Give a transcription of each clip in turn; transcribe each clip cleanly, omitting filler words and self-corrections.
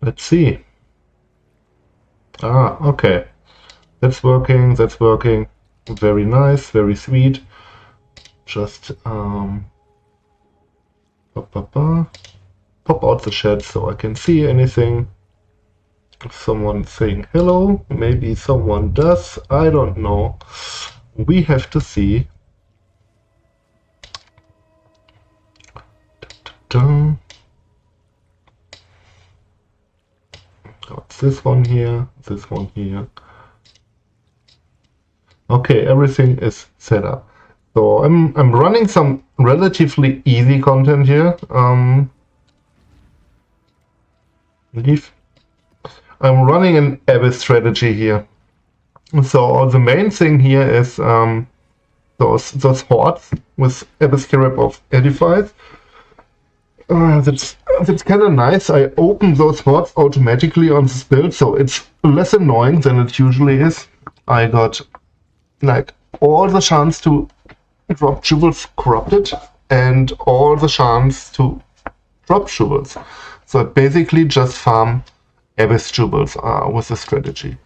Let's see. Ah, okay. That's working, that's working. Very nice, very sweet. Just pop out the chat so I can see anything. If someone's saying hello, maybe someone does, I don't know. We have to see. Got this one here, this one here. Okay, everything is set up. So I'm running some relatively easy content here. Leave. I'm running an Abyss strategy here. So the main thing here is those hordes with Abyss Carib of Edifies. That's kind of nice. I open those hordes automatically on this build, so it's less annoying than it usually is. I got like all the chance to drop jewels corrupted and all the chance to drop jewels. So I basically just farm Abyss jewels with the strategy.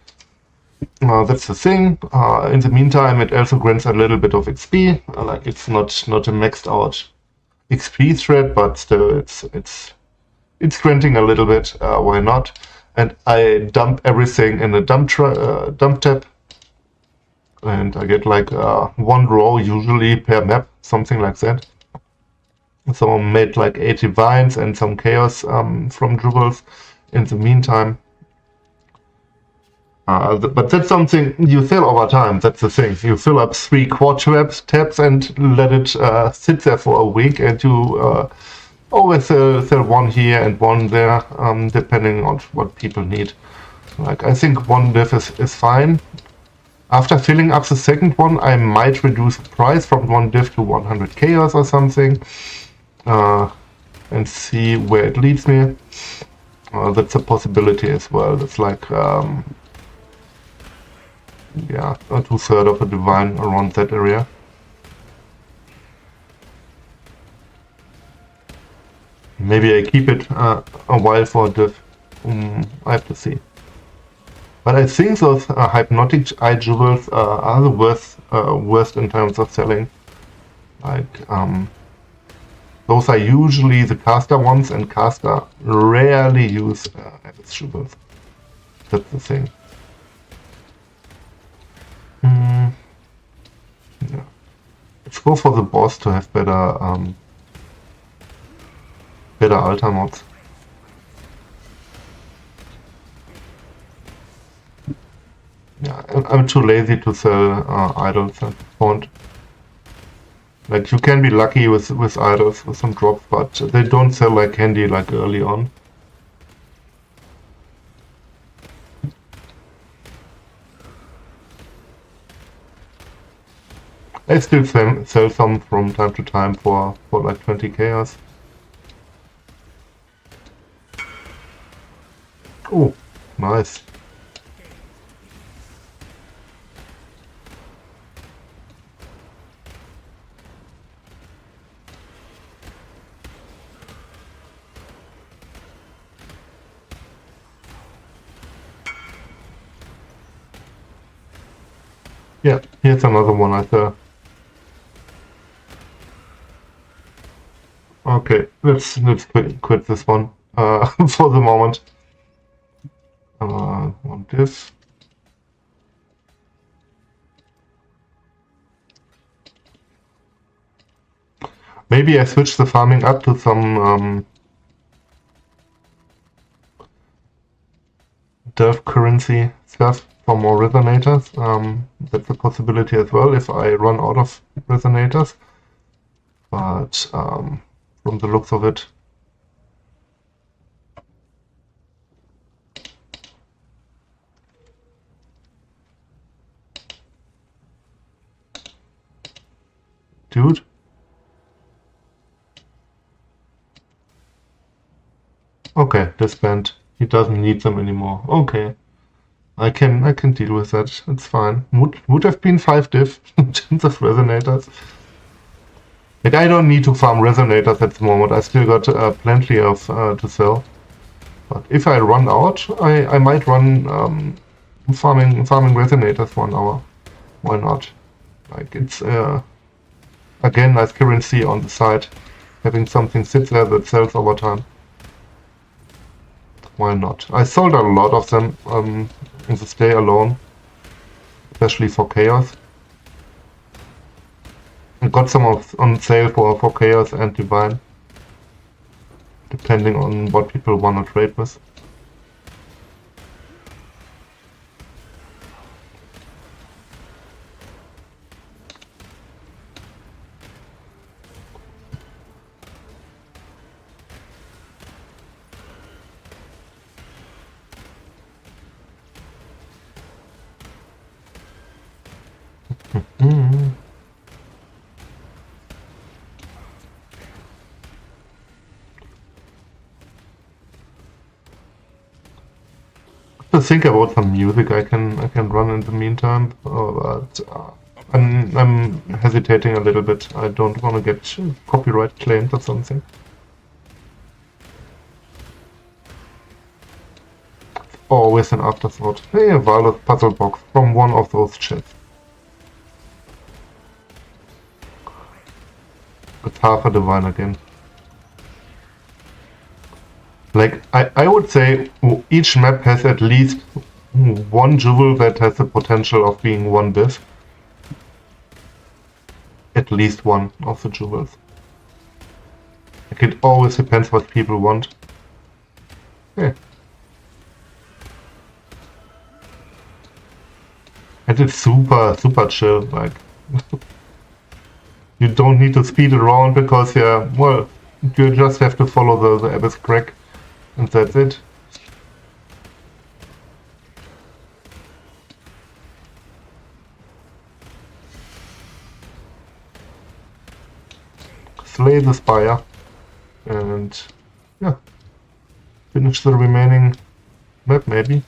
That's the thing. In the meantime, it also grants a little bit of XP. Like it's not a maxed out XP thread, but still it's granting a little bit. Why not? And I dump everything in a dump tab, and I get like one row usually per map, something like that. So I made like 80 vines and some chaos from jewels in the meantime. But that's something you fill over time. That's the thing. You fill up 3 quad tabs and let it sit there for a week, and you always sell one here and one there, depending on what people need. Like I think one div is fine. After filling up the second one, I might reduce the price from one div to 100 chaos or something, and see where it leads me. That's a possibility as well. That's like yeah, 2/3 of a divine around that area. Maybe I keep it a while for a div. I have to see. But I think those hypnotic eye jewels are the worst in terms of selling. Like those are usually the caster ones, and caster rarely use Abyss jewels. That's the thing. Yeah. Let's go for the boss to have better altar mods. Yeah, I'm too lazy to sell idols at this point. Like you can be lucky with idols with some drops, but they don't sell like candy like early on. I still sell some from time to time for like 20 chaos. Oh, nice. Yeah, here's another one I sell. Okay, let's quit this one for the moment. Want this. Maybe I switch the farming up to some delve currency stuff for more resonators. That's a possibility as well if I run out of resonators. But from the looks of it, dude. Okay, disband. He doesn't need them anymore. Okay, I can deal with that. It's fine. Would have been 5 div in terms of resonators. Like I don't need to farm resonators at the moment. I still got plenty of to sell. But if I run out, I might run farming resonators 1 hour. Why not? Like it's again nice currency on the side. Having something sit there that sells over time. Why not? I sold a lot of them in this day alone, especially for Chaos. I got some on sale for Chaos and Divine, depending on what people want to trade with. To think about some music I can run in the meantime, but I'm hesitating a little bit. I don't want to get copyright claimed or something. Always an afterthought. Hey, a violet puzzle box from one of those chests. It's half a divine again. Like, I would say each map has at least one jewel that has the potential of being one biff. At least one of the jewels. Like, it always depends what people want. Yeah. And it's super chill, like... you don't need to speed around because, yeah, well, you just have to follow the Abyss Crack. And that's it. Slay the Spire. And yeah. Finish the remaining map maybe.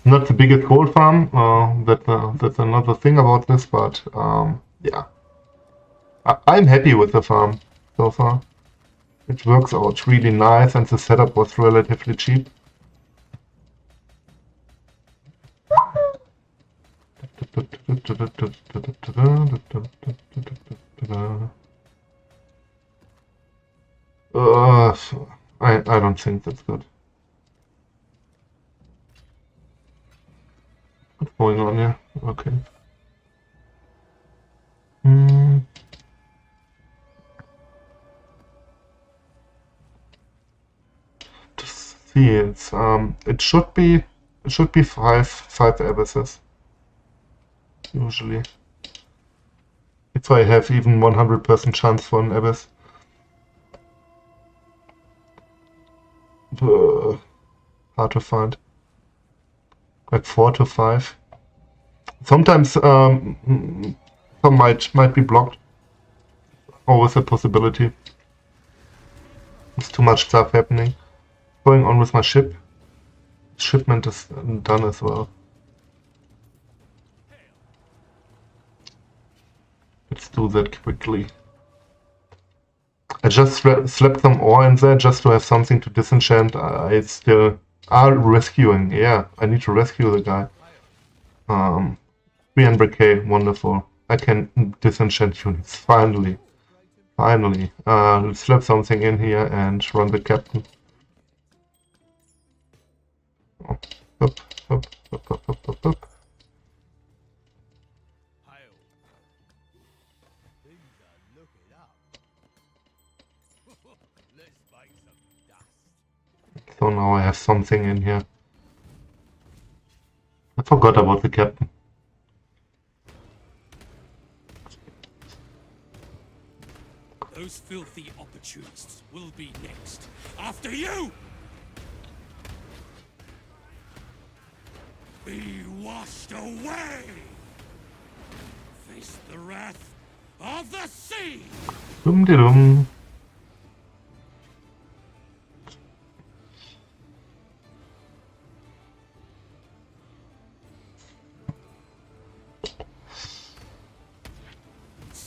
Not the biggest gold farm, that's another thing about this, but yeah. I'm happy with the farm so far. It works out really nice and the setup was relatively cheap. I don't think that's good. What's going on here? Okay. To see it should be five abysses usually. If I have even 100% chance for an abyss. Hard to find. Like 4 to 5. Sometimes some might be blocked. Always a possibility. There's too much stuff happening. Going on with my ship. Shipment is done as well. Let's do that quickly. I just slapped some ore in there just to have something to disenchant. I still are rescuing. Yeah, I need to rescue the guy. 300k, wonderful. I can disenchant units. Finally. Let's slap something in here and run the captain. Up. So now I have something in here. I forgot about the captain. Those filthy opportunists will be next. After you! Be washed away! Face the wrath of the sea! Dum-de-dum.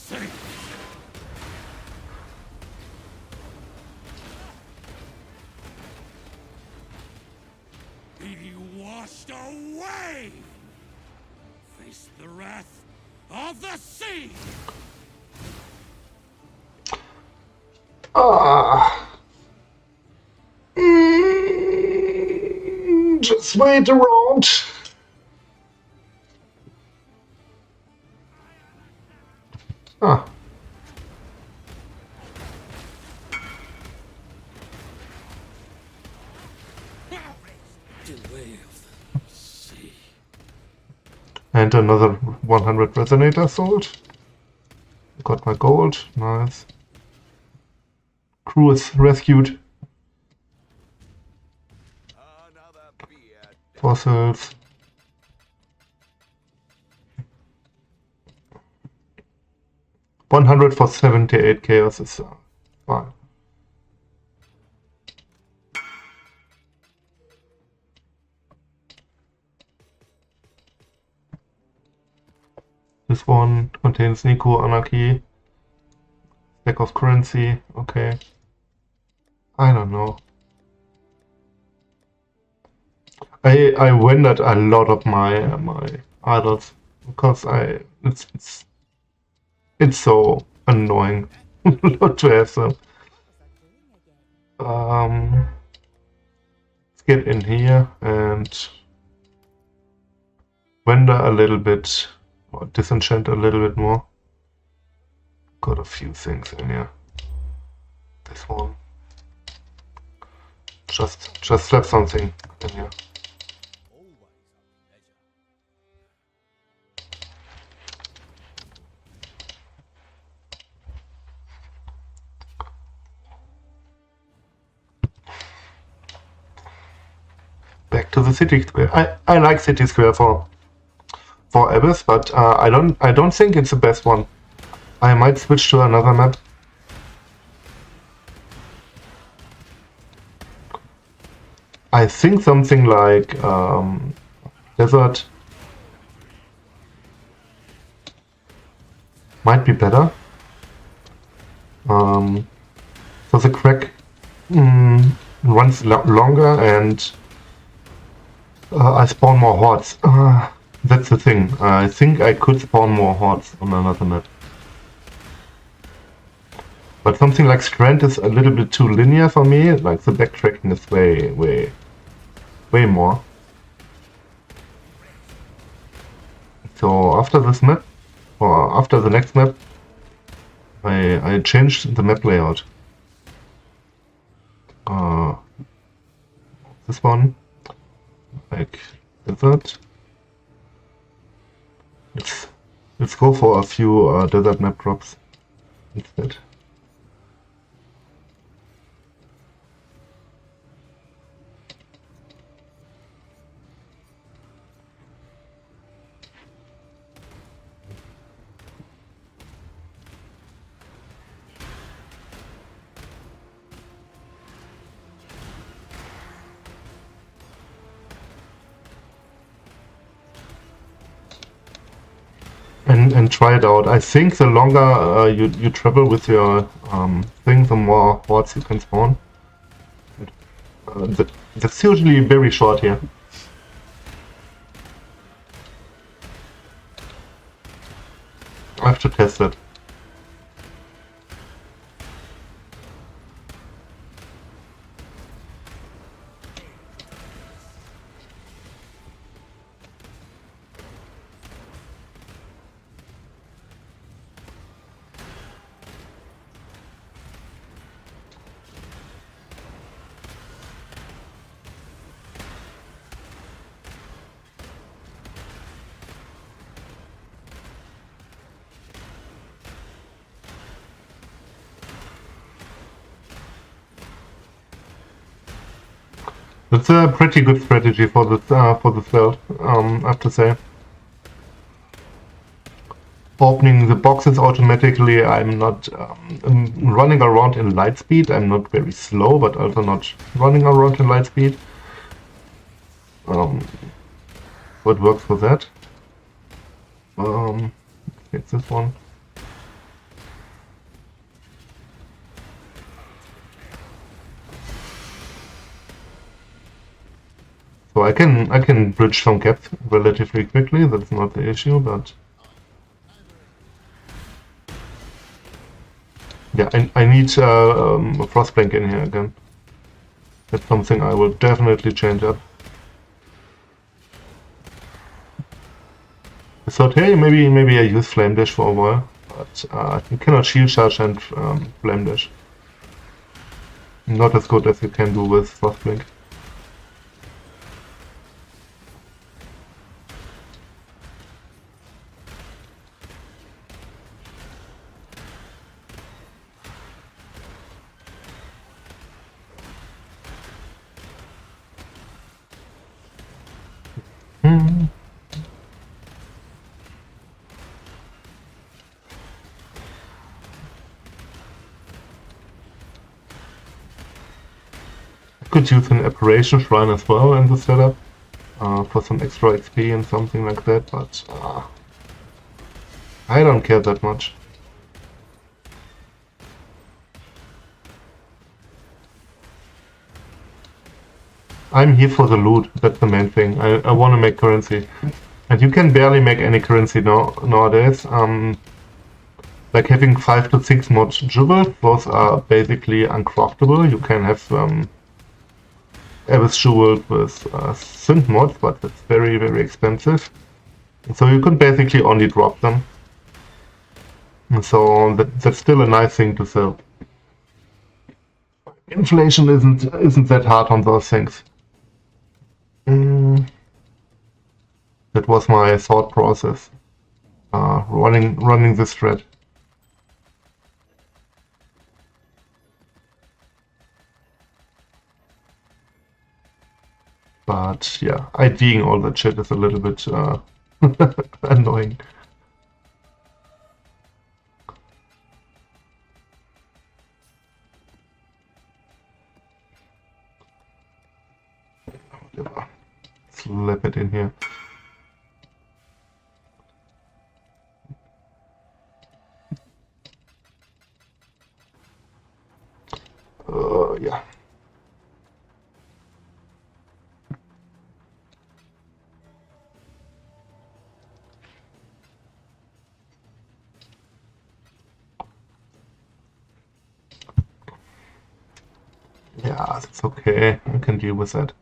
sea. Be washed away. Face the wrath of the sea. Just wait around. Ah. Delay of the sea. And another 100 resonator sold. Got my gold. Nice. Crew is rescued. Fossils. $100 for 78 chaos is fine. This one contains Nico, Anarchy, stack of currency, okay. I don't know. I rendered a lot of my idols because it's so annoying not to have them. Let's get in here and render a little bit, or disenchant a little bit more. Got a few things in here. This one. Just slap something in here. Back to the city square. I like city square for Abyss, but I don't think it's the best one. I might switch to another map. I think something like Desert might be better. So the crack runs longer and I spawn more hordes. That's the thing. I think I could spawn more hordes on another map. But something like Strand is a little bit too linear for me. Like the backtracking is way more. So after this map, or after the next map, I changed the map layout. This one. Like desert. Let's go for a few desert map drops instead. And try it out. I think the longer you travel with your thing, the more hordes you can spawn. That's usually very short here. I have to test it. That's a pretty good strategy for this build, I have to say. Opening the boxes automatically, I'm not running around in light speed. I'm not very slow, but also not running around in light speed. What works for that? It's this one. So I can bridge some gaps relatively quickly, that's not the issue, but yeah, I need a Frostbank in here again. That's something I will definitely change up. I thought, hey, maybe I use Flame Dash for a while, but you cannot Shield Charge and Flame Dash. Not as good as you can do with Frostblink. Hmm. I could use an Apparition Shrine as well in the setup for some extra XP and something like that, but I don't care that much. I'm here for the loot, that's the main thing. I want to make currency. And you can barely make any currency nowadays. Like having 5 to 6 mods jewels, those are basically uncraftable. You can have Abyss jewels with synth mods, but it's very, very expensive. So you could basically only drop them. So that's still a nice thing to sell. Inflation isn't that hard on those things. That was my thought process. Running this thread. But yeah, IDing all that shit is a little bit annoying. Whatever. Slap it in here. Yeah. Yeah, that's okay. I can deal with that.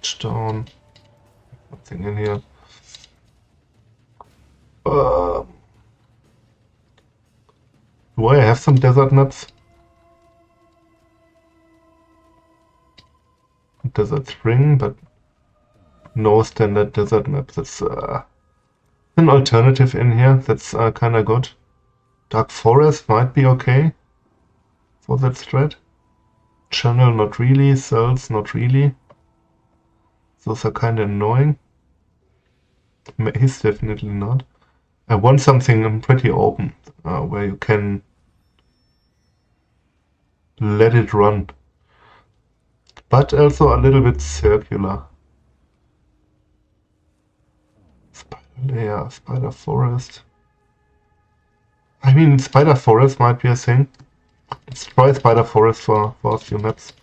Stone. Nothing in here. Do I have some desert nuts? Desert spring, but no standard desert map. That's an alternative in here. That's kind of good. Dark forest might be okay for that thread. Channel not really. Cells not really. Those are kind of annoying. Maze definitely not. I want something pretty open where you can let it run, but also a little bit circular. Spider layer, spider forest. I mean, spider forest might be a thing. Let's try spider forest for a few maps.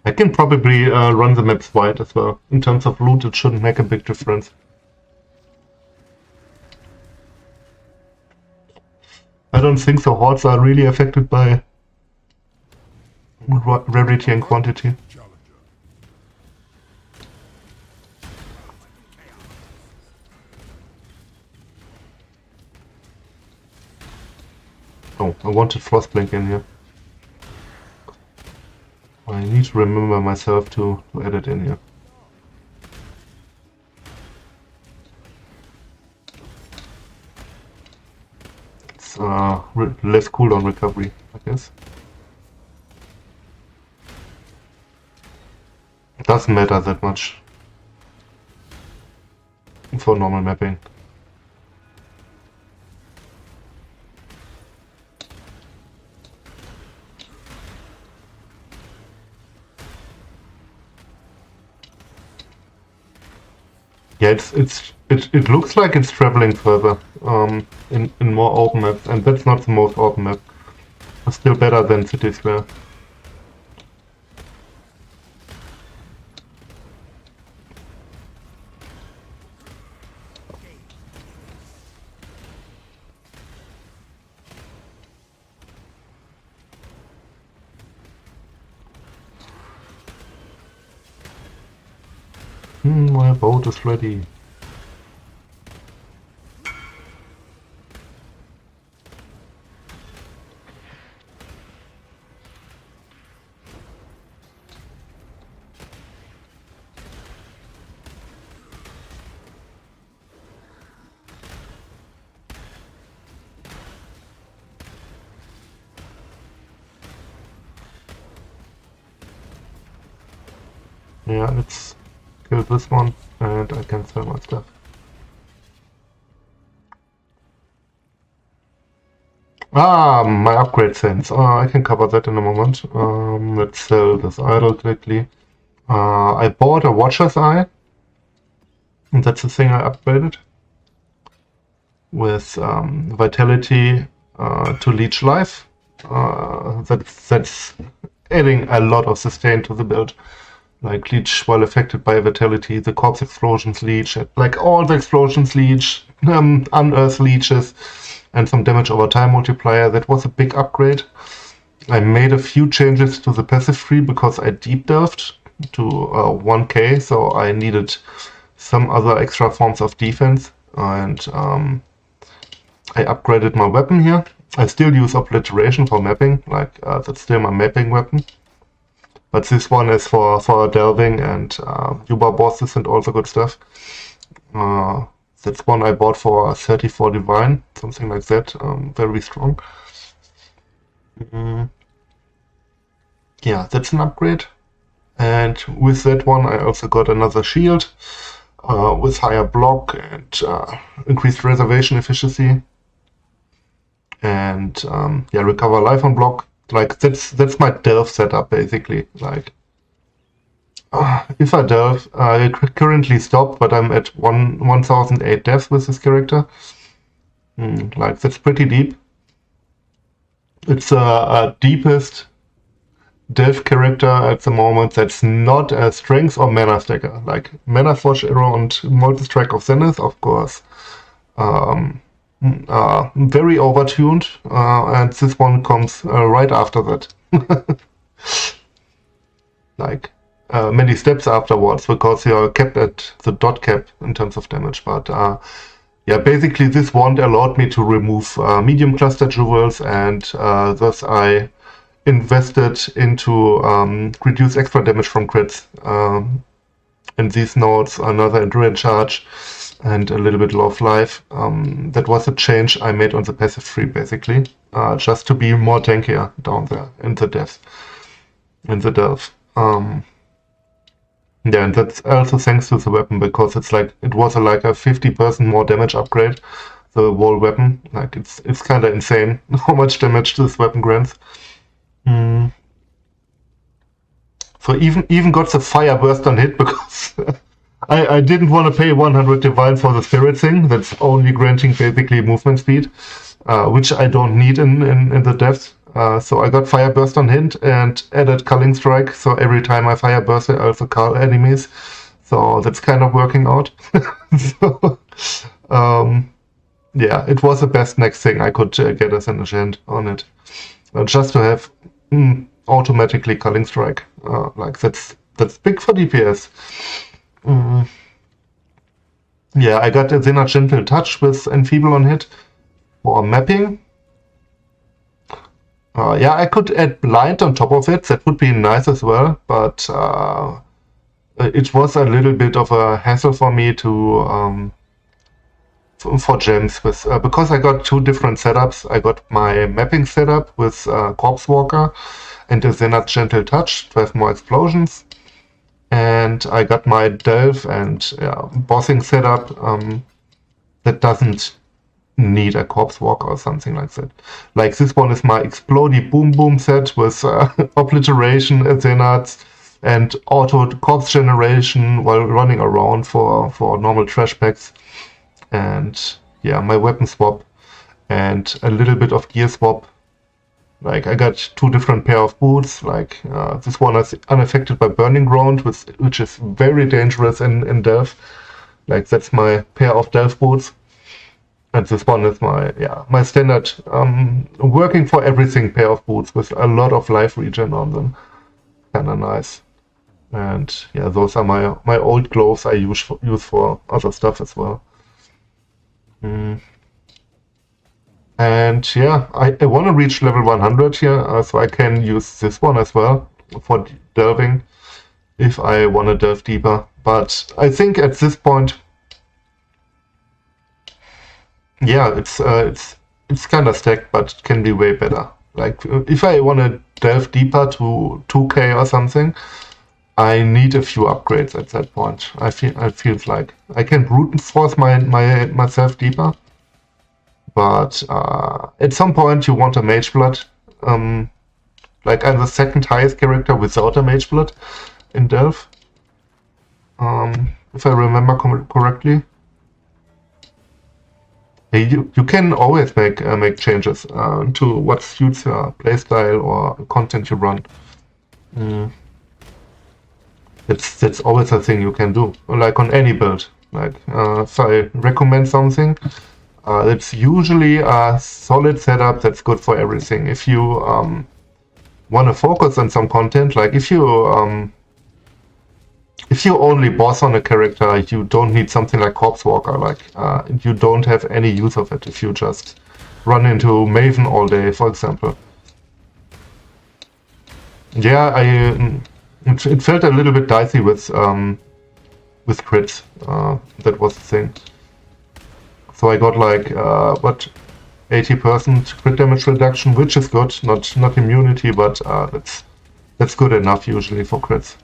I can probably run the maps wide as well. In terms of loot, it shouldn't make a big difference. I don't think the hordes are really affected by rarity and quantity. Oh, I wanted Frostblink in here. I need to remember myself to add it in here. It's less cooldown recovery, I guess. It doesn't matter that much for normal mapping. Yeah, it looks like it's traveling further in more open maps, and that's not the most open map. It's still better than City Square. My boat is ready. Yeah, let's kill this one, and I can sell my stuff. My upgrade sense. I can cover that in a moment. Let's sell this idol quickly. I bought a Watcher's Eye, and that's the thing I upgraded with Vitality to Leech Life. That's adding a lot of sustain to the build. Like Leech while affected by Vitality, the Corpse Explosions Leech, like all the Explosions Leech, Unearth Leeches, and some damage over time multiplier. That was a big upgrade. I made a few changes to the passive tree because I deep delved to 1k, so I needed some other extra forms of defense, and I upgraded my weapon here. I still use Obliteration for mapping, like that's still my mapping weapon. But this one is for delving and Yuba bosses and all the good stuff. That's one I bought for 34 Divine, something like that. Very strong. Yeah, that's an upgrade. And with that one I also got another shield with higher block and increased reservation efficiency. And yeah, recover life on block. Like that's my delve setup basically. Like if I delve, I currently stop, but I'm at 1008 deaths with this character. Like that's pretty deep. It's a deepest delve character at the moment that's not a strength or mana stacker. Like Mana Forge Arrow and Multi-Strike of Zenith, of course. Very overtuned, and this one comes right after that. Like many steps afterwards, because you're capped at the dot cap in terms of damage. But yeah, basically this wand allowed me to remove medium cluster jewels, and thus I invested into reduce extra damage from crits. And these nodes, another endurance charge, and a little bit low of life. That was a change I made on the passive tree, basically, just to be more tankier down there in the depth, in the delve. Yeah, and that's also thanks to the weapon, because it's like it was like a 50% more damage upgrade. The whole weapon, like it's kind of insane how much damage this weapon grants. So even got the fire burst on hit because. I didn't want to pay 100 Divine for the Spirit thing. That's only granting basically movement speed, which I don't need in the depths. So I got Fire Burst on hint and added Culling Strike. So every time I Fire Burst, I also cull enemies. So that's kind of working out. So, yeah, it was the best next thing I could get as an enchant on it. Just to have automatically Culling Strike. Like that's big for DPS. Yeah, I got a Zena Gentle Touch with Enfeeble on hit for mapping. Yeah, I could add Blind on top of it. That would be nice as well, but it was a little bit of a hassle for me to for gems with because I got two different setups. I got my mapping setup with Corpse Walker and a Zena Gentle Touch to have more explosions. And I got my delve and bossing setup that doesn't need a corpse walk or something like that. Like this one is my Explodey Boom Boom set with Obliteration, Zenats, and auto corpse generation while running around for normal trash packs, and yeah, my weapon swap and a little bit of gear swap. Like I got 2 different pair of boots. Like this one is unaffected by burning ground, which is very dangerous in Delve. Like that's my pair of Delve boots. And this one is my standard working for everything pair of boots with a lot of life regen on them. Kinda nice. And yeah, those are my old gloves I use for other stuff as well. And yeah, I want to reach level 100 here, so I can use this one as well for delving if I want to delve deeper. But I think at this point, yeah, it's kind of stacked, but it can be way better. Like if I want to delve deeper to 2K or something, I need a few upgrades at that point. I feel like I can brute force myself deeper, but at some point you want a mage blood. Like I'm the second highest character without a mage blood in Delve, if I remember correctly. You can always make changes to what suits your playstyle or content you run. That's always a thing you can do, like on any build. Like if I recommend something, it's usually a solid setup that's good for everything. If you want to focus on some content, like if you only boss on a character, you don't need something like Corpse Walker. Like you don't have any use of it if you just run into Maven all day, for example. Yeah, it felt a little bit dicey with crits. That was the thing. So I got like 80% crit damage reduction, which is good. Not immunity, but that's good enough usually for crits.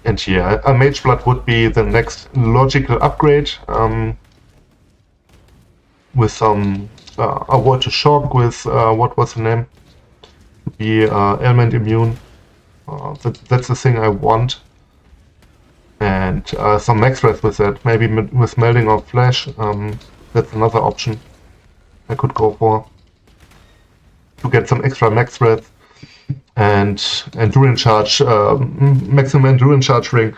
And yeah, a Mage Blood would be the next logical upgrade, with some avoid to shock with what was the name? Be element immune. That's the thing I want. And some max rest with that, maybe with melting of flesh. That's another option I could go for to get some extra max rest. And endurance charge, maximum endurance charge ring.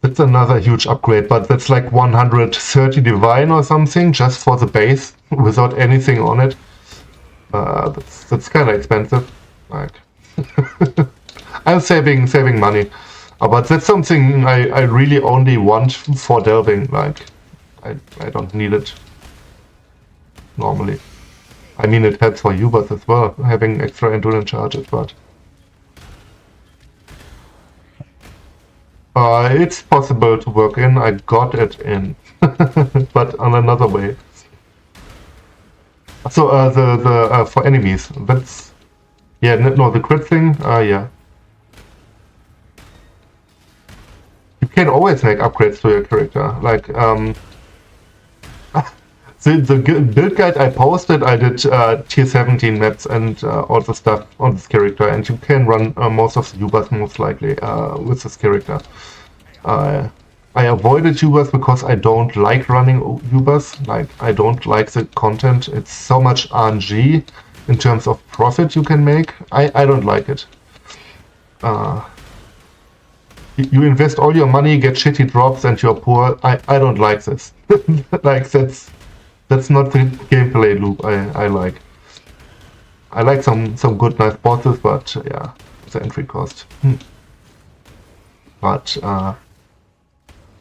That's another huge upgrade, but that's like 130 divine or something just for the base without anything on it. That's kind of expensive. Like I'm saving money, but that's something I really only want for delving. Like I don't need it normally. I mean, it helps for Ubers as well, having extra endurance charges, but it's possible to work in. I got it in, but on another way. So the for enemies, that's no, the crit thing. Yeah, you can always make upgrades to your character. Like the build guide I posted, I did tier 17 maps and all the stuff on this character, and you can run most of the Ubers most likely with this character. I avoided Ubers because I don't like running Ubers. Like I don't like the content. It's so much RNG in terms of profit you can make. I don't like it. You invest all your money, get shitty drops, and you're poor. I don't like this. Like that's not the gameplay loop I like. I like some good nice bosses, but yeah, the entry cost. But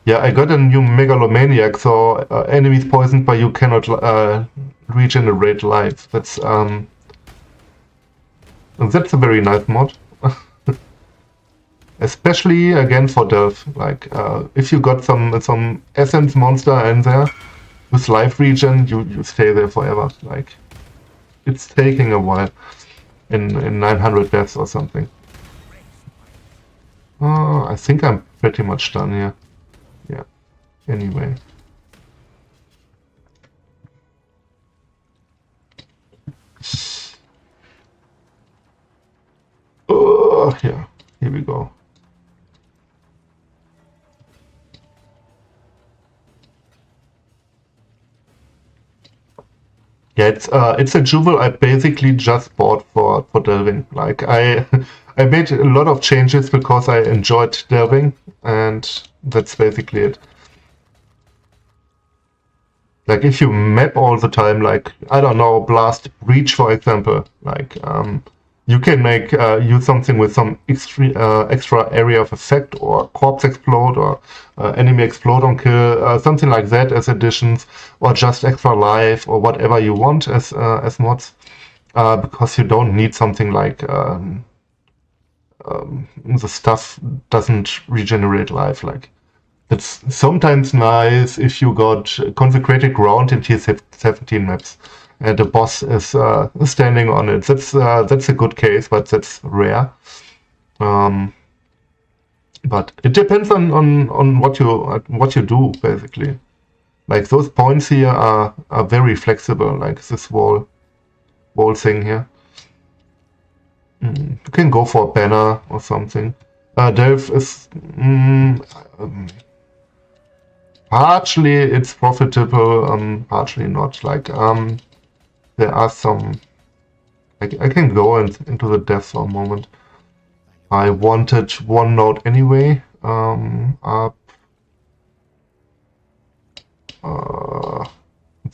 yeah, I got a new Megalomaniac, so enemies poisoned by you cannot regenerate life. That's a very nice mod. Especially again for Delve. Like if you got some essence monster in there with life regen, you stay there forever. Like it's taking a while in 900 deaths or something. I think I'm pretty much done here. Yeah. Anyway. Yeah, it's a jewel I basically just bought for delving. Like I I made a lot of changes because I enjoyed delving, and that's basically it. Like if you map all the time, like I don't know, blast breach for example, like you can make use something with some extra area of effect, or corpse explode, or enemy explode on kill, something like that as additions, or just extra life, or whatever you want as mods, because you don't need something like the stuff doesn't regenerate life. Like it's sometimes nice if you got consecrated ground in tier 17 maps and the boss is standing on it. That's a good case, but that's rare. But it depends on what you do basically. Like those points here are very flexible. Like this wall thing here. You can go for a banner or something. Delve is partially it's profitable, partially not. Like there are some. I can go into the depths for a moment. I wanted one node anyway. Up.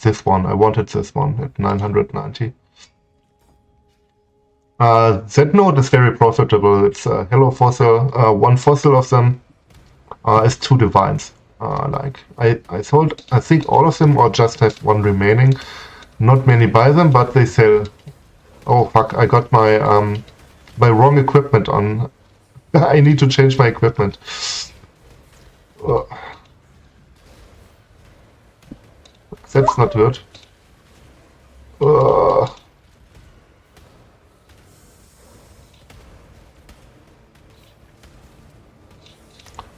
This one. I wanted this one at 990. That node is very profitable. It's a hello fossil. One fossil of them is 2 divines. Like I sold, I think all of them, or just have one remaining. Not many buy them, but they sell. Oh fuck! I got my wrong equipment on. I need to change my equipment. That's not good.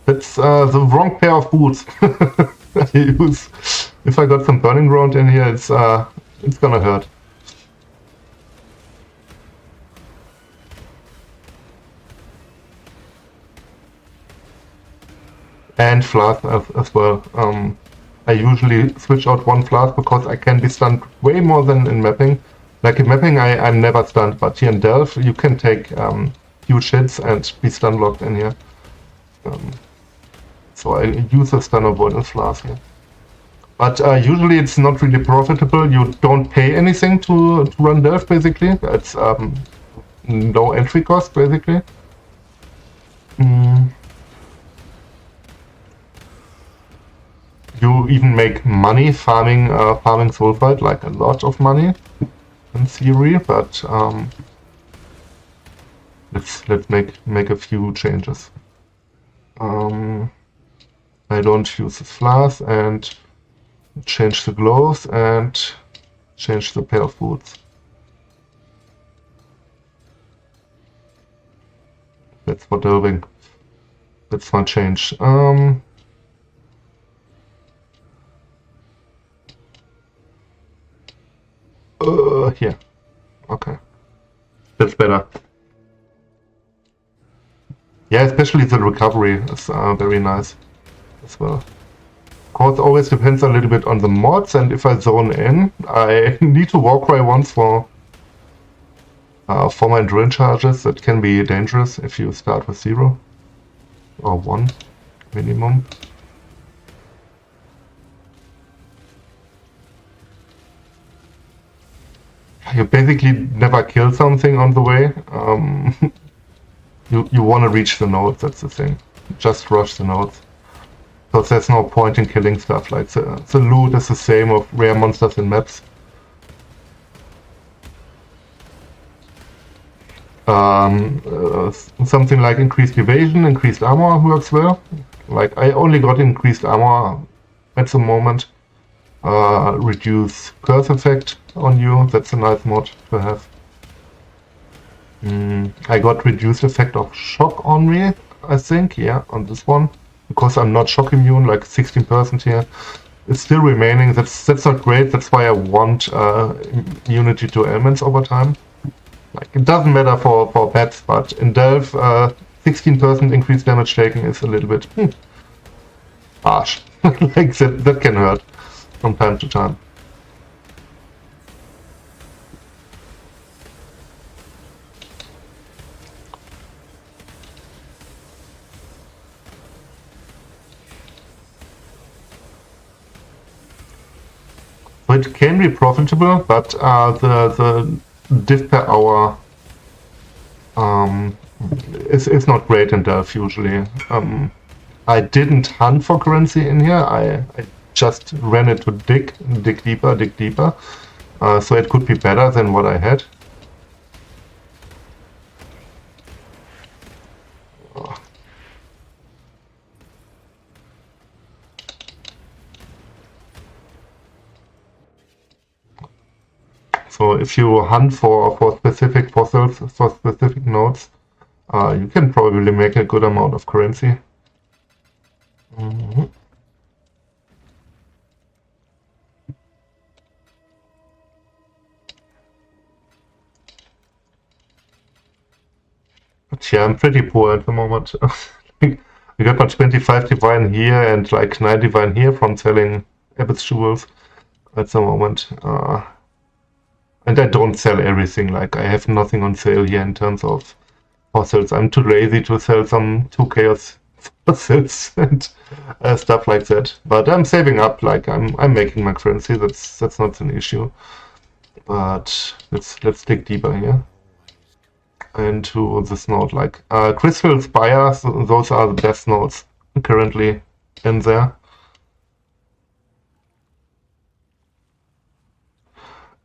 That's the wrong pair of boots I use. If I got some burning ground in here, it's gonna hurt. And flask as well. I usually switch out one flask because I can be stunned way more than in mapping. Like in mapping, I'm never stunned, but here in Delve, you can take huge hits and be stun locked in here. So I use a stun avoidance flask here. But usually it's not really profitable. You don't pay anything to run Delve, basically. It's no entry cost, basically. You even make money farming sulfite, like a lot of money in theory, but let's make a few changes. I don't use this flask and change the gloves and change the pair of boots. That's for delving. That's my change. Here. Okay. That's better. Yeah, especially the recovery is very nice as well. Of course, always depends a little bit on the mods, and if I zone in, I need to Warcry once for my drill charges. That can be dangerous if you start with 0 or 1 minimum. You basically never kill something on the way. You want to reach the nodes, that's the thing. Just rush the nodes. Because there's no point in killing stuff. Like the loot is the same of rare monsters in maps. Something like increased evasion, increased armor works well. Like I only got increased armor at the moment. Reduce curse effect on you, that's a nice mod to have. I got reduced effect of shock on me, I think, yeah, on this one. Because I'm not shock immune, like 16% here. It's still remaining, that's not great, that's why I want immunity to ailments over time. Like, it doesn't matter for pets, but in Delve, 16% increased damage taken is a little bit harsh. Like, that can hurt from time to time. So it can be profitable, but the diff per hour is not great in Delph usually. I didn't hunt for currency in here. I just ran it to dig deeper. So it could be better than what I had. So if you hunt for specific fossils, for specific nodes, you can probably make a good amount of currency. But yeah, I'm pretty poor at the moment. I got my 25 divine here and like 9 divine here from selling Abbot's jewels at the moment. And I don't sell everything, like I have nothing on sale here in terms of fossils. I'm too lazy to sell some 2 chaos fossils and stuff like that. But I'm saving up, like I'm making my currency, that's not an issue. But let's dig deeper here into this node. Like Crystal Spire, those are the best nodes currently in there.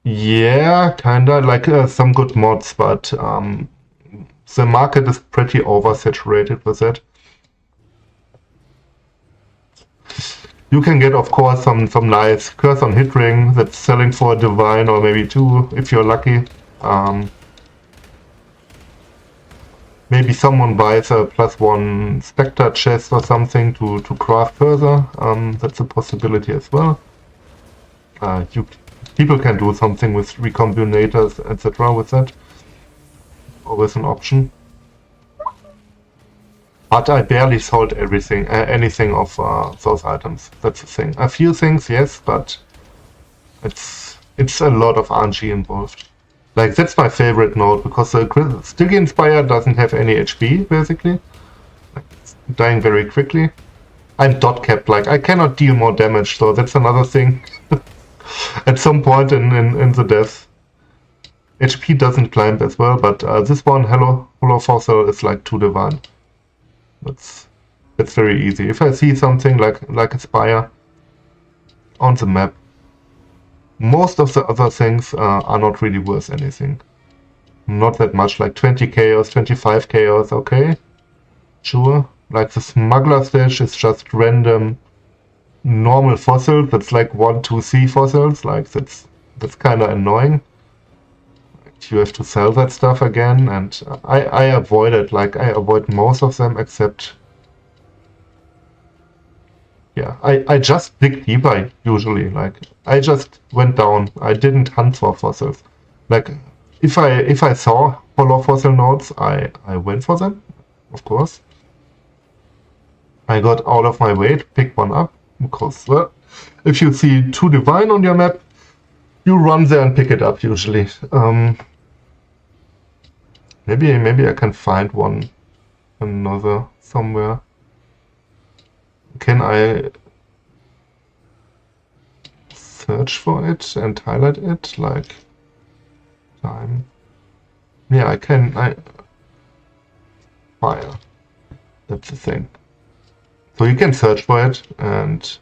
Yeah, kinda, like some good mods, but the market is pretty oversaturated with it. You can get, of course, some nice Curse on Hit Ring that's selling for a divine or maybe 2 if you're lucky. Maybe someone buys a +1 Spectre chest or something to craft further. That's a possibility as well. People can do something with recombinators, etc. with that. Always an option. But I barely sold anything of those items. That's the thing. A few things, yes, but it's a lot of RNG involved. Like, that's my favorite node, because the Stygian Spire doesn't have any HP, basically. Like, it's dying very quickly. I'm dot capped, like, I cannot deal more damage, so that's another thing. At some point in the death. HP doesn't climb as well, but this one, Hollow Fossil, is like 2 divine. That's very easy. If I see something like a Spire on the map, most of the other things are not really worth anything. Not that much, like 20 chaos, 25 chaos, okay. Sure. Like the Smuggler stage is just random normal fossils. That's like 1, 2, 3 fossils. Like that's kind of annoying. You have to sell that stuff again, and I avoid it. Like I avoid most of them except. Yeah, I just dig deeper usually. Like I just went down. I didn't hunt for fossils. Like if I saw hollow fossil nodes, I went for them, of course. I got out of my way to pick one up because well, if you see 2 divine on your map, you run there and pick it up usually. Maybe I can find another somewhere. Can I search for it and highlight it? Like time. Yeah, I can. Fire. That's the thing. So you can search for it and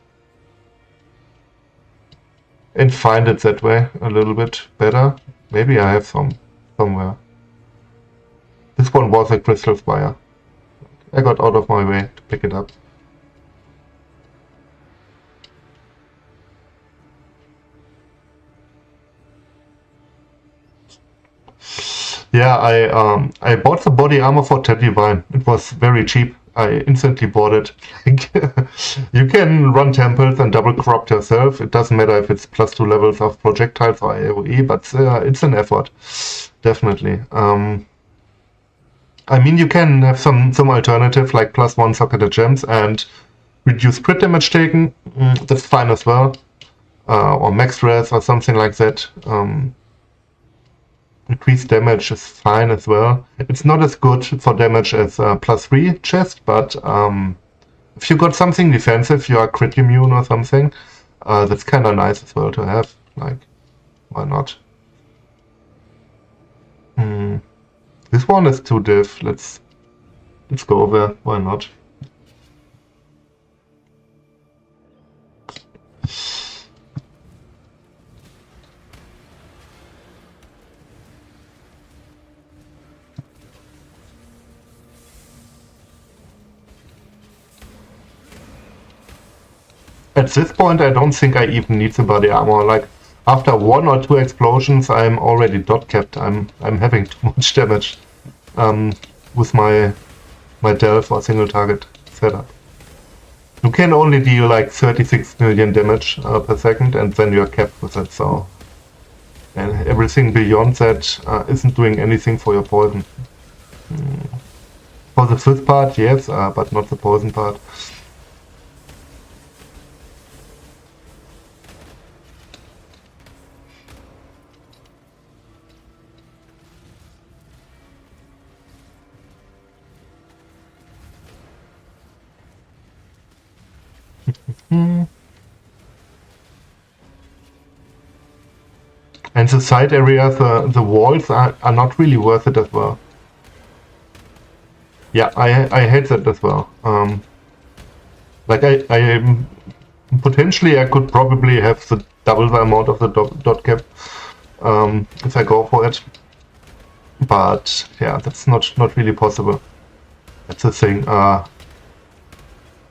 find it that way a little bit better. Maybe I have somewhere. This one was a Crystal Spire. I got out of my way to pick it up. Yeah, I bought the body armor for 10 divine. It was very cheap. I instantly bought it. You can run temples and double corrupt yourself. It doesn't matter if it's +2 levels of projectiles or AoE, but it's an effort, definitely. I mean, you can have some alternative like +1 socketed gems and reduce crit damage taken. That's fine as well, or max res or something like that. Increased damage is fine as well. It's not as good for damage as +3 chest, but if you got something defensive, you are crit immune or something, that's kind of nice as well to have. Like, why not? This one is too diff. Let's go there. Why not? At this point, I don't think I even need the body armor. Like, after 1 or 2 explosions, I'm already dot capped. I'm having too much damage with my delve or single target setup. You can only deal like 36 million damage per second, and then you're capped with it. So, and everything beyond that isn't doing anything for your poison. For the fifth part, yes, but not the poison part. And the side areas, the walls are not really worth it as well. Yeah, I hate that as well. Like I potentially I could probably have the double the amount of the dot cap if I go for it. But yeah, that's not really possible. That's the thing.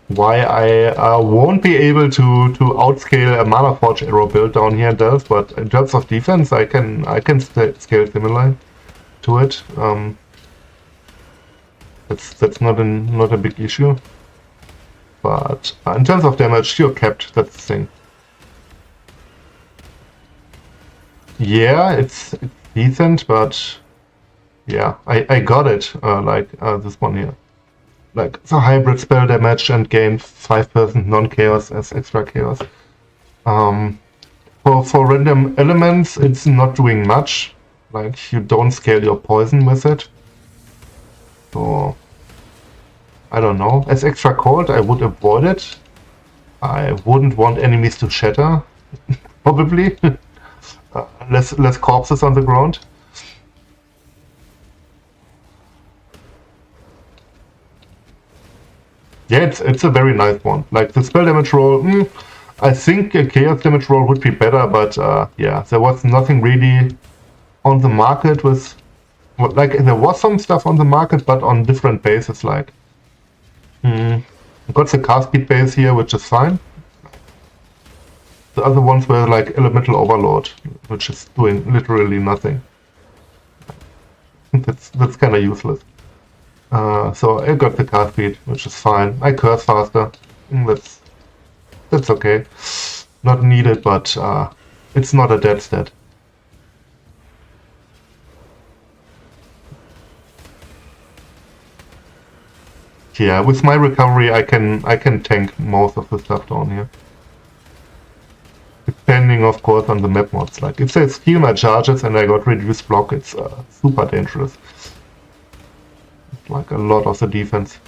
Why I won't be able to outscale a Mana Forge arrow build down here in Delve, but in terms of defense, I can scale similar to it. That's not a big issue. But in terms of damage, you're capped. That's the thing. Yeah, it's decent, but yeah, I got it. Like this one here. Like the hybrid spell damage and gain 5% non-chaos as extra chaos. For random elements, it's not doing much. Like you don't scale your poison with it. So I don't know. As extra cold, I would avoid it. I wouldn't want enemies to shatter, probably. Less corpses on the ground. Yeah, it's a very nice one. Like the spell damage roll, I think a chaos damage roll would be better, but yeah, there was nothing really on the market with, like there was some stuff on the market, but on different bases. Like, got the cast speed base here, which is fine. The other ones were like Elemental Overload, which is doing literally nothing. That's kind of useless. So I got the cast speed, which is fine. I curse faster. That's okay. Not needed, but it's not a dead stat. Yeah, with my recovery, I can tank most of the stuff down here. Depending, of course, on the map mods. Like if they steal my charges and I got reduced block, it's super dangerous. Like a lot of the defense.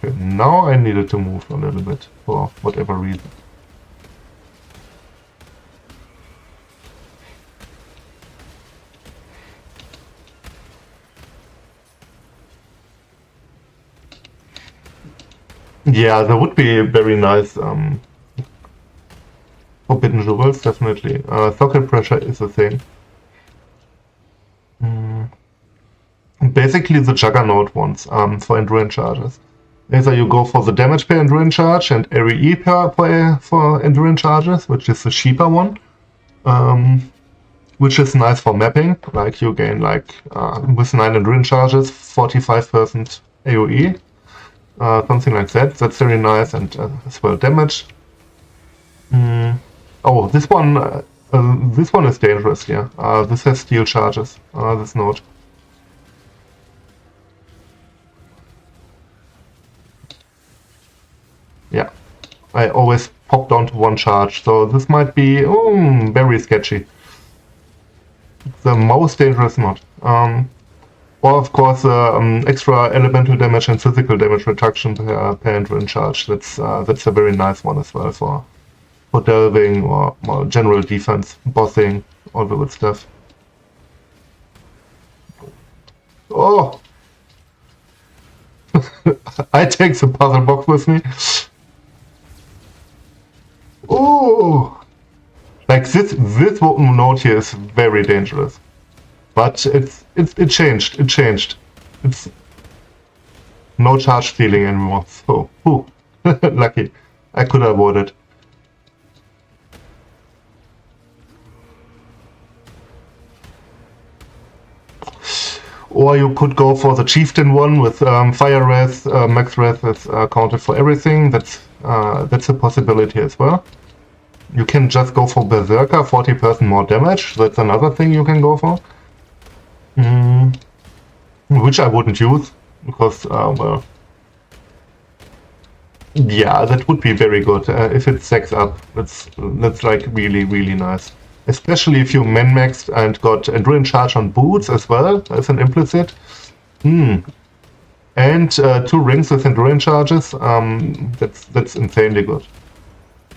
Okay, now I needed to move a little bit for whatever reason. Yeah, that would be very nice. Forbidden Jewels, definitely. Socket pressure is a thing. Basically the Juggernaut ones for Endurance charges. Either you go for the damage per Endurance charge and RE for Endurance charges, which is the cheaper one. Which is nice for mapping. Like you gain like with 9 Endurance charges, 45% AoE. Something like that. That's very nice, and as well damage. Oh, this one is dangerous here. This has steel charges. This node. Yeah, I always pop down to 1 charge, so this might be very sketchy. The most dangerous node. Or of course course, extra elemental damage and physical damage reduction per endurance charge. That's a very nice one as well for delving or general defense, bossing, all the good stuff. Oh! I take the puzzle box with me. Oh! Like this note here is very dangerous. But it changed. It's no charge stealing anymore. So, lucky. I could avoid it. Or you could go for the chieftain one with fire wrath, max wrath is counted for everything. That's a possibility as well. You can just go for berserker, 40% more damage. That's another thing you can go for. Which I wouldn't use because well, yeah, that would be very good if it stacks up. That's like really nice. Especially if you min-maxed and got endurance charge on boots as well as an implicit. And 2 rings with endurance charges. That's insanely good.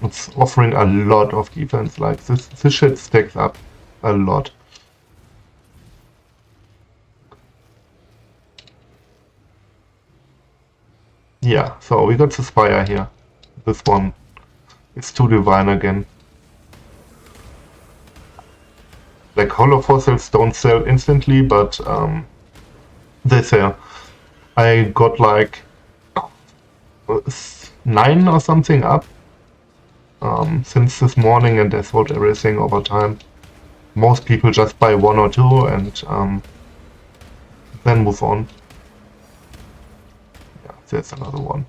It's offering a lot of defense. Like this shit stacks up a lot. Yeah, so we got the Spire here. This one is too divine again. Like hollow fossils don't sell instantly, but they sell. I got like 9 or something up since this morning, and I sold everything over time. Most people just buy 1 or 2 and then move on. Yeah, there's another one.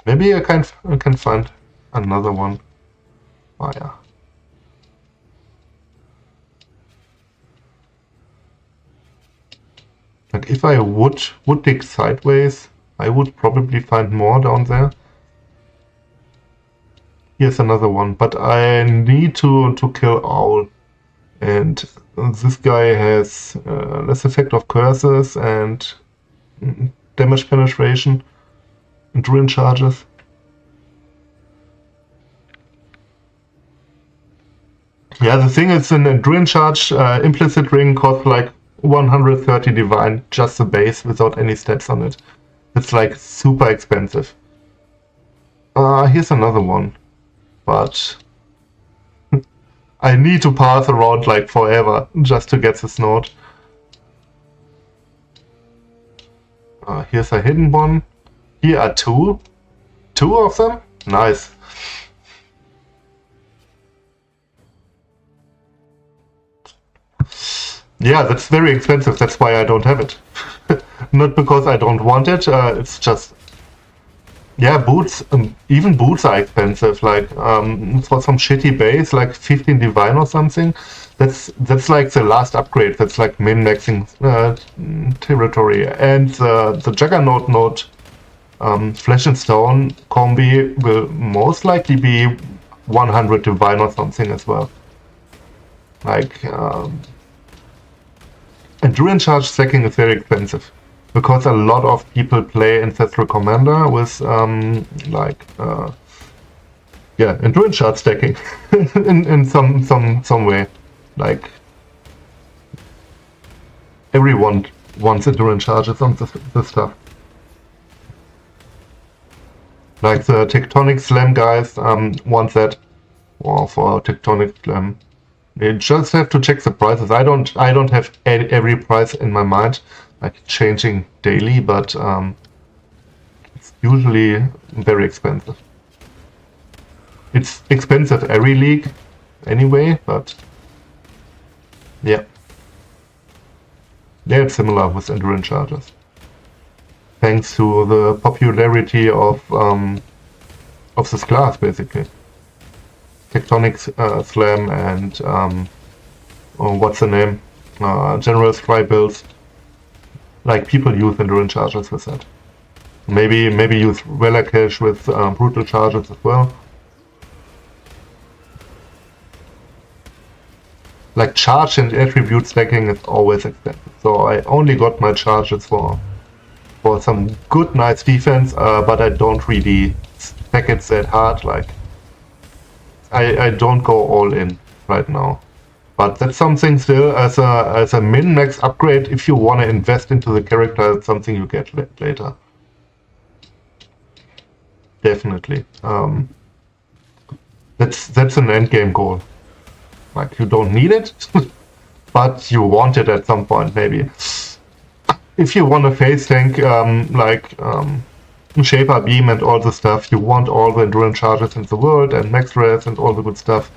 Maybe I can find another one. Oh yeah. Like if I would dig sideways, I would probably find more down there. Here's another one, but I need to kill Owl. And this guy has less effect of curses and damage penetration, endurance charges. Yeah, the thing is an endurance charge implicit ring costs like 130 divine, just the base without any stats on it. It's like super expensive. Here's another one, but I need to pass around like forever just to get this node. Here's a hidden one. Here are 2 of them. Nice. Yeah, that's very expensive, that's why I don't have it. Not because I don't want it, it's just... Yeah, boots, even boots are expensive, like for some shitty base, like 15 divine or something, that's like the last upgrade, that's like min-maxing territory. And the Juggernaut node, Flesh and Stone combi will most likely be 100 divine or something as well. Like... endurance charge stacking is very expensive because a lot of people play Ancestral Commander with yeah, endurance charge stacking in some way. Like everyone wants endurance charges on this stuff. Like the Tectonic Slam guys want that, or for Tectonic Slam. You just have to check the prices. I don't have every price in my mind, like changing daily, but it's usually very expensive. It's expensive every league anyway, but yeah. They're similar with endurance charges. Thanks to the popularity of this class, basically. Tectonic Slam and what's the name? General Scry builds. Like people use endurance charges with that. Maybe use Relacash with brutal charges as well. like charge and attribute stacking is always expensive. So I only got my charges for some good, nice defense, but I don't really stack it that hard. Like I don't go all in right now. But that's something still as a min-max upgrade. If you want to invest into the character, it's something you get later. Definitely. That's an endgame goal. Like you don't need it, but you want it at some point maybe. If you want a phase tank Shaper Beam and all the stuff, you want all the endurance charges in the world and max res and all the good stuff.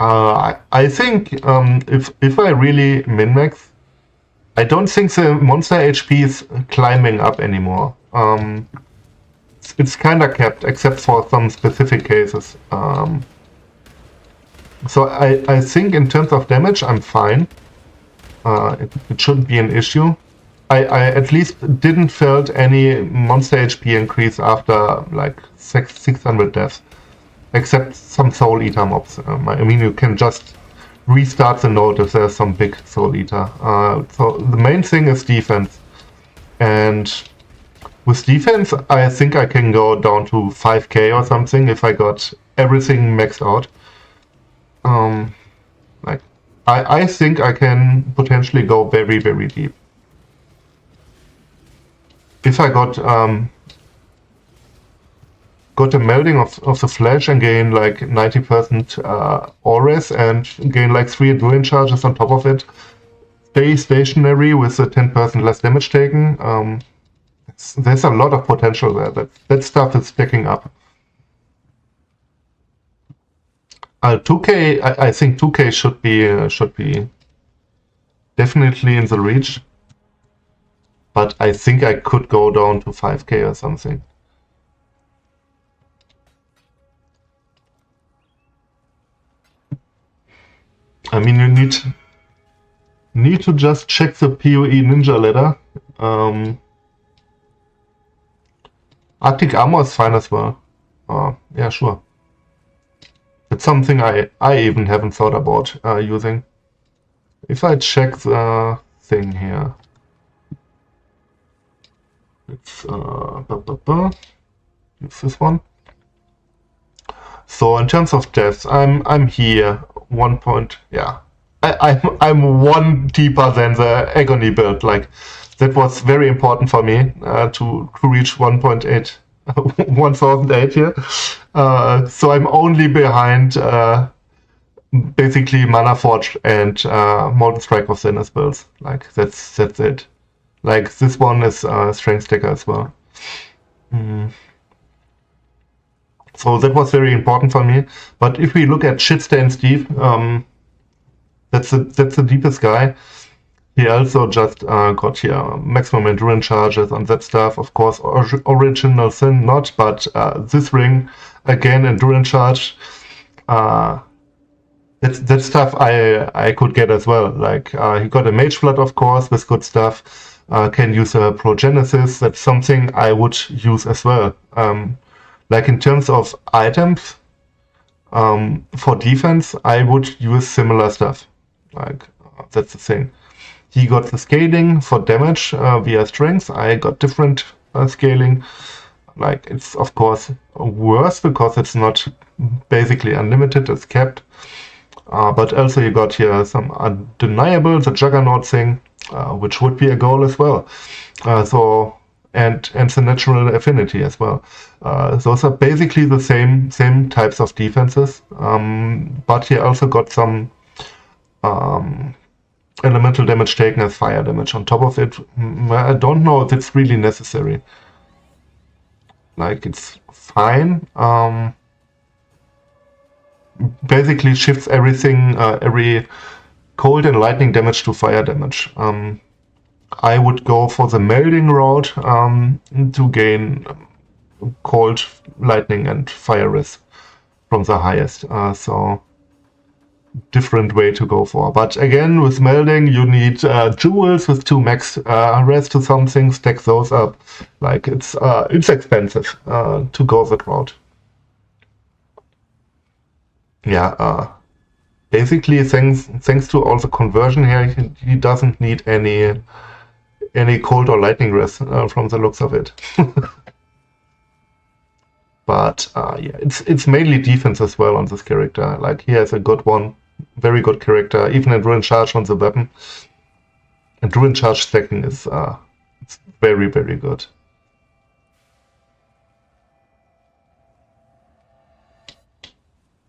I think if I really min-max, I don't think the monster HP is climbing up anymore. It's kind of capped, except for some specific cases. So I think in terms of damage, I'm fine. It shouldn't be an issue. I at least didn't felt any monster HP increase after like 600 deaths. Except some Soul Eater mobs. I mean, you can just restart the node if there's some big Soul Eater. So the main thing is defense. And with defense, I think I can go down to 5k or something if I got everything maxed out. Like I think I can potentially go very, very deep. If I got a melding of the flesh and gain like 90% Ores and gain like 3 endurance charges on top of it, stay stationary with a 10% less damage taken. There's a lot of potential there. That stuff is stacking up. 2k, I think 2k should be definitely in the reach, but I think I could go down to 5k or something. I mean, you need to just check the PoE ninja ladder. Arctic armor is fine as well. Yeah, sure. It's something I even haven't thought about using. If I check the thing here, it's use this one. So in terms of deaths, I'm here 1 point. Yeah, I'm one deeper than the agony build. Like that was very important for me to reach 1.8. 1008 here. So I'm only behind basically Mana Forge and Molten Strike of Sinners builds. Like that's it. Like this one is Strength Stacker as well. So that was very important for me. But if we look at Shitstain Steve, that's the deepest guy. He also just got here maximum endurance charges on that stuff. Of course, original sin not, but this ring again endurance charge. That stuff I could get as well. Like he got a Mage Flood, of course, with good stuff. Can use a Progenesis. That's something I would use as well. Like in terms of items, for defense, I would use similar stuff. Like that's the thing. He got the scaling for damage via strength. I got different scaling. Like it's of course worse because it's not basically unlimited, it's capped. But also you got here some undeniable, the Juggernaut thing, which would be a goal as well. And the natural affinity as well. Those are basically the same types of defenses. But he also got some elemental damage taken as fire damage on top of it. I don't know if it's really necessary. Like it's fine. Basically shifts everything, every cold and lightning damage to fire damage. I would go for the melding route to gain cold, lightning and fire risk from the highest. So different way to go for. But again, with melding, you need jewels with 2 max rest to something, stack those up. Like it's expensive to go that route. Yeah, basically thanks to all the conversion here, he doesn't need any cold or lightning rest from the looks of it. But yeah, it's mainly defense as well on this character. Like he has a good one, very good character, even in Ruin Charge on the weapon. And Ruin Charge stacking is it's very, very good.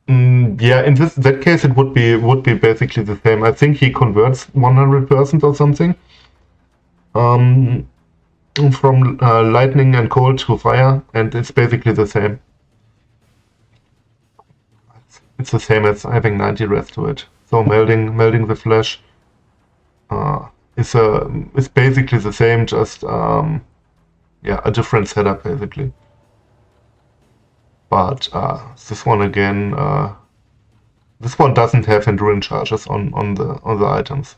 Yeah, in that case it would be basically the same. I think he converts 100% or something. From lightning and cold to fire, and it's basically the same. It's the same as having 90 rest to it. So melding the flesh is basically the same, just yeah, a different setup basically. But this one again, this one doesn't have enduring charges on the items.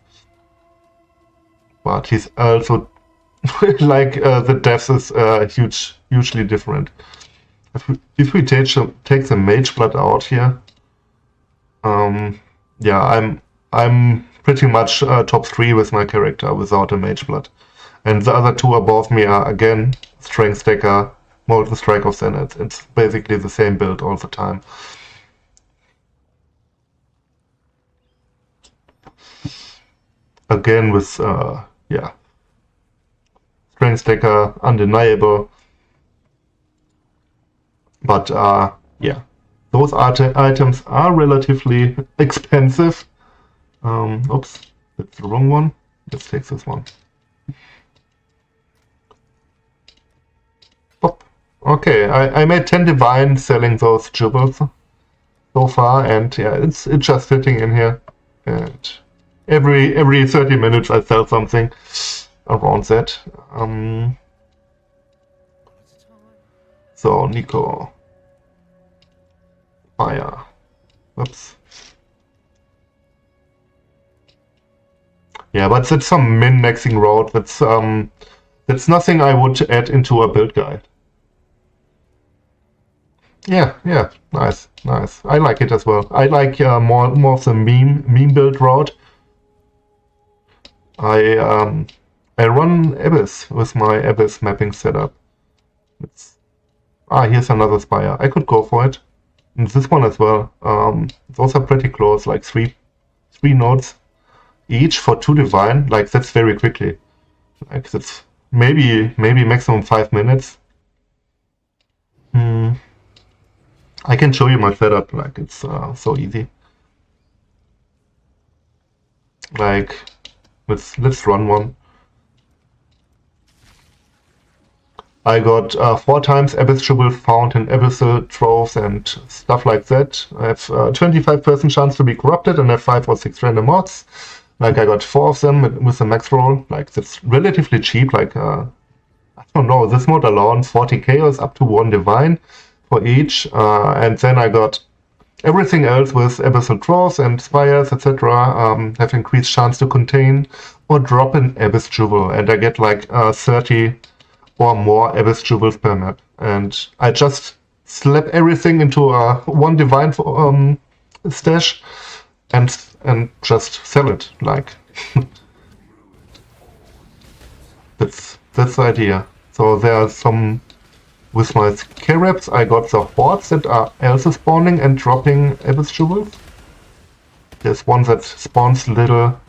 But he's also like the death is hugely different. If we take the mage blood out here, yeah, I'm pretty much top 3 with my character without a mage blood, and the other 2 above me are again strength stacker, molten strike of Zenith. It's basically the same build all the time. Again with yeah, strength stacker, undeniable. But yeah, those items are relatively expensive. Oops, that's the wrong one. Let's take this one. Pop. Okay, I made 10 divine selling those jewels so far, and yeah, it's just sitting in here. And every 30 minutes I sell something around that. So Nico, fire. Whoops. Yeah, but that's some min-maxing route. That's nothing I would add into a build guide. Yeah, nice. I like it as well. I like more of the meme build route. I run Abyss with my Abyss mapping setup. Here's another Spire. I could go for it. And this one as well. Those are pretty close, like three nodes each for 2 divine. Like that's very quickly. Like that's maybe maximum 5 minutes. I can show you my setup. Like it's so easy. Like let's run one. I got 4 times Abyss Jewel found in Abyssal Troves and stuff like that. I have 25% chance to be corrupted and I have 5 or 6 random mods. Like I got 4 of them with a max roll. Like that's relatively cheap. Like I don't know, this mod alone 40 chaos up to 1 divine for each. And then I got everything else with Abyssal Troves and Spires, etc. Have increased chance to contain or drop an Abyss Jewel. And I get like 30 or more Abyss Jewels per map. And I just slap everything into a 1 divine stash and just sell it. Like that's the idea. So there are some with my Scarabs. I got the hordes that are also spawning and dropping Abyss Jewels. There's one that spawns little.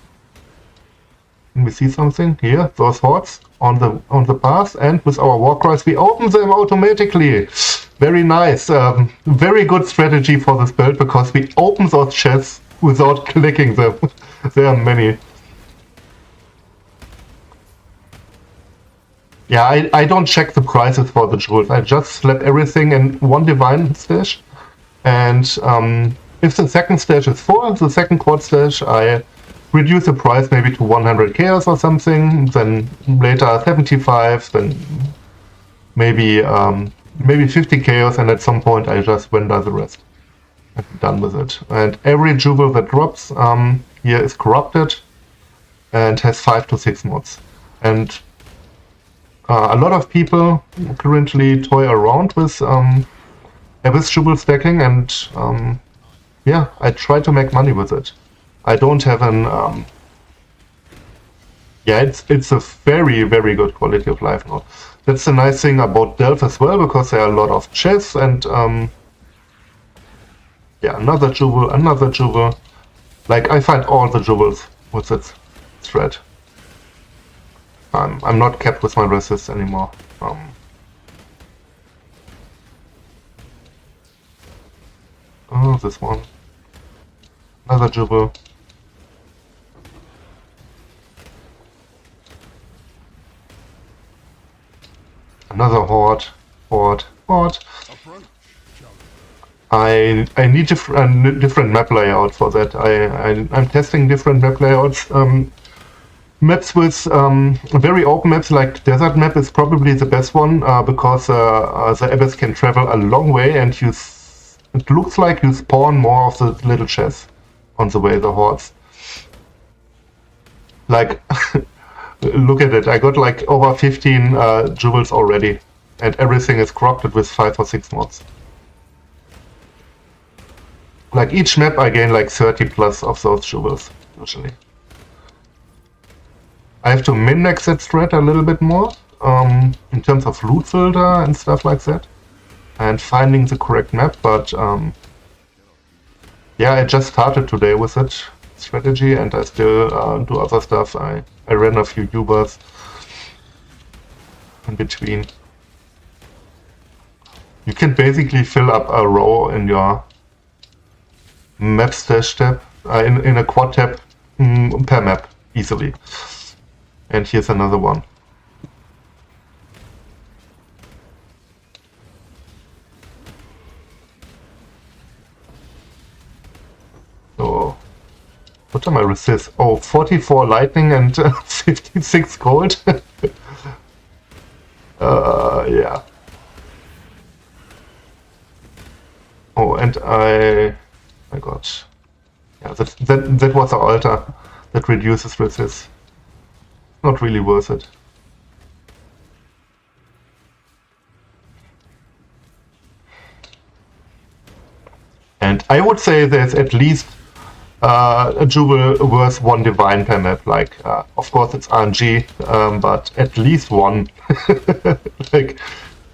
Can we see something here? Those hordes on the path, and with our Warcries we open them automatically. Very nice. Very good strategy for this build because we open those chests without clicking them. There are many. Yeah, I don't check the prices for the jewels. I just slap everything in 1 divine stash. And if the second stash is full, the second quad stash, I reduce the price maybe to 100 chaos or something. Then later 75. Then maybe 50 chaos, and at some point I just render the rest. and done with it. And every jewel that drops here is corrupted and has 5 to 6 mods. And a lot of people currently toy around with Abyss jewel stacking, and yeah, I try to make money with it. I don't have an yeah, it's a very, very good quality of life node. That's the nice thing about Delph as well, because there are a lot of chests and yeah, another jewel. Like, I find all the jewels with this thread. I'm not kept with my resist anymore. Oh, this one. Another jewel. Another horde. I need different map layout for that. I'm testing different map layouts. Maps with very open maps, like desert map is probably the best one because the Abyss can travel a long way, and it looks like you spawn more of the little chests on the way, the hordes. Like, look at it, I got like over 15 jewels already, and everything is corrupted with 5 or 6 mods. Like, each map I gain like 30 plus of those jewels, usually. I have to min-max that thread a little bit more, in terms of loot filter and stuff like that, and finding the correct map, but yeah, I just started today with that strategy, and I still do other stuff. I ran a few Ubers in between. You can basically fill up a row in your map stash tab, in a quad tab per map, easily. And here's another one. So, what am I resist? Oh, 44 lightning and 56 gold. Yeah. Oh, and I got, yeah, that was the altar that reduces resist. Not really worth it. And I would say there's at least a jewel worth 1 divine per map. Like, of course it's RNG, but at least 1. Like,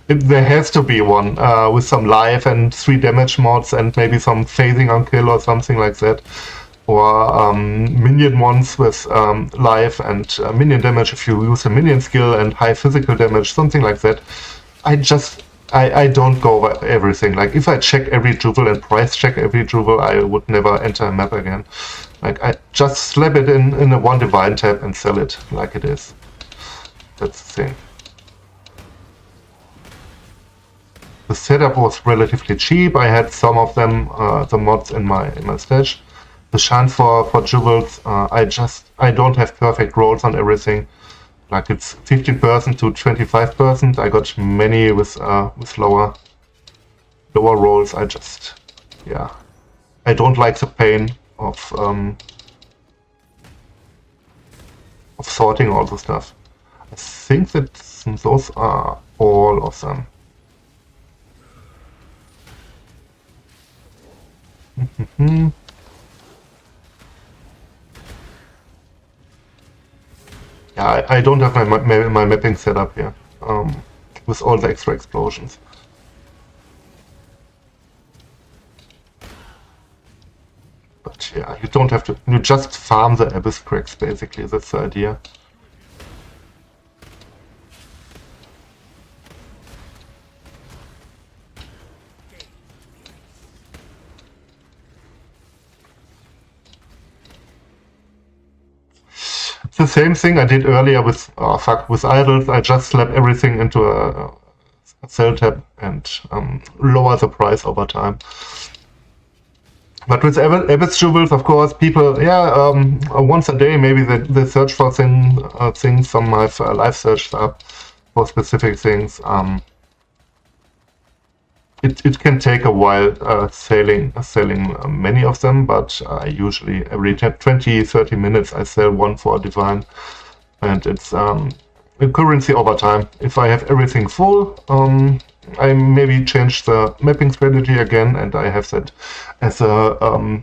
there has to be 1 with some life and 3 damage mods and maybe some phasing on kill or something like that. Or minion ones with life and minion damage if you use a minion skill, and high physical damage, something like that. I don't go over everything. Like, if I check every jewel and price check every jewel, I would never enter a map again. Like, I just slap it in a 1 divine tab and sell it like it is. That's the thing. The setup was relatively cheap. I had some of them, the mods in my stash. The chance for jewels, I don't have perfect rolls on everything. Like, it's 15% to 25%. I got many with lower rolls. Yeah, I don't like the pain of sorting all the stuff. I think that those are all of them. Yeah, I don't have my mapping set up here, with all the extra explosions. But yeah, you don't have to, you just farm the Abyss cracks, basically, that's the idea. The same thing I did earlier with idols. I just slap everything into a sell tab and lower the price over time. But with Abyss jewels, of course, people, yeah, once a day maybe they search for things. Some have live searched up for specific things. it can take a while selling many of them, but usually every 20-30 minutes I sell one for a divine, and it's a currency over time. If I have everything full, I maybe change the mapping strategy again, and I have that as a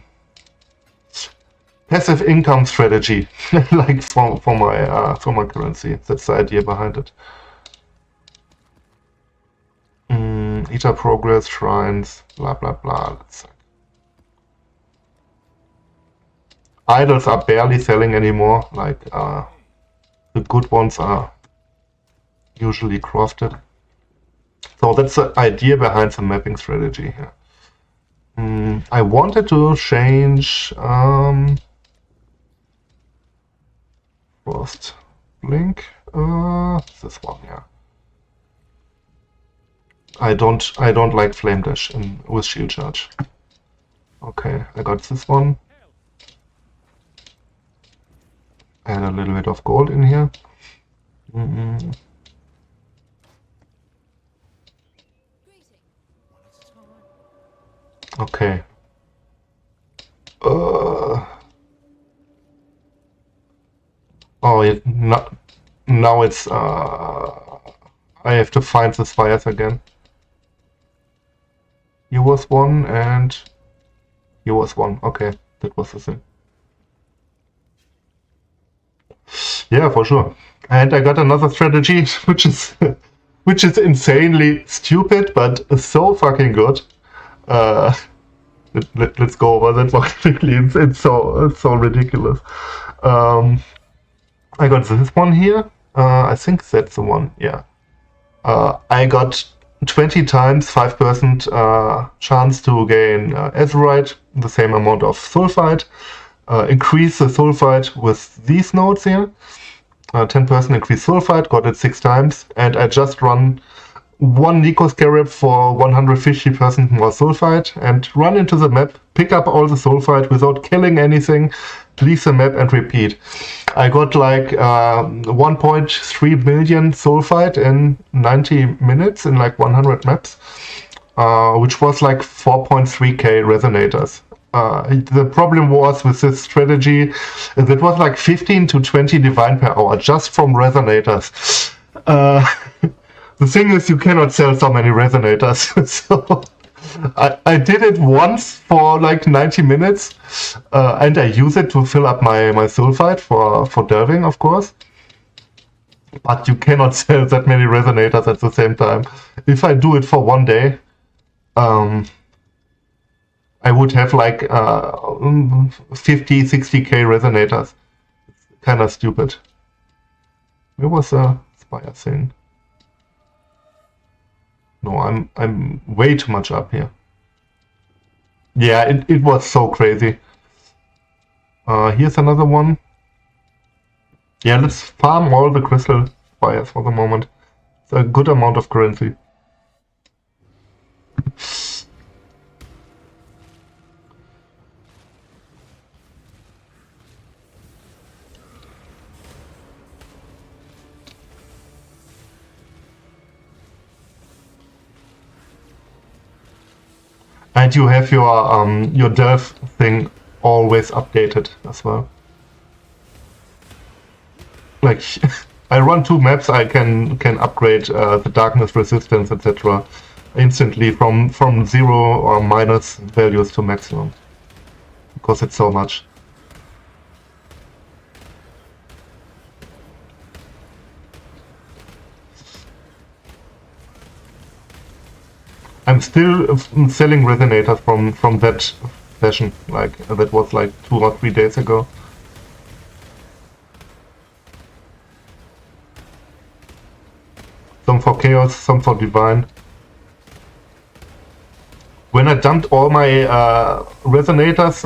passive income strategy, like for my currency. That's the idea behind it. Eater progress, shrines, blah blah blah. Idols are barely selling anymore. Like the good ones are usually crafted. So that's the idea behind the mapping strategy here. I wanted to change first link. This one, yeah. I don't like flame dash with shield charge. Okay, I got this one. Add a little bit of gold in here. Okay. Oh, now it's I have to find the spires again. Here was one and here was one. Okay, that was the thing. Yeah, for sure. And I got another strategy, which is insanely stupid, but so fucking good. Let's go over that one quickly. It's so ridiculous. I got this one here. I think that's the one. Yeah. I got 20 times 5% chance to gain Azurite, the same amount of Sulfite. Increase the Sulfite with these nodes here. 10% increase Sulfite, got it 6 times, and I just run one Nico Scarab for 150% more Sulfite and run into the map, pick up all the Sulfite without killing anything, leave the map and repeat. I got like 1.3 million Sulfite in 90 minutes in like 100 maps, which was like 4.3k resonators. The problem was with this strategy, it was like 15 to 20 divine per hour just from resonators. The thing is, you cannot sell so many resonators. So I did it once for like 90 minutes, and I use it to fill up my sulfite for delving, of course. But you cannot sell that many resonators at the same time. If I do it for one day, I would have like 50, 60k resonators. It's kind of stupid. Where was the spire thing? No, I'm way too much up here. Yeah, it was so crazy. Here's another one. Yeah, let's farm all the crystal spires for the moment. It's a good amount of currency. And you have your delve thing always updated as well. Like, I run 2 maps, I can upgrade the darkness resistance, etc. instantly from 0 or minus values to maximum. Because it's so much. I'm still selling resonators from that session, like that was like 2 or 3 days ago. Some for chaos, some for divine. When I dumped all my resonators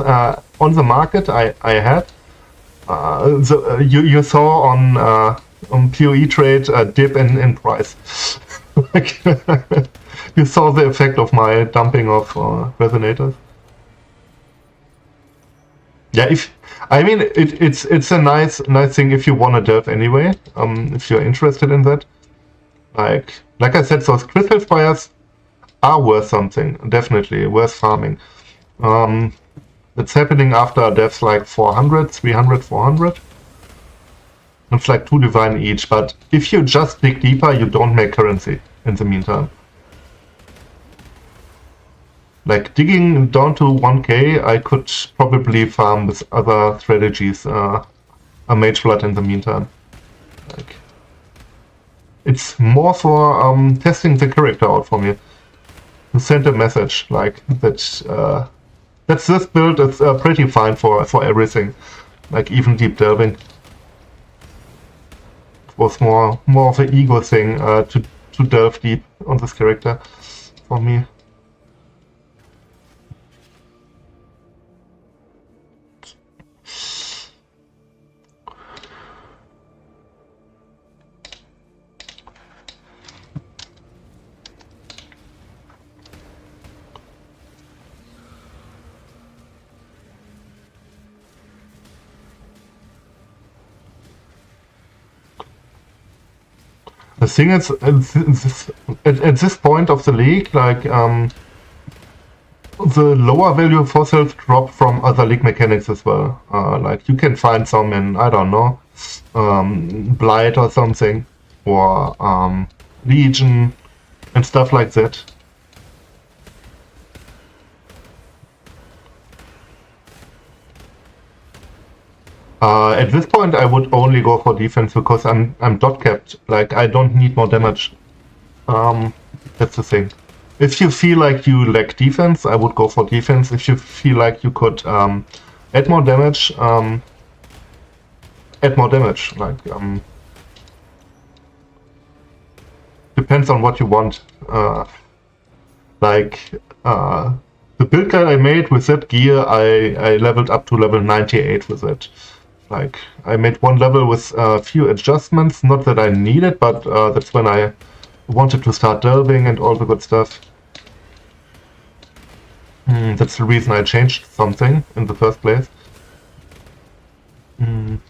on the market, I had you saw on PoE trade a dip in price. Like, you saw the effect of my dumping of resonators. Yeah, I mean it's a nice thing if you want to delve anyway. If you're interested in that. Like I said, those crystal spires are worth something, definitely worth farming. It's happening after deaths like 400, 300, 400. It's like 2 divine each, but if you just dig deeper, you don't make currency in the meantime. Like digging down to 1k, I could probably farm with other strategies a mage blood in the meantime. Like, it's more for testing the character out for me. To send a message like that. That this build is pretty fine for everything, like even deep delving. It was more of an ego thing to delve deep on this character for me. The thing is, at this point of the league, like the lower value fossils drop from other league mechanics as well. Like you can find some in, I don't know, Blight or something, or Legion and stuff like that. At this point, I would only go for defense because I'm dot capped. Like I don't need more damage. That's the thing. If you feel like you lack defense, I would go for defense. If you feel like you could add more damage, add more damage. Like depends on what you want. The build guide I made with that gear, I leveled up to level 98 with it. Like, I made one level with a few adjustments, not that I need it, but that's when I wanted to start delving and all the good stuff. That's the reason I changed something in the first place. And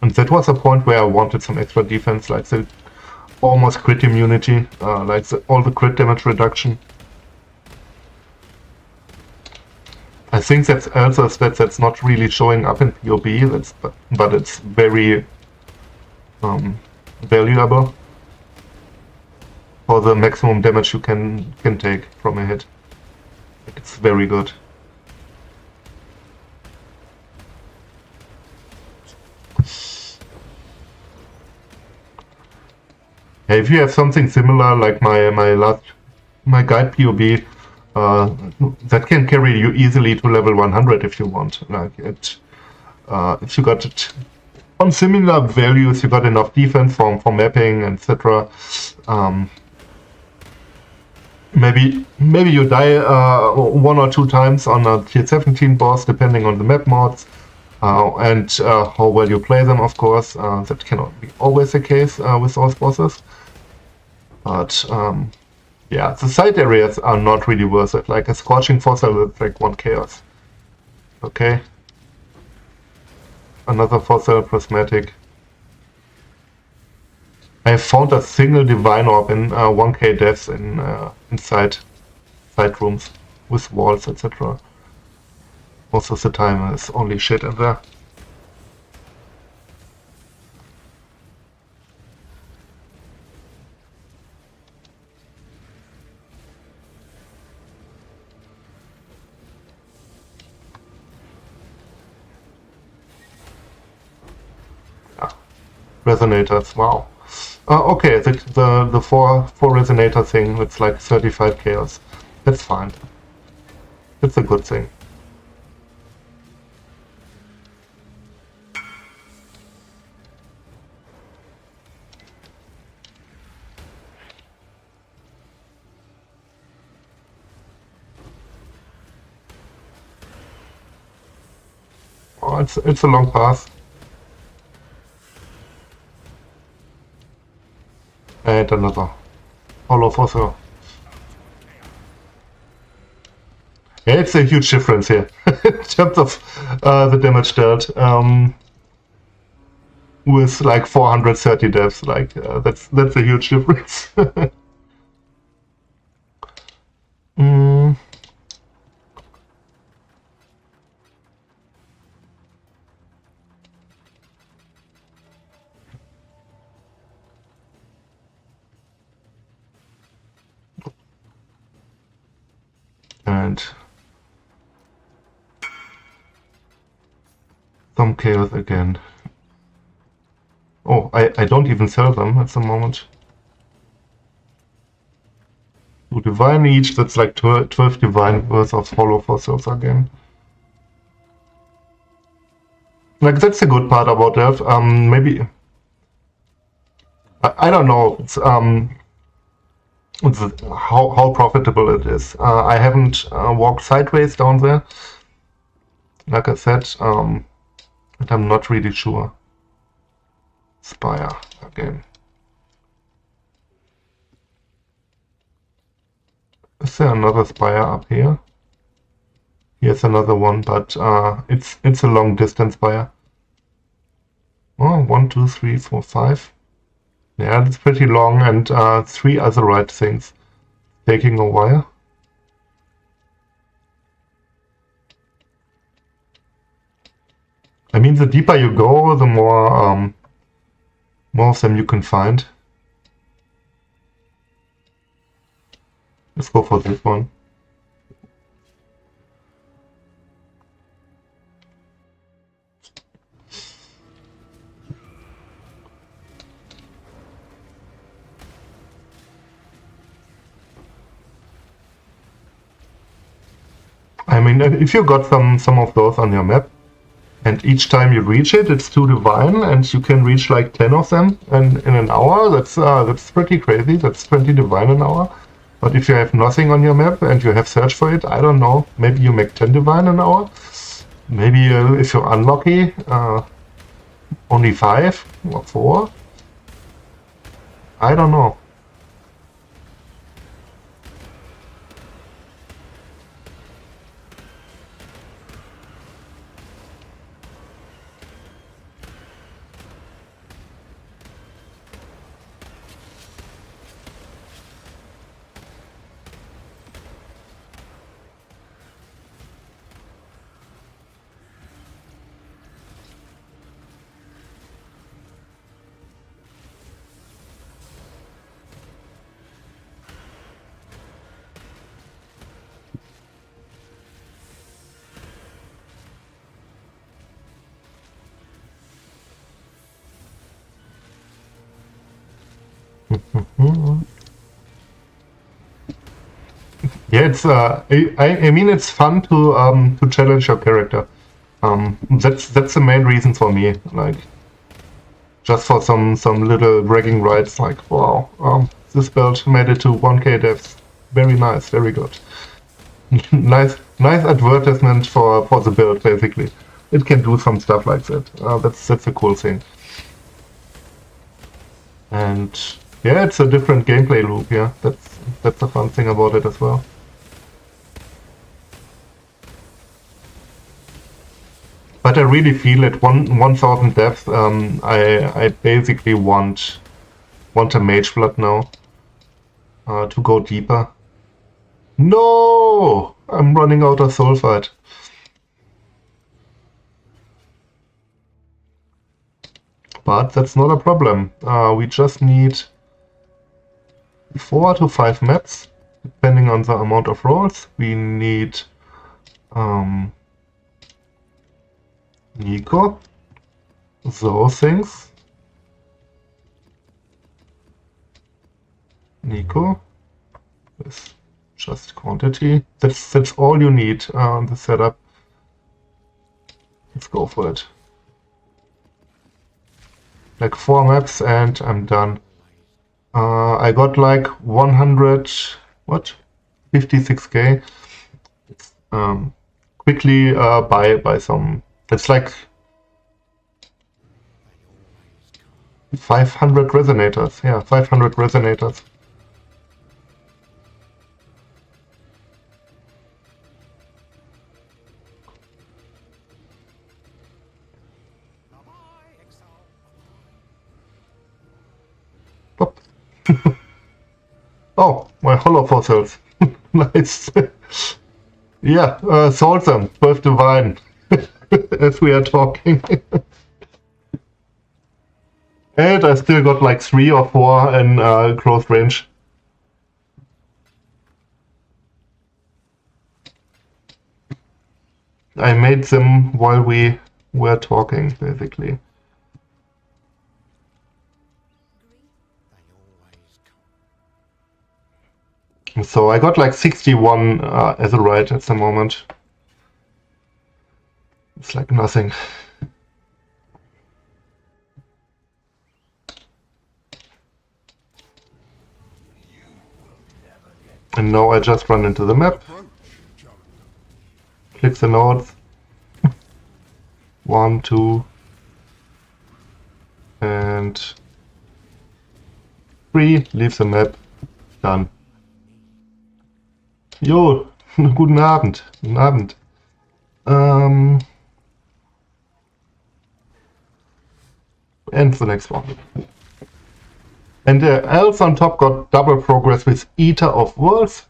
that was a point where I wanted some extra defense, like the almost crit immunity, like all the crit damage reduction. I think that's also a stat that's not really showing up in PoE, but it's very valuable for the maximum damage you can take from a hit. It's very good. If you have something similar like my guide PoE, that can carry you easily to level 100 if you want. Like it, if you got it on similar values, you got enough defense for mapping, etc. Maybe you die 1 or 2 times on a tier 17 boss, depending on the map mods and how well you play them. Of course, that cannot be always the case with those bosses, but. Yeah, the side areas are not really worth it. Like a Scorching Fossil, it's like 1 chaos. Okay. Another Fossil, Prismatic. I have found a single Divine Orb in 1k deaths inside side rooms with walls, etc. Most of the time it's only shit in there. Resonators, wow. Okay, the four resonator thing, it's like 35 chaos. That's fine. That's a good thing. Oh, it's a long path. And another hollow fossil. Yeah, it's a huge difference here in terms of the damage dealt. With like 430 deaths, like that's a huge difference. and some chaos again. Oh, I don't even sell them at the moment. 2 divine each, that's like 12 divine worth of hollow fossils again. Like, that's the good part about that. Maybe... I don't know. It's, how profitable it is. I haven't walked sideways down there, like I said, and I'm not really sure. Spire again. Is there another spire up here? Here's another one, but it's a long distance spire. Oh, 1, 2, 3, 4, 5. Yeah, that's pretty long, and 3 other right things. Taking a while. I mean, the deeper you go, the more of them you can find. Let's go for this one. I mean, if you got some of those on your map, and each time you reach it, it's 2 divine, and you can reach like 10 of them in an hour. That's pretty crazy. That's 20 divine an hour. But if you have nothing on your map and you have search for it, I don't know. Maybe you make 10 divine an hour. Maybe if you're unlucky, only 5 or 4. I don't know. Yeah, it's I mean, it's fun to challenge your character. That's the main reason for me. Like, just for some little bragging rights. Like, wow, this build made it to 1k deaths. Very nice, very good. nice advertisement for the build. Basically, it can do some stuff like that. That's a cool thing. And yeah, it's a different gameplay loop. Yeah, that's a fun thing about it as well. But I really feel at 1,000 depth, I basically want a mage blood now to go deeper. No, I'm running out of sulfite. But that's not a problem. We just need 4 to 5 maps, depending on the amount of rolls. We need Nico, those things. Nico is just quantity. That's all you need on the setup. Let's go for it. Like 4 maps and I'm done. I got like 100 what? 56k. Quickly buy some. It's like 500 resonators. Yeah, 500 resonators. Pop. Oh, my hollow fossils. Nice. Yeah, sold them. 12 divine. As we are talking. And I still got like 3 or 4 in close range. I made them while we were talking, basically. So I got like 61 as a right at the moment. It's like nothing. And now I just run into the map. Click the nodes. 1, 2, and 3. Leave the map. Done. Jo, guten Abend. Guten Abend. And the next one. And else on top got double progress with Eater of Worlds.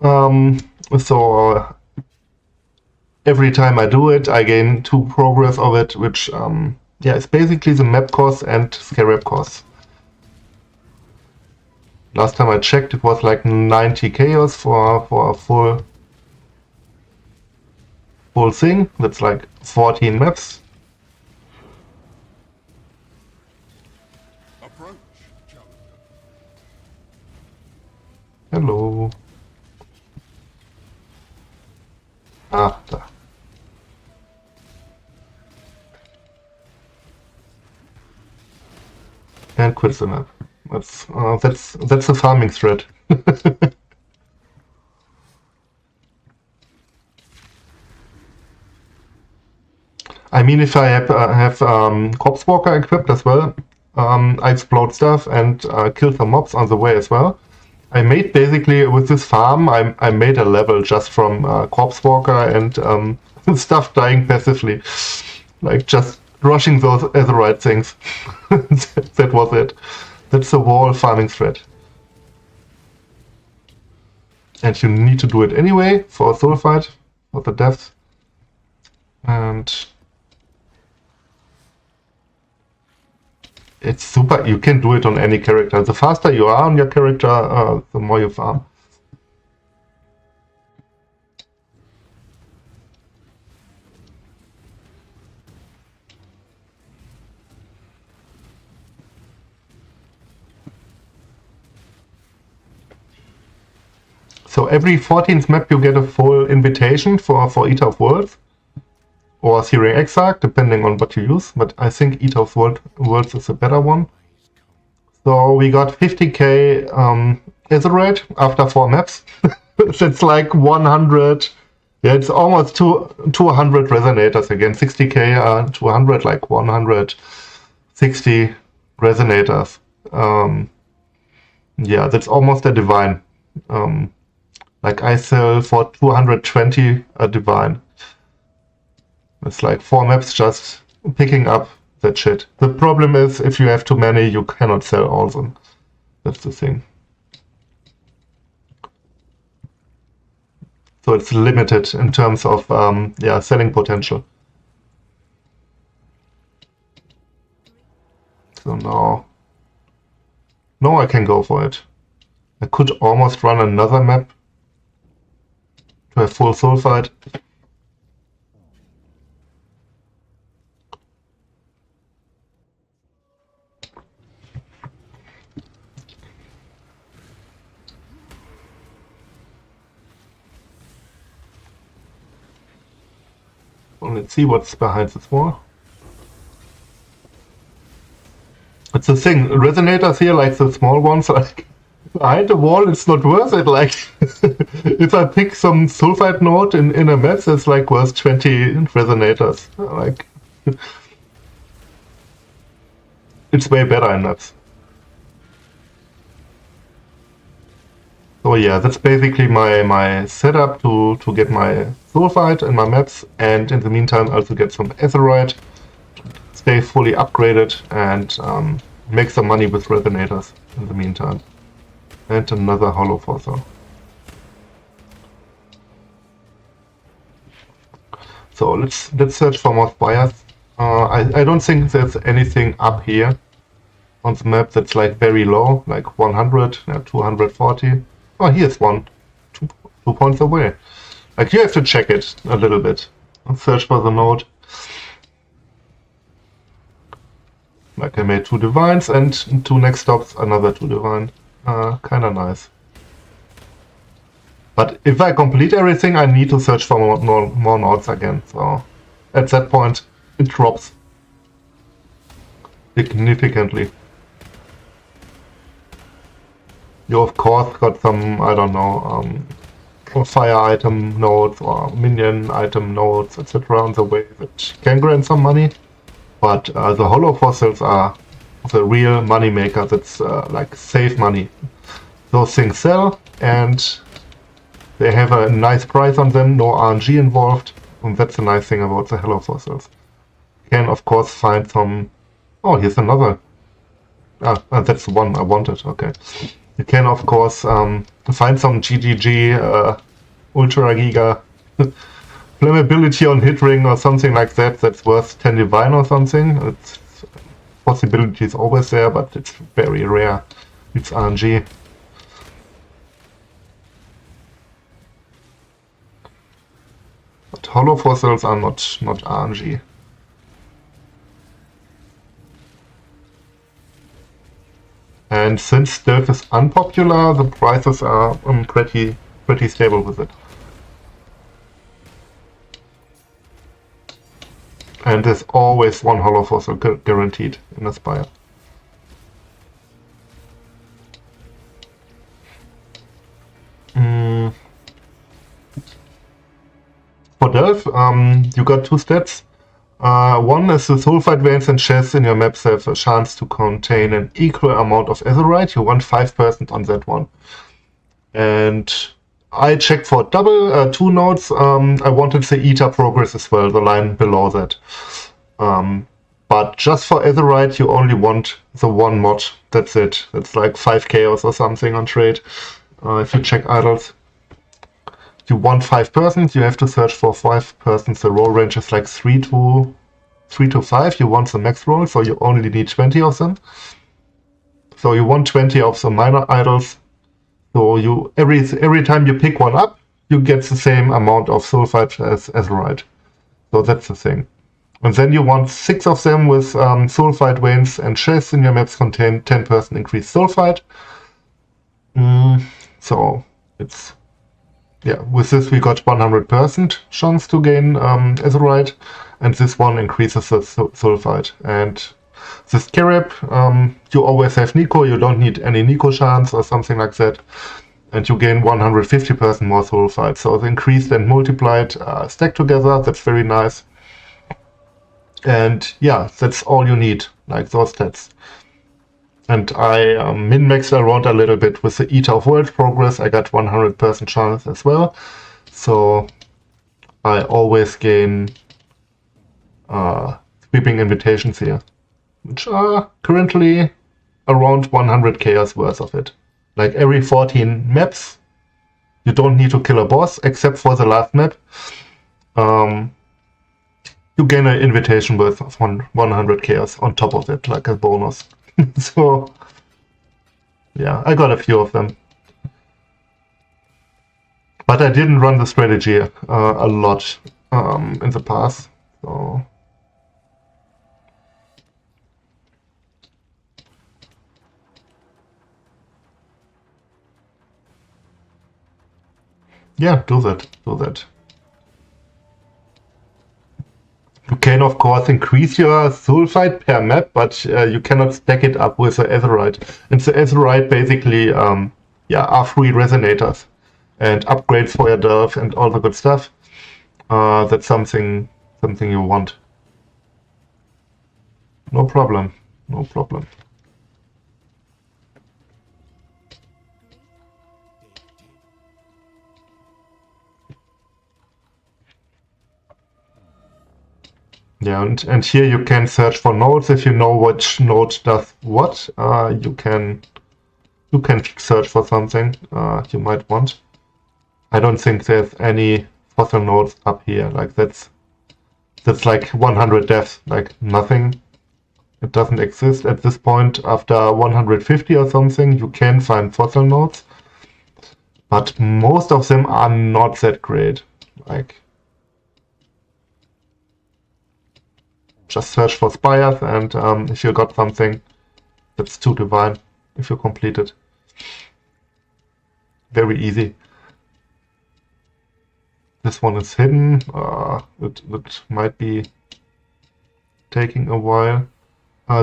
So every time I do it, I gain 2 progress of it, which yeah, it's basically the map cost and scarab cost. Last time I checked, it was like 90 chaos for a full thing. That's like 14 maps. Hello. Ah, da. And quit the map. That's a farming thread. I mean, if I have Corpse Walker equipped as well, I explode stuff and kill some mobs on the way as well. I made basically with this farm, I made a level just from Corpse Walker and stuff dying passively, like just rushing those Azerite things. That was it. That's the whole farming thread. And you need to do it anyway for a soul fight, for the deaths. And it's super, you can do it on any character. The faster you are on your character, the more you farm. So every 14th map you get a full invitation for Eater of Worlds. Or Searing Exarch, depending on what you use, but I think Eater of Worlds is a better one. So we got 50k Azerite after 4 maps. That's like 100, yeah, it's almost 200 resonators again. 60k 200, like 160 resonators. Yeah, that's almost a divine. Like I sell for 220 a divine. It's like 4 maps just picking up that shit. The problem is, if you have too many, you cannot sell all of them. That's the thing. So it's limited in terms of yeah, selling potential. So now I can go for it. I could almost run another map to have full soul fight. Well, let's see what's behind this wall. It's the thing, resonators here, like the small ones, like behind the wall, it's not worth it. Like if I pick some sulfite node in a map, it's like worth 20 resonators. Like it's way better in maps. So yeah, that's basically my setup to get my sulfite and my maps, and in the meantime also get some Azerite, stay fully upgraded, and make some money with resonators in the meantime. And another hollow fossil. So let's search for more spires. I don't think there's anything up here on the map that's like very low, like 100, 240. Oh, here's one, 2 points away. Like you have to check it a little bit. search for the node. Like I made 2 divines and 2 next stops, another 2 divine. Kinda nice. But if I complete everything, I need to search for more nodes again. So at that point, it drops significantly. You of course got some, I don't know, fire item nodes or minion item nodes, etc. on the way that can grant some money. But the hollow fossils are the real money maker. That's like save money. Those things sell and they have a nice price on them, no RNG involved, and that's the nice thing about the hollow fossils. You can of course find some. Oh, here's another. That's the one I wanted. Okay. You can of course find some GGG Ultra Giga flammability on hit ring or something like that. That's worth 10 divine or something. It's possibility is always there, but it's very rare. It's RNG. But hollow fossils are not RNG. And since stealth is unpopular, the prices are pretty stable with it. And there's always 1 hollow fossil guaranteed in Aspire. For Delve, you got 2 stats. One is the sulfide veins and chests in your maps have a chance to contain an equal amount of azurite. You want 5% on that one. And I checked for double 2 nodes. I wanted the ETA progress as well, the line below that. But just for azurite, you only want the 1 mod. That's it. It's like 5 chaos or something on trade. If you check idols. You want 5%, you have to search for 5%. The roll range is like 3 to 5. You want the max roll, so you only need 20 of them. So you want 20 of the minor idols. So you every time you pick one up, you get the same amount of sulfide as azurite. So that's the thing. And then you want 6 of them with sulfide veins and chests in your maps contain 10% increased sulfide. So it's. Yeah, with this we got 100% chance to gain azurite, and this one increases the sulfide. And this Carib, you always have Nico, you don't need any Nico chance or something like that, and you gain 150% more sulfide. So the increased and multiplied stack together, that's very nice. And yeah, that's all you need, like those stats. And I min-maxed around a little bit with the ETA of world progress. I got 100% chance as well. So I always gain sweeping invitations here, which are currently around 100 chaos worth of it. Like every 14 maps, you don't need to kill a boss, except for the last map. You gain an invitation worth of 100 chaos on top of it, like a bonus. So, yeah, I got a few of them. But I didn't run the strategy a lot in the past. So. Yeah, do that. You can, of course, increase your sulfide per map, but you cannot stack it up with the azurite. And the azurite basically, are free resonators and upgrades for your delve and all the good stuff. That's something you want. No problem. Yeah, and here you can search for nodes if you know which node does what. You can search for something you might want. I don't think there's any fossil nodes up here. Like that's like 100 deaths, like nothing. It doesn't exist at this point. After 150 or something, you can find fossil nodes, but most of them are not that great. Like. just search for spires, and if you got something, that's 2 divine if you complete it. Very easy. This one is hidden. It might be taking a while.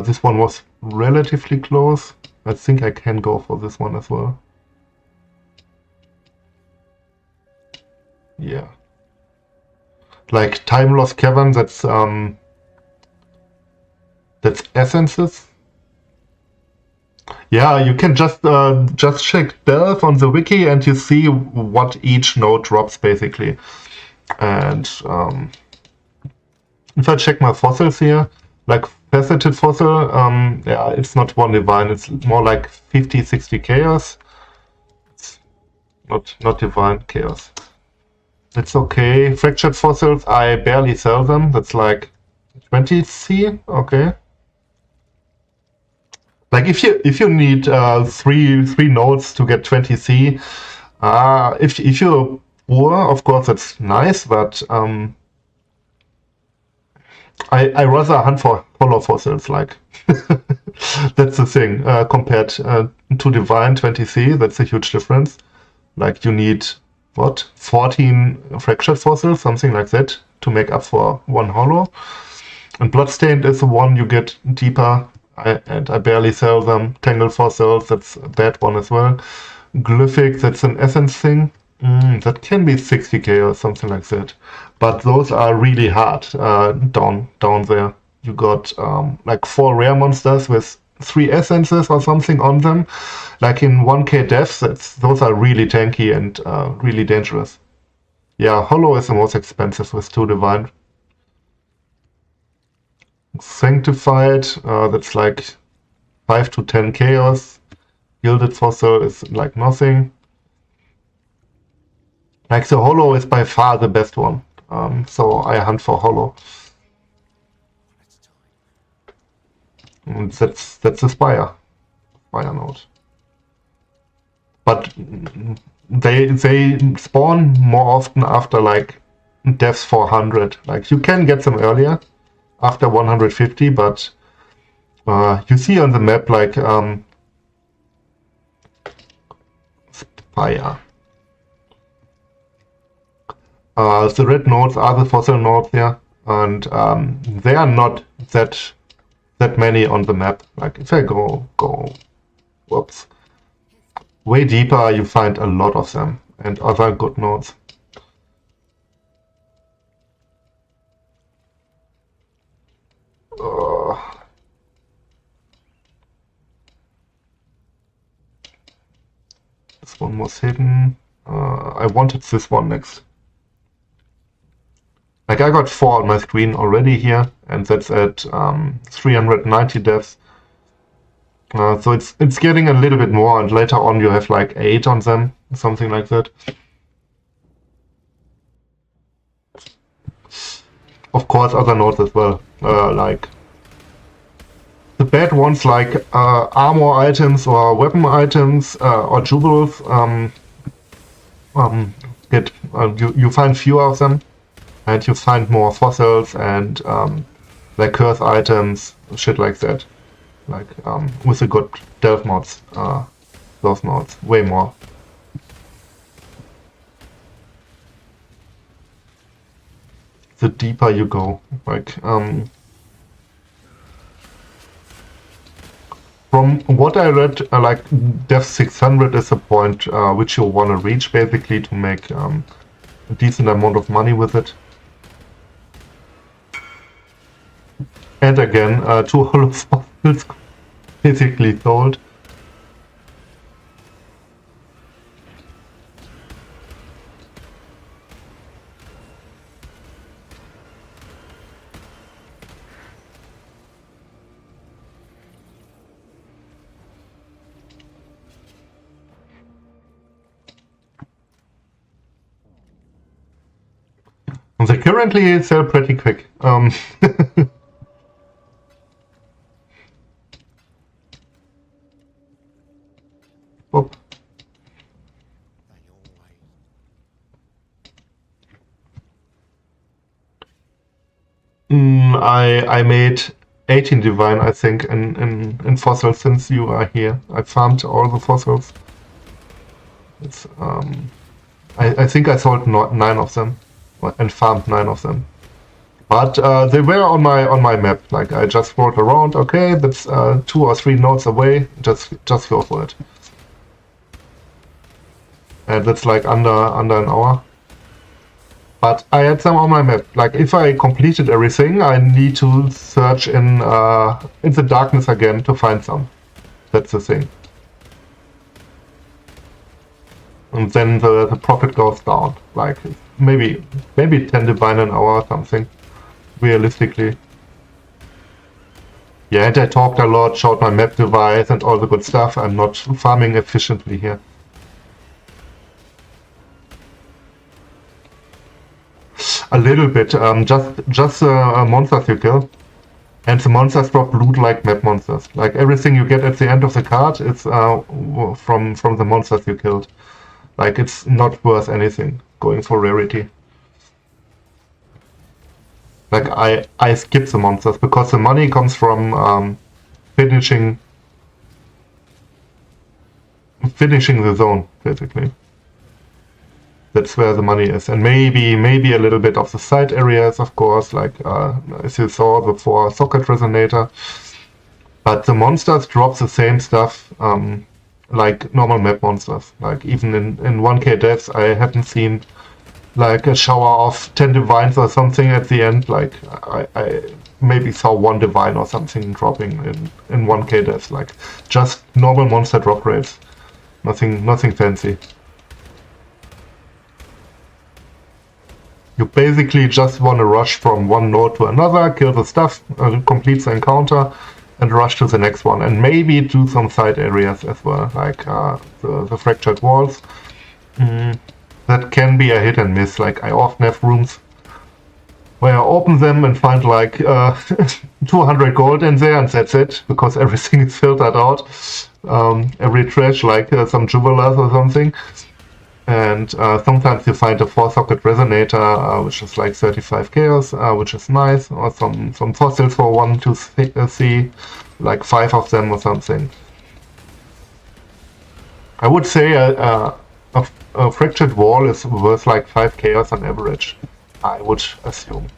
This one was relatively close. I think I can go for this one as well. Yeah. Like Time Lost Cavern, that's essences. Yeah, you can just check Delve on the wiki and you see what each node drops basically. And if I check my fossils here, like faceted fossil, yeah, it's not 1 divine, it's more like 50-60 chaos. It's not divine, chaos. It's okay. Fractured fossils, I barely sell them. That's like 20C, okay. Like if you need three nodes to get 20C, if you're poor, of course that's nice, but I rather hunt for hollow fossils. Like that's the thing. Compared to divine 20C, that's a huge difference. Like you need what 14 fractured fossils, something like that, to make up for 1 hollow. And bloodstained is the one you get deeper. And I barely sell them. Tangled fossils, that's a bad one as well. Glyphic, that's an essence thing. That can be 60k or something like that. But those are really hard down there. You got like 4 rare monsters with 3 essences or something on them. Like in 1k deaths, those are really tanky and really dangerous. Yeah, Hollow is the most expensive with 2 divine. Sanctified, that's like 5 to 10 chaos. Gilded fossil is like nothing. Like the Hollow is by far the best one, so I hunt for Hollow. And that's the spire node. But they spawn more often after like deaths 400. Like you can get them earlier, after 150, but you see on the map like spire. The red nodes are the fossil nodes here, and they are not that many on the map. Like if I go whoops, way deeper, you find a lot of them and other good nodes. This one was hidden. I wanted this one next. Like I got 4 on my screen already here, and that's at 390 deaths. So it's getting a little bit more, and later on you have like 8 on them, something like that. Of course, other nodes as well, like the bad ones, like armor items or weapon items or jewels. You find fewer of them. And you find more fossils and like curse items, shit like that. Like with the good delve mods, those mods, way more. The deeper you go, like from what I read, like Dev 600 is a point which you want to reach basically to make a decent amount of money with it. And again, 2 hollow fossils basically sold. They currently sell pretty quick. Oh. I made 18 divine, I think, in fossils since you are here. I farmed all the fossils. It's I think I sold 9 of them and farmed 9 of them. But they were on my map. Like I just rolled around. Okay, that's 2 or 3 nodes away. Just go for it. And that's like under an hour. But I had them on my map. Like if I completed everything, I need to search in the darkness again to find some. That's the thing. And then the profit goes down. Like maybe 10 divine an hour or something. Realistically. Yeah, and I talked a lot, showed my map device and all the good stuff. I'm not farming efficiently here. A little bit, just monsters you kill, and the monsters drop loot like map monsters. Like everything you get at the end of the card is from the monsters you killed. Like it's not worth anything going for rarity. Like I skip the monsters because the money comes from finishing the zone basically. That's where the money is, and maybe a little bit of the side areas, of course, like as you saw before, socket resonator. But the monsters drop the same stuff like normal map monsters. Like even in 1k deaths, I haven't seen like a shower of 10 divines or something at the end. Like I maybe saw 1 divine or something dropping in 1k deaths. Like just normal monster drop rates, nothing fancy. You basically just want to rush from one node to another, kill the stuff, complete the encounter, and rush to the next one. And maybe do some side areas as well, like the fractured walls. That can be a hit and miss. Like I often have rooms where I open them and find like 200 gold in there, and that's it, because everything is filtered out. Every trash, like some jewelers or something. And sometimes you find a 4-socket resonator, which is like 35 chaos, which is nice, or some fossils for 1 to see, like 5 of them or something. I would say a fractured wall is worth like 5 chaos on average, I would assume.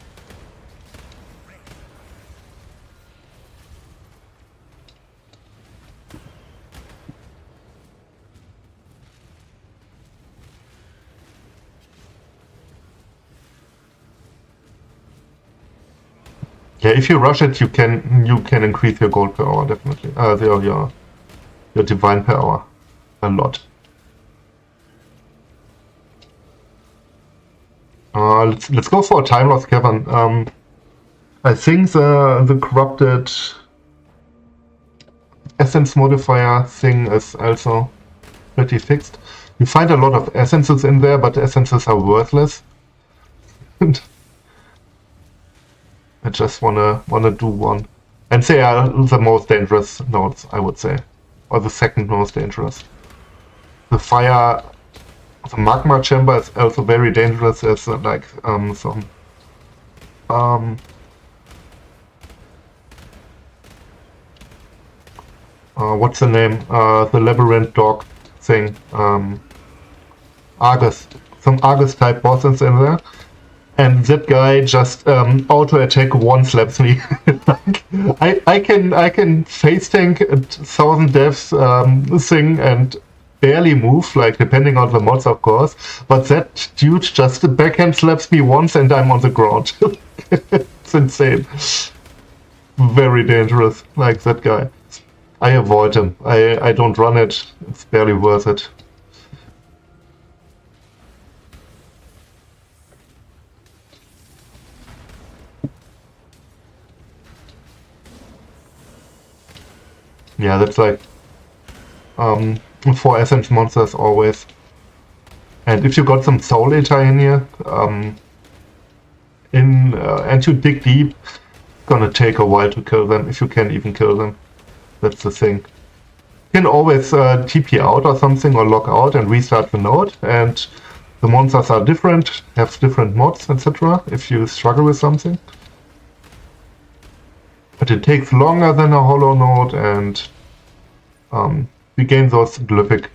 Yeah, if you rush it, you can increase your gold per hour definitely. Your divine per hour a lot. Let's go for a time loss cavern. I think the corrupted essence modifier thing is also pretty fixed. You find a lot of essences in there, but the essences are worthless. I just wanna do one, and they are the most dangerous nodes, I would say, or the second most dangerous. The magma chamber is also very dangerous as like what's the name? The labyrinth dog thing. Argus, some Argus type bosses in there. And that guy just auto attack one slaps me. Like, I can face tank 1,000 deaths thing and barely move, like depending on the mods of course. But that dude just backhand slaps me once and I'm on the ground. It's insane. Very dangerous, like that guy. I avoid him. I don't run it. It's barely worth it. Yeah, that's like 4 essence monsters always. And if you got some soul eater in here, and you dig deep, it's gonna take a while to kill them, if you can even kill them. That's the thing. You can always TP out or something, or log out and restart the node, and the monsters are different, have different mods, etc. if you struggle with something. But it takes longer than a hollow node, and we gain those glyphic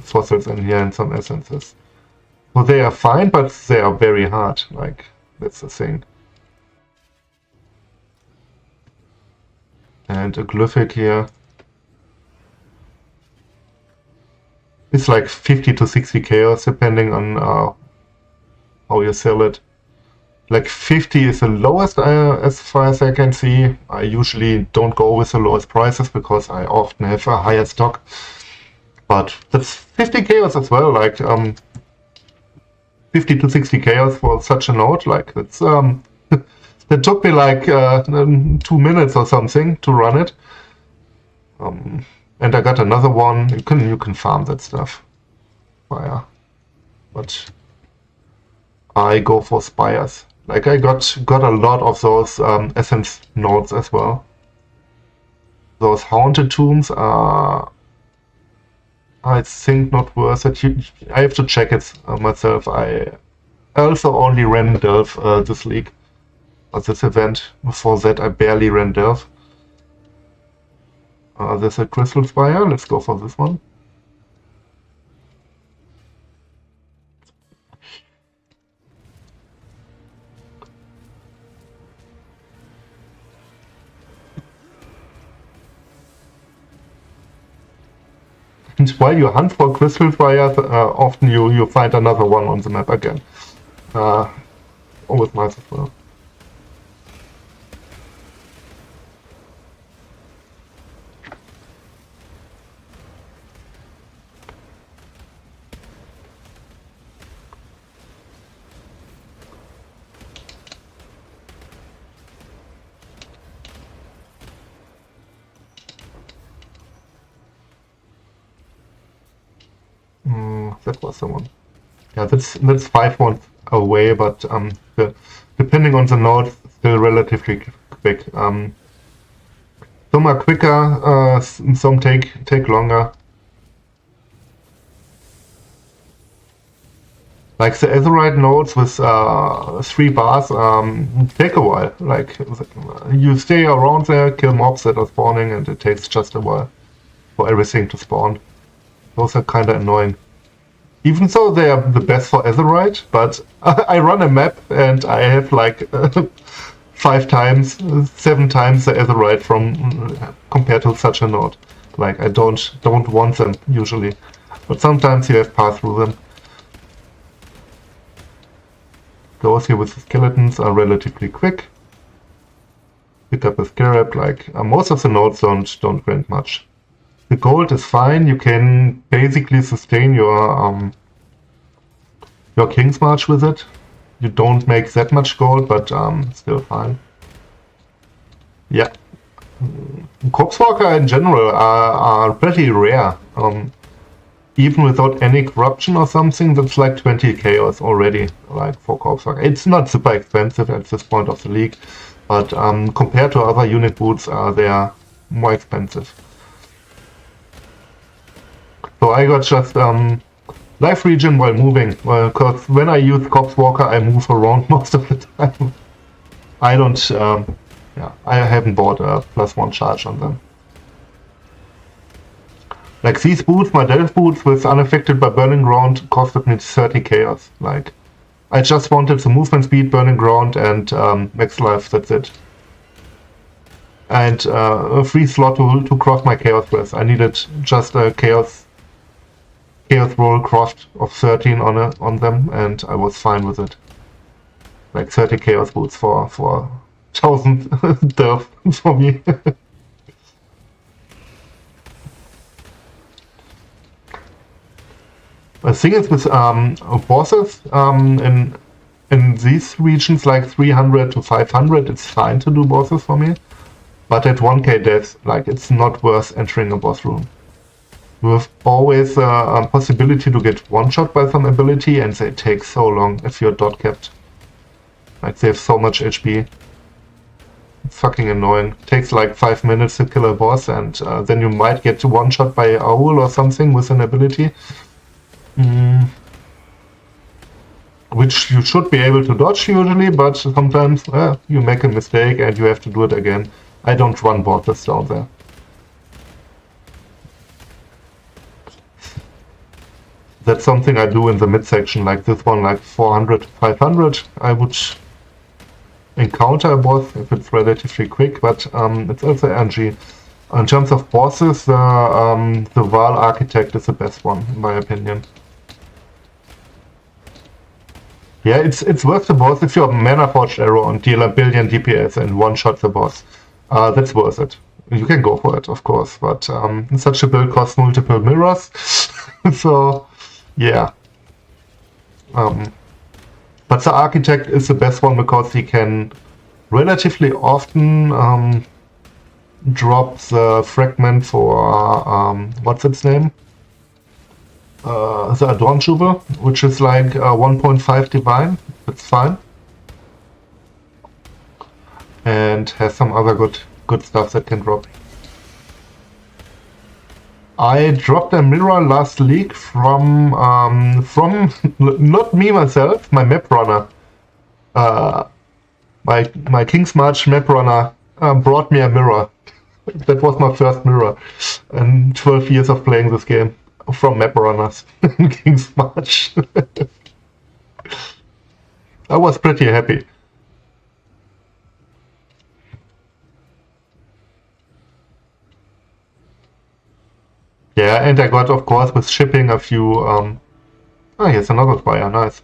fossils in here and some essences. So they are fine, but they are very hard. Like, that's the thing. And a glyphic here. It's like 50 to 60 chaos, depending on how you sell it. Like 50 is the lowest as far as I can see. I usually don't go with the lowest prices because I often have a higher stock. But that's 50 chaos as well, like 50 to 60 chaos for such a node. Like it's that took me like 2 minutes or something to run it. And I got another one. You can farm that stuff. Fire. But I go for spires. Like I got a lot of those essence nodes as well. Those haunted tombs are, I think, not worth it. I have to check it myself. I also only ran Delve this league, this event. Before that, I barely ran Delve. There's a crystal spire. Let's go for this one. And while you hunt for crystal spires, often you find another one on the map again. Always nice as well. That was the one. Yeah, that's 5 ones away, but depending on the node, still relatively quick. Some are quicker, some take longer. Like the Azerite nodes with 3 bars take a while. Like you stay around there, kill mobs that are spawning, and it takes just a while for everything to spawn. Those are kind of annoying. Even though they are the best for Azerite, but I run a map and I have like 5 times, 7 times the Azerite from compared to such a node. Like I don't want them usually, but sometimes you have passed through them. Those here with the skeletons are relatively quick. Pick up a scarab. Like most of the nodes don't grant much. The gold is fine. You can basically sustain your King's March with it. You don't make that much gold, but still fine. Yeah. Corpse Walker in general are pretty rare. Even without any corruption or something, that's like 20 chaos already, like for Corpse Walker. It's not super expensive at this point of the league, but compared to other unit boots, they are more expensive. So I got just life regen while moving, because when I use Corpse Walker, I move around most of the time. I don't, I haven't bought a +1 charge on them. Like these boots, my Delve boots with unaffected by Burning Ground costed me 30 chaos. Like, I just wanted the movement speed, Burning Ground, and max life, that's it. And a free slot to cross my chaos with. I needed just a chaos roll crossed of 13 on them, and I was fine with it. Like 30 chaos boots for 1000 Delve for me. The thing is with bosses in these regions, like 300 to 500, it's fine to do bosses for me. But at 1k deaths, like it's not worth entering a boss room. You have always a possibility to get one-shot by some ability, and they take so long if you're dot capped. Like they have so much HP. It's fucking annoying. It takes like 5 minutes to kill a boss, and then you might get one-shot by Owl or something with an ability. Which you should be able to dodge usually, but sometimes you make a mistake and you have to do it again. I don't run bosses down there. That's something I do in the midsection, like this one, like 400, 500. I would encounter a boss if it's relatively quick, but it's also RNG. In terms of bosses, the Val Architect is the best one, in my opinion. Yeah, it's worth the boss if you're Mana Forged Arrow and deal a billion DPS and one-shot the boss. That's worth it. You can go for it, of course, but such a build costs multiple mirrors, so yeah. But the Architect is the best one because he can relatively often drop the fragment for what's its name? The Adorn Jubel, which is like 1.5 divine. It's fine, and has some other good stuff that can drop. I dropped a mirror last league from not me myself, my map runner. My King's March map runner brought me a mirror. That was my first mirror in 12 years of playing this game from map runners in King's March. I was pretty happy. Yeah, and I got, of course, with shipping a few. Oh, here's another fire, nice.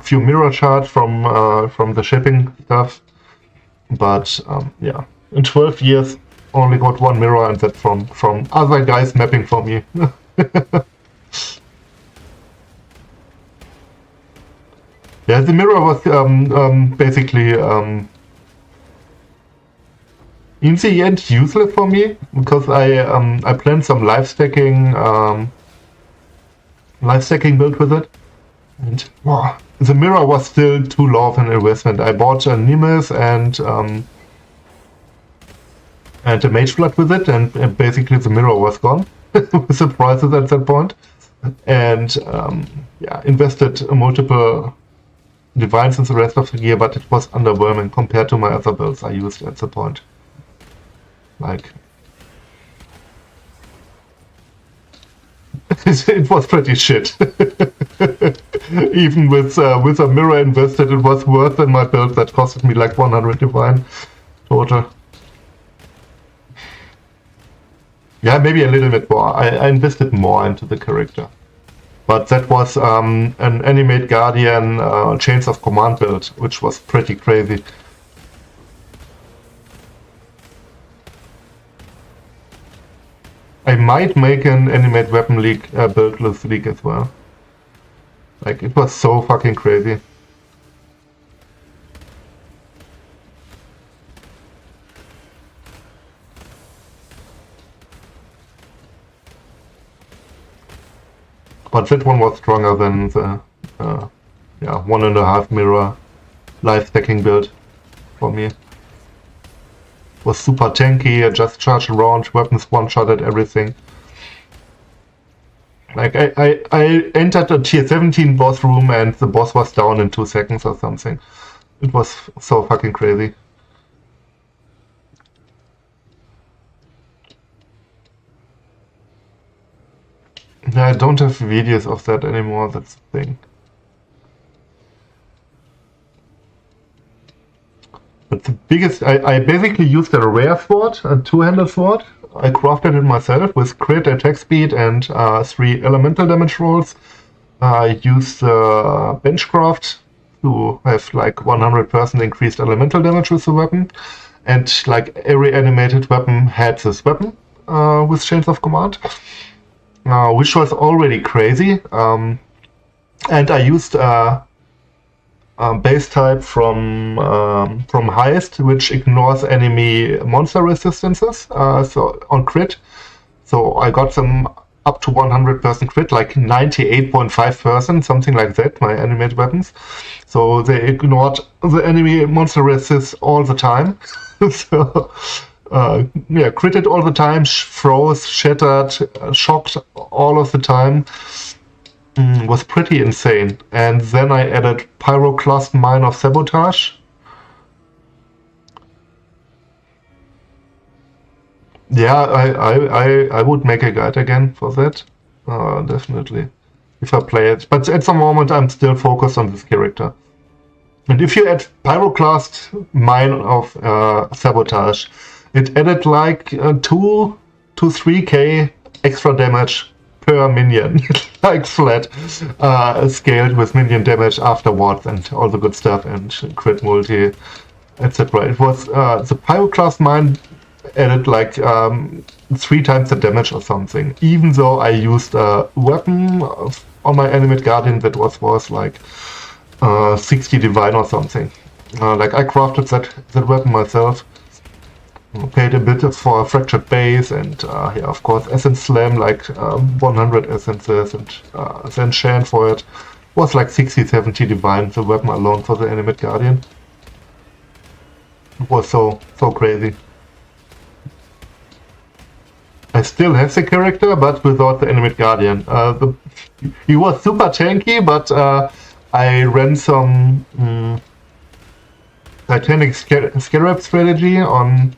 Few mirror shards from the shipping stuff, but yeah, in 12 years only got one mirror, and that's from other guys mapping for me. Yeah, the mirror was basically in the end useless for me because I planned some life stacking build with it, and the mirror was still too low of an investment. I bought a Nemesis and a Mage Blood with it, and basically the mirror was gone with the prices at that point, and yeah, invested multiple divines in the rest of the year, but it was underwhelming compared to my other builds I used at the point. Like, it was pretty shit. Even with a mirror invested, it was worse than my build that costed me like 100 divine total. Yeah, maybe a little bit more. I invested more into the character. But that was an Animate Guardian Chains of Command build, which was pretty crazy. I might make an Animate Weapon League build this league as well. Like, it was so fucking crazy. But that one was stronger than the yeah, 1.5 mirror life stacking build for me. Was super tanky, I just charged around, weapons one-shotted everything. Like, I entered a tier 17 boss room and the boss was down in 2 seconds or something. It was so fucking crazy. Yeah, I don't have videos of that anymore, that's the thing. But the biggest, I basically used a rare sword, a two-handed sword. I crafted it myself with crit, attack speed, and 3 elemental damage rolls. I used benchcraft to have like 100% increased elemental damage with the weapon. And like every animated weapon had this weapon with Chains of Command. Which was already crazy, and I used base type from Heist, which ignores enemy monster resistances, so on crit. So I got them up to 100% crit, like 98.5%, something like that. My animated weapons, so they ignored the enemy monster resists all the time. So. Yeah, critted all the time, froze, shattered, shocked all of the time. Was pretty insane. And then I added Pyroclast Mine of Sabotage. Yeah, I would make a guide again for that. Definitely. If I play it. But at the moment I'm still focused on this character. And if you add Pyroclast Mine of Sabotage, it added like 2 to 3k extra damage per minion. Like flat. Scaled with minion damage afterwards and all the good stuff and crit multi, etc. It was the Pyroclast Mine added like 3 times the damage or something. Even though I used a weapon on my Animate Guardian that was like 60 divine or something. Like I crafted that weapon myself. Paid a bit for a fractured base and yeah, of course Essence Slam, like 100 essences, and the enchant for it was like 60-70 divine, the weapon alone for the Animate Guardian. It was so crazy. I still have the character, but without the Animate Guardian. He was super tanky, but I ran some Titanic Scarab strategy on...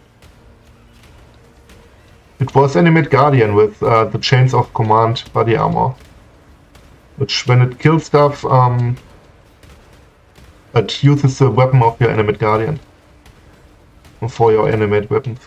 It was Animate Guardian with the Chains of Command body armor. Which, when it kills stuff, it uses the weapon of your Animate Guardian. For your animate weapons.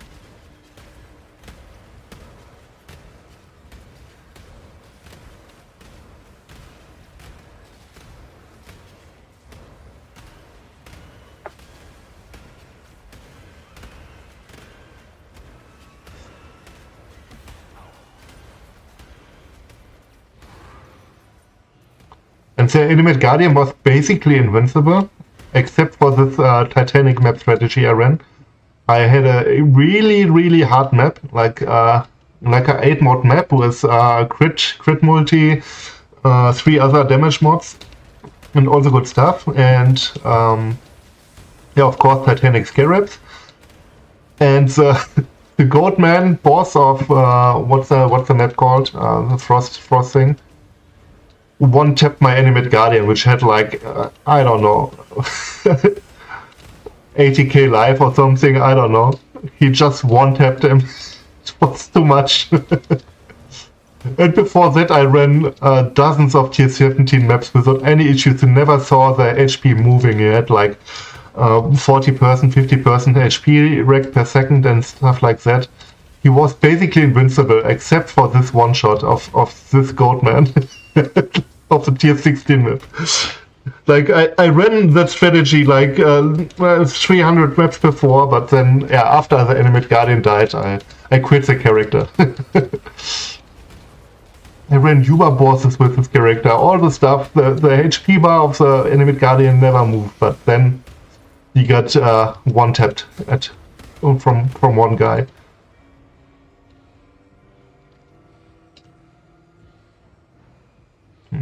And the Animate Guardian was basically invincible, except for this Titanic map strategy I ran. I had a really hard map, like a 8-mod map with crit multi, 3 other damage mods, and all the good stuff. And yeah, of course, Titanic Scarabs. And the Goatman boss of what's the map called? The frost thing. One-tapped my Animate Guardian, which had like, I don't know, 80k life or something, I don't know. He just one-tapped him. It was too much. And before that I ran dozens of tier 17 maps without any issues. You never saw the HP moving. You had like 40%, 50% HP rec per second and stuff like that. He was basically invincible, except for this one-shot of this Goatman. Of the tier 16 map. Like, I ran that strategy like 300 maps before, but then, yeah, after the Animate Guardian died, I quit the character. I ran Uber bosses with this character, all the stuff. The HP bar of the Animate Guardian never moved, but then he got one-tapped from one guy.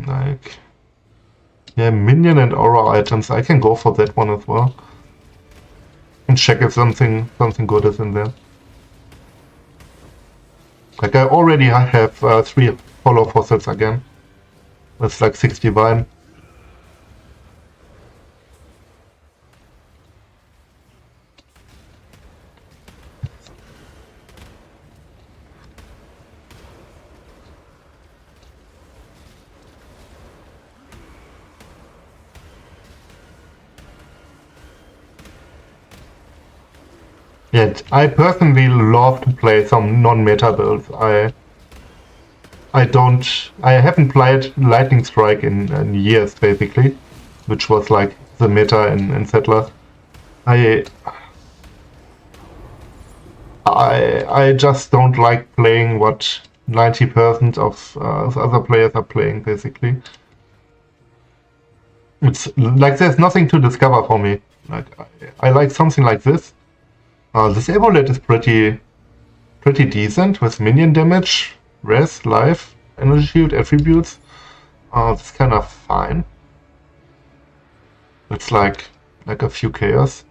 Like, yeah, minion and aura items. I can go for that one as well. And check if something good is in there. Like I already have 3 hollow fossils again. That's like 6 divine. Yet I personally love to play some non-meta builds. I haven't played Lightning Strike in years basically, which was like the meta in Settlers. I just don't like playing what 90% of other players are playing basically. It's like there's nothing to discover for me. Like I like something like this. This amulet is pretty decent with minion damage, res, life, energy shield, attributes. It's kind of fine. It's like a few chaos.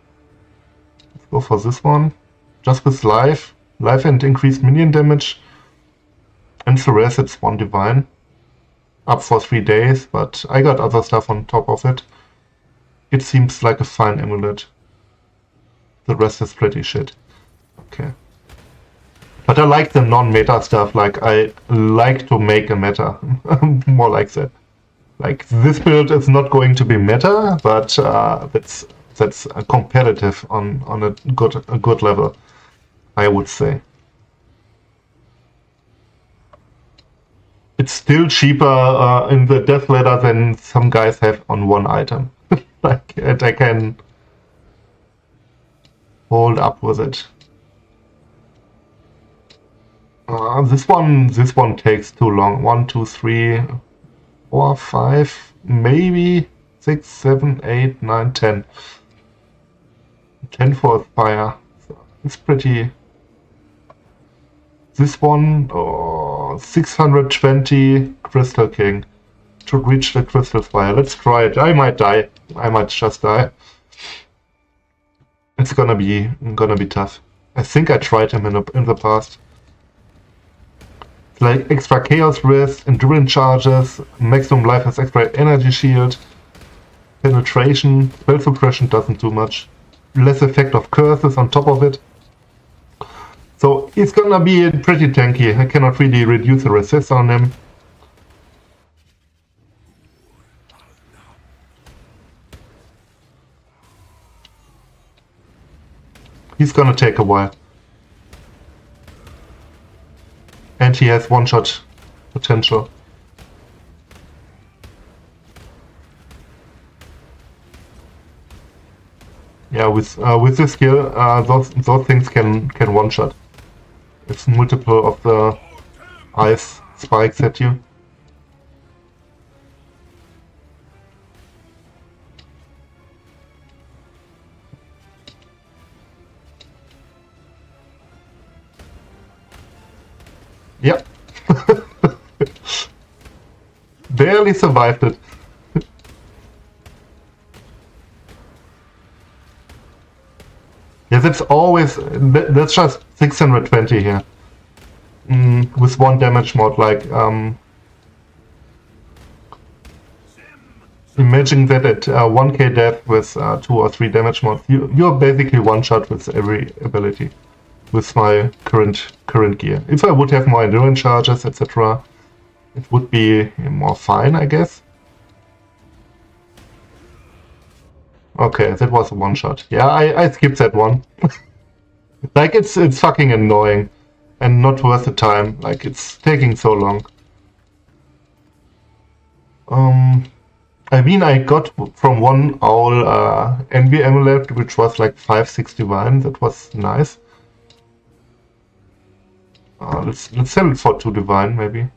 Let's go for this one. Just with life and increased minion damage. And the res, it's 1 divine. Up for 3 days, but I got other stuff on top of it. It seems like a fine amulet. The rest is pretty shit. Okay. But But I like the non-meta stuff, like I like to make a meta. More like that. Like this build is not going to be meta, but that's competitive on a good level, I would say. It's still cheaper in the death ladder than some guys have on one item. Like, and I can hold up with it. This one takes too long. 1, 2, 3, 4, 5, maybe 6, 7, 8, 9, 10. 10 for a fire. So it's pretty. This one, 620 Crystal King. Should reach the Crystal Fire. Let's try it. I might die. I might just die. It's gonna be tough. I think I tried him in the past. Like extra Chaos Risk, Endurance Charges, maximum life has extra Energy Shield, Penetration, Spell Suppression doesn't do much. Less effect of curses on top of it. So it's gonna be pretty tanky. I cannot really reduce the resist on him. He's gonna take a while. And he has one-shot potential. Yeah, with this skill, those things can one-shot. It's multiple of the ice spikes at you. Yep. Barely survived it. Yeah, that's always... That's just 620 here. With one damage mod, like... imagine that at 1k death with 2 or 3 damage mods, you're basically one-shot with every ability. With my current gear. If I would have more endurance charges, etc., it would be more fine, I guess. Okay, that was a one-shot. Yeah, I skipped that one. Like, it's fucking annoying. And not worth the time. Like, it's taking so long. I mean, I got from one owl Envy Amulet, which was like 5-6 divine. That was nice. Let's sell it for 2 divine, maybe.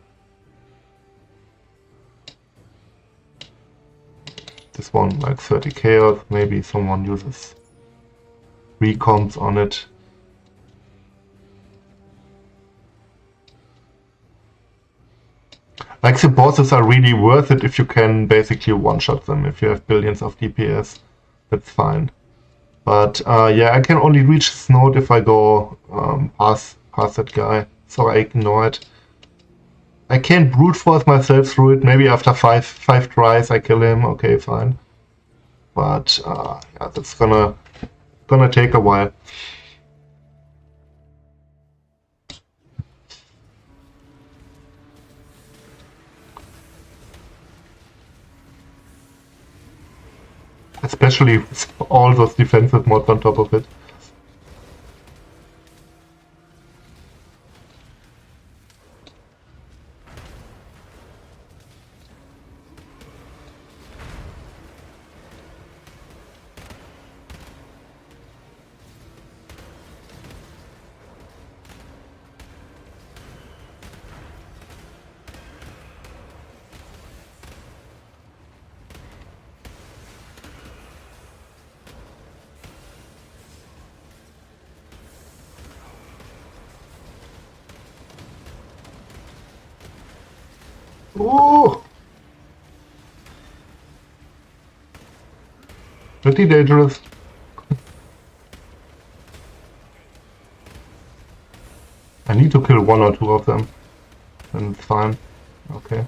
This one, like 30 chaos, maybe someone uses recomps on it. Like, the bosses are really worth it if you can basically one-shot them. If you have billions of DPS, that's fine. But yeah, I can only reach this node if I go past that guy, so I ignore it. I can't brute force myself through it. Maybe after five tries I kill him. Okay, fine. But yeah, that's gonna take a while. Especially with all those defensive mods on top of it. Ooh! Pretty dangerous. I need to kill 1 or 2 of them. And it's fine. Okay.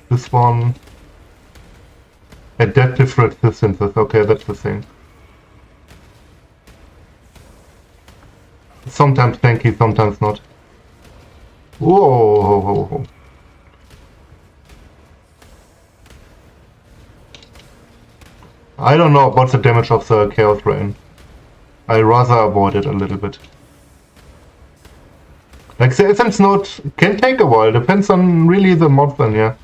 This one... Adaptive resistances. Okay, that's the thing. sometimes tanky, sometimes not. Whoa! I don't know about the damage of the Chaos Rain. I rather avoid it a little bit. Like the Essence node can take a while, depends on really the mod then, yeah.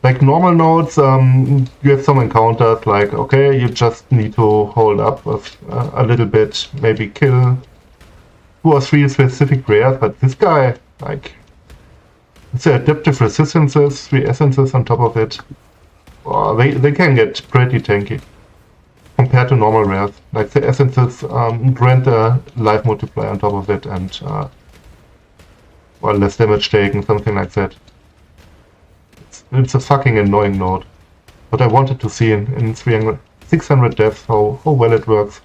Like normal nodes, you have some encounters like, okay, you just need to hold up with, a little bit, maybe kill 2 or 3 specific rares, but this guy, like, it's the adaptive resistances, 3 essences on top of it. Oh, they can get pretty tanky compared to normal rares. Like the essences grant a life multiplier on top of it and or less damage taken, something like that. It's a fucking annoying node. But I wanted to see in 600 deaths how well it works.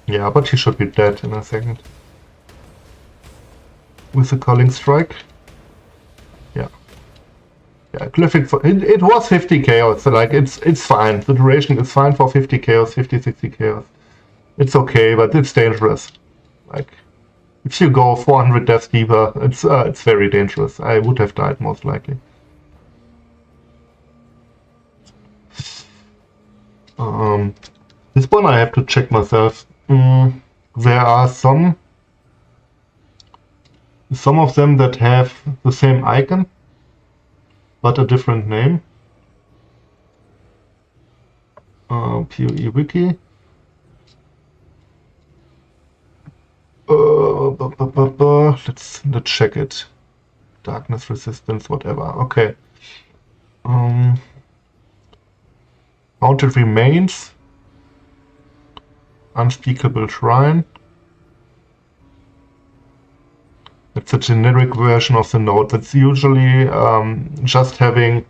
Yeah, but he should be dead in a second. With the Culling Strike. Yeah. Yeah, Glyphic, it was 50 chaos, so like it's fine. The duration is fine for 50 chaos, 50-60 chaos. It's okay, but it's dangerous. Like, if you go 400 deaths deeper, it's very dangerous. I would have died most likely. This one I have to check myself. There are some of them that have the same icon, but a different name. PoE wiki. Let's check it. Darkness resistance, whatever. Okay. Mounted Remains. Unspeakable Shrine. It's a generic version of the node. That's usually just having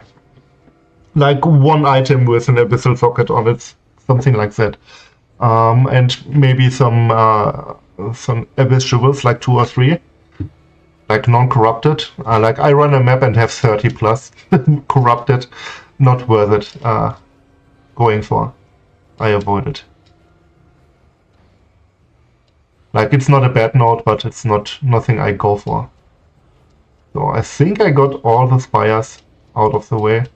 like one item with an abyssal socket on it, something like that. And maybe some abyss jewels, like 2 or 3, like non-corrupted. Like I run a map and have 30 plus corrupted, not worth it. Going for, I avoid it. Like it's not a bad node, but it's nothing I go for. So I think I got all the spires out of the way.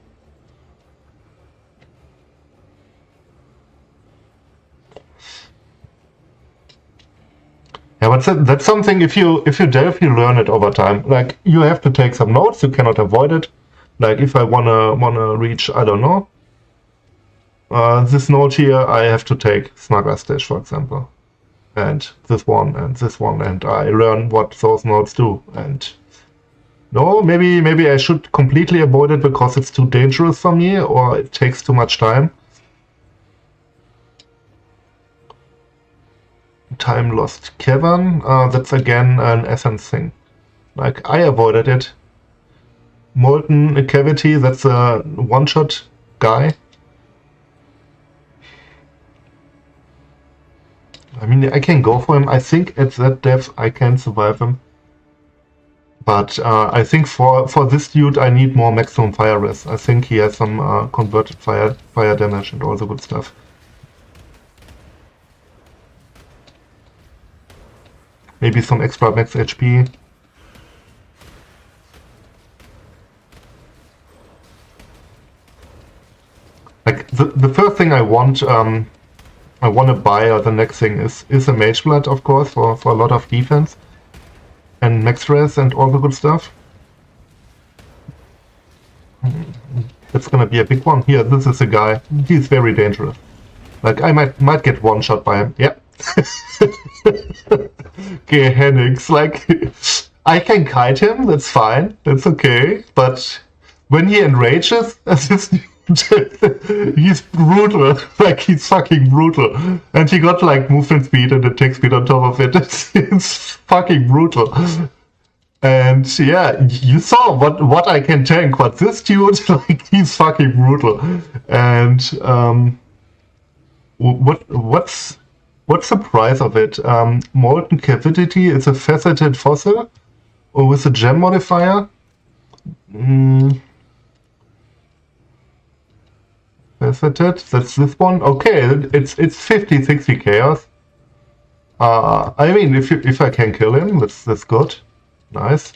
Yeah, but that's something, if you delve, you learn it over time. Like, you have to take some notes, you cannot avoid it. Like, if I wanna reach, I don't know, this node here, I have to take Snugger Stash, for example. And this one, and I learn what those nodes do. And no, maybe I should completely avoid it because it's too dangerous for me, or it takes too much time. Time Lost Cavern, that's again an essence thing. Like, I avoided it. Molten Cavity, that's a one-shot guy. I mean, I can go for him. I think at that depth I can survive him. But I think for this dude I need more maximum fire res. I think he has some converted fire damage and all the good stuff. Maybe some extra max HP. Like the first thing I want to buy, or the next thing is a Mage Blood, of course, for a lot of defense and max res and all the good stuff. That's gonna be a big one. Here, this is a guy. He's very dangerous. Like, I might get one shot by him. Yeah. Okay, Hennix, like, I can kite him, that's fine, that's okay, but when he enrages, he's brutal, like, he's fucking brutal, and he got, like, movement speed and attack speed on top of it. It's fucking brutal. And yeah, you saw what I can tank, but this dude, like, he's fucking brutal. And what's the price of it? Molten Cavity is a faceted fossil, or with a gem modifier. Faceted. That's this one. Okay, it's 50-60 chaos. I mean, if I can kill him, that's good. Nice.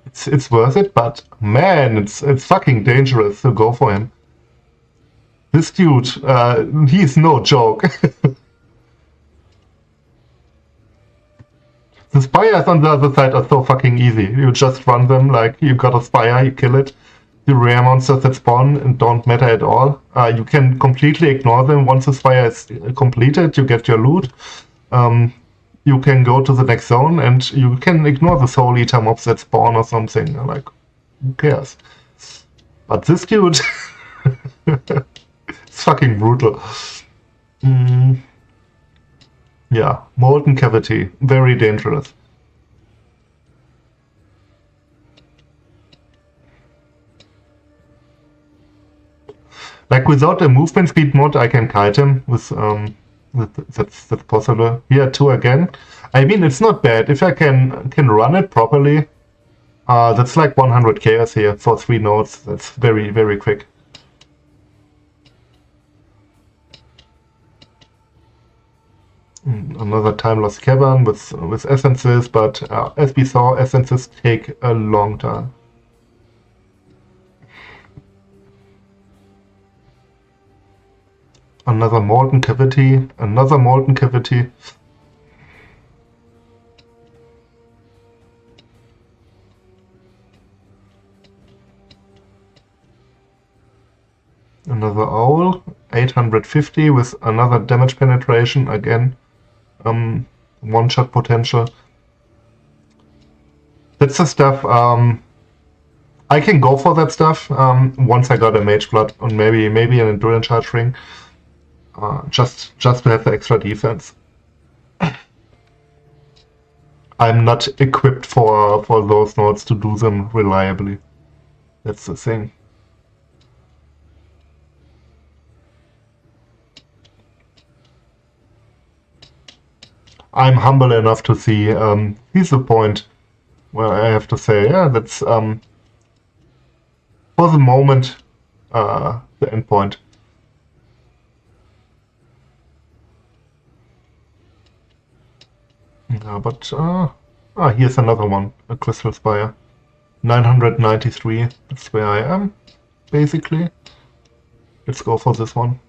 It's worth it, but man, it's fucking dangerous to go for him. This dude, he's no joke. The spires on the other side are so fucking easy. You just run them like you got a spire, you kill it. The rare monsters that spawn and don't matter at all. You can completely ignore them once the spire is completed. You get your loot. You can go to the next zone and you can ignore the soul eater mobs that spawn or something. Like, who cares? But this dude, it's fucking brutal. Yeah, molten cavity, very dangerous. Like without a movement speed mod, I can kite him with that's possible. Here 2 again. I mean, it's not bad if I can run it properly. That's like 100 chaos here for 3 nodes. That's very quick. Another time lost cavern with essences, but as we saw, essences take a long time. Another molten cavity, another molten cavity. Another owl, 850 with another damage penetration again. One-shot potential. That's the stuff. I can go for that stuff once I got a mage blood and maybe an endurance charge ring. Just to have the extra defense. I'm not equipped for those nodes to do them reliably. That's the thing. I'm humble enough to see here's the point where I have to say, yeah, that's for the moment the end point. Yeah, but here's another one, a Crystal Spire. 993, that's where I am, basically. Let's go for this one.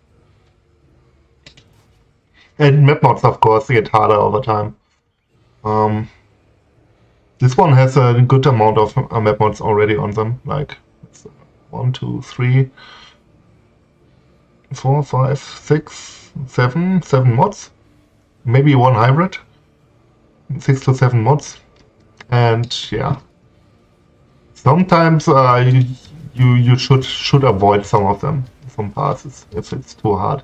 And map mods, of course, get harder over time. This one has a good amount of map mods already on them, like 1, 2, 3, 4, 5, 6, 7 mods. Maybe 1 hybrid. 6 to 7 mods, and yeah, sometimes you should avoid some of them, some passes, if it's too hard.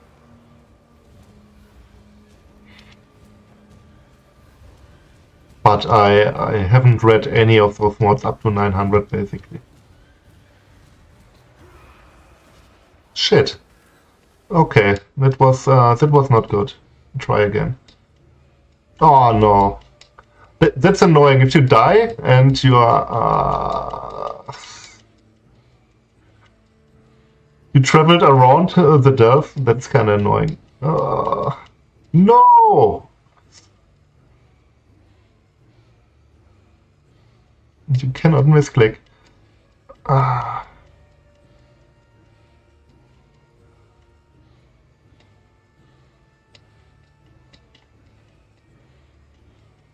But I haven't read any of those mods up to 900 basically. Shit. Okay, that was not good. Try again. Oh no. That's annoying. If you die and you are you traveled around the delve, that's kind of annoying. No! You cannot misclick.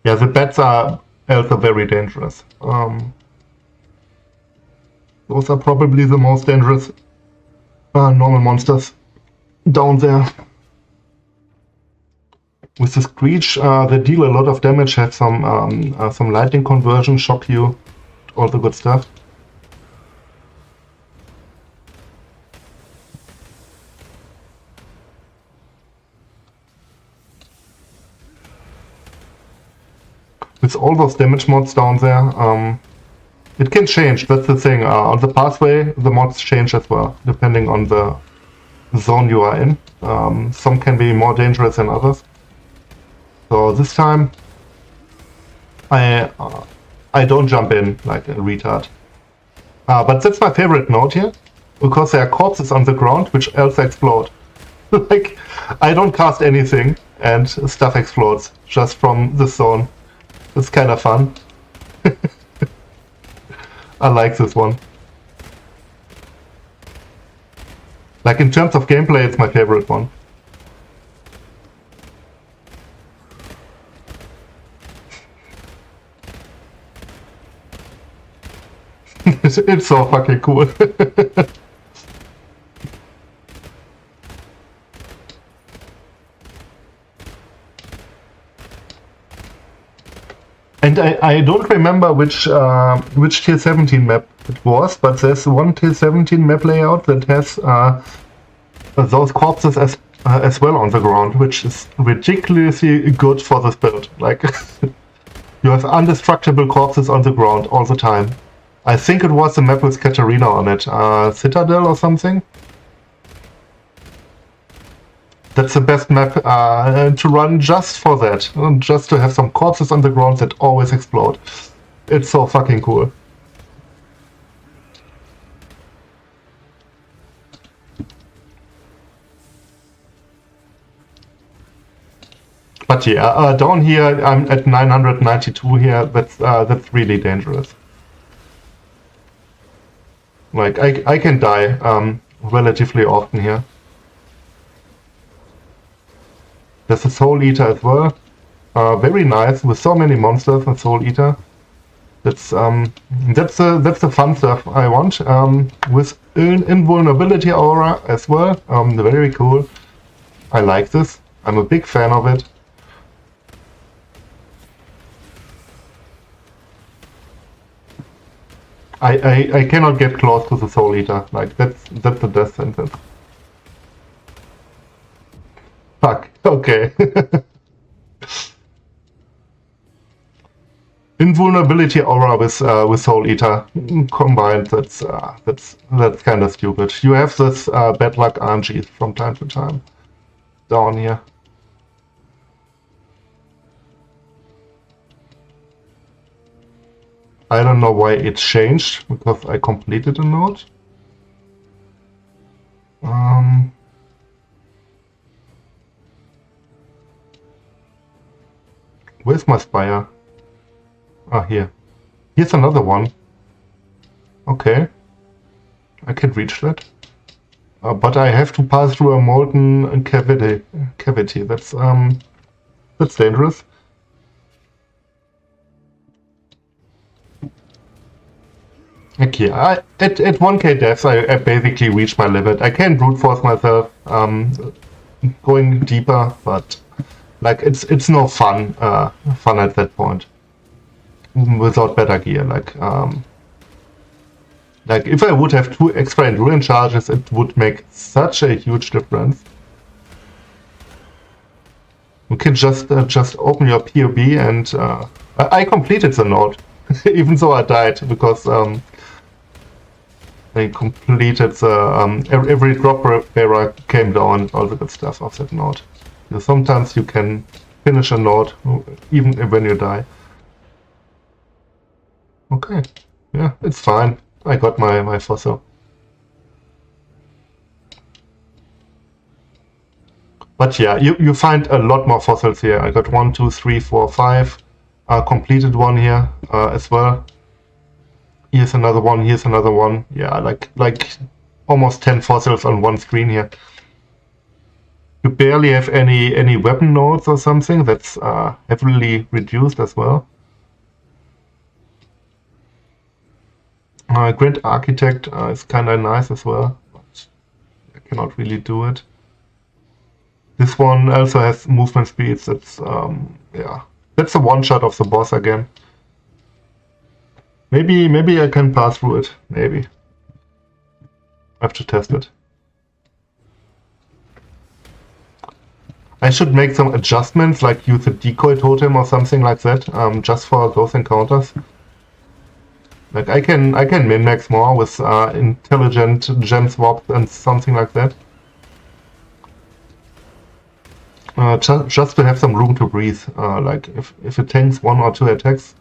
Yeah, the bats are also very dangerous. Those are probably the most dangerous normal monsters down there. With the Screech, they deal a lot of damage, have some lightning conversion, shock you, all the good stuff. With all those damage mods down there, it can change, that's the thing. On the pathway, the mods change as well, depending on the zone you are in. Some can be more dangerous than others. So this time, I don't jump in like a retard. But that's my favorite node here. because there are corpses on the ground which else explode. Like, I don't cast anything and stuff explodes just from the zone. It's kind of fun. I like this one. Like, in terms of gameplay, it's my favorite one. It's so fucking cool. And I don't remember which tier 17 map it was, but there's one tier 17 map layout that has those corpses as well on the ground, which is ridiculously good for this build. Like, you have indestructible corpses on the ground all the time. I think it was the map with Katarina on it, Citadel or something. That's the best map to run just for that, just to have some corpses on the ground that always explode. It's so fucking cool. But yeah, down here I'm at 992 here. That's really dangerous. Like, I can die relatively often here. There's a Soul Eater as well. Very nice, with so many monsters and Soul Eater. That's the fun stuff I want. With invulnerability aura as well. Very cool. I like this. I'm a big fan of it. I cannot get close to the Soul Eater. Like, that's a death sentence. Fuck. Okay. Invulnerability aura with Soul Eater combined. That's kind of stupid. You have this bad luck RNG from time to time down here. I don't know why it changed, because I completed a node. Where's my spire? Ah, here. Here's another one. Okay. I can reach that. But I have to pass through a molten cavity. That's dangerous. Okay, at 1k deaths, I basically reached my limit. I can brute force myself, going deeper, but like it's no fun at that point without better gear. Like if I would have 2 extra endurance charges, it would make such a huge difference. You can just open your PoE, and I completed the node, even though I died, because I completed the every drop bearer came down, all the good stuff of that node. So sometimes you can finish a node even when you die. Okay, yeah, it's fine. I got my fossil. But yeah, you find a lot more fossils here. I got 1, 2, 3, 4, 5. Completed one here as well. Here's another one. Here's another one. Yeah, like almost 10 fossils on one screen here. You barely have any weapon nodes or something. That's heavily reduced as well. Grand Architect is kind of nice as well, but I cannot really do it. This one also has movement speeds. That's yeah, that's a one-shot of the boss again. Maybe I can pass through it. Maybe I have to test it. I should make some adjustments, like use a decoy totem or something like that, just for those encounters. Like I can min-max more with intelligent gem swaps and something like that. Just to have some room to breathe. Like if it tanks 1 or 2 attacks.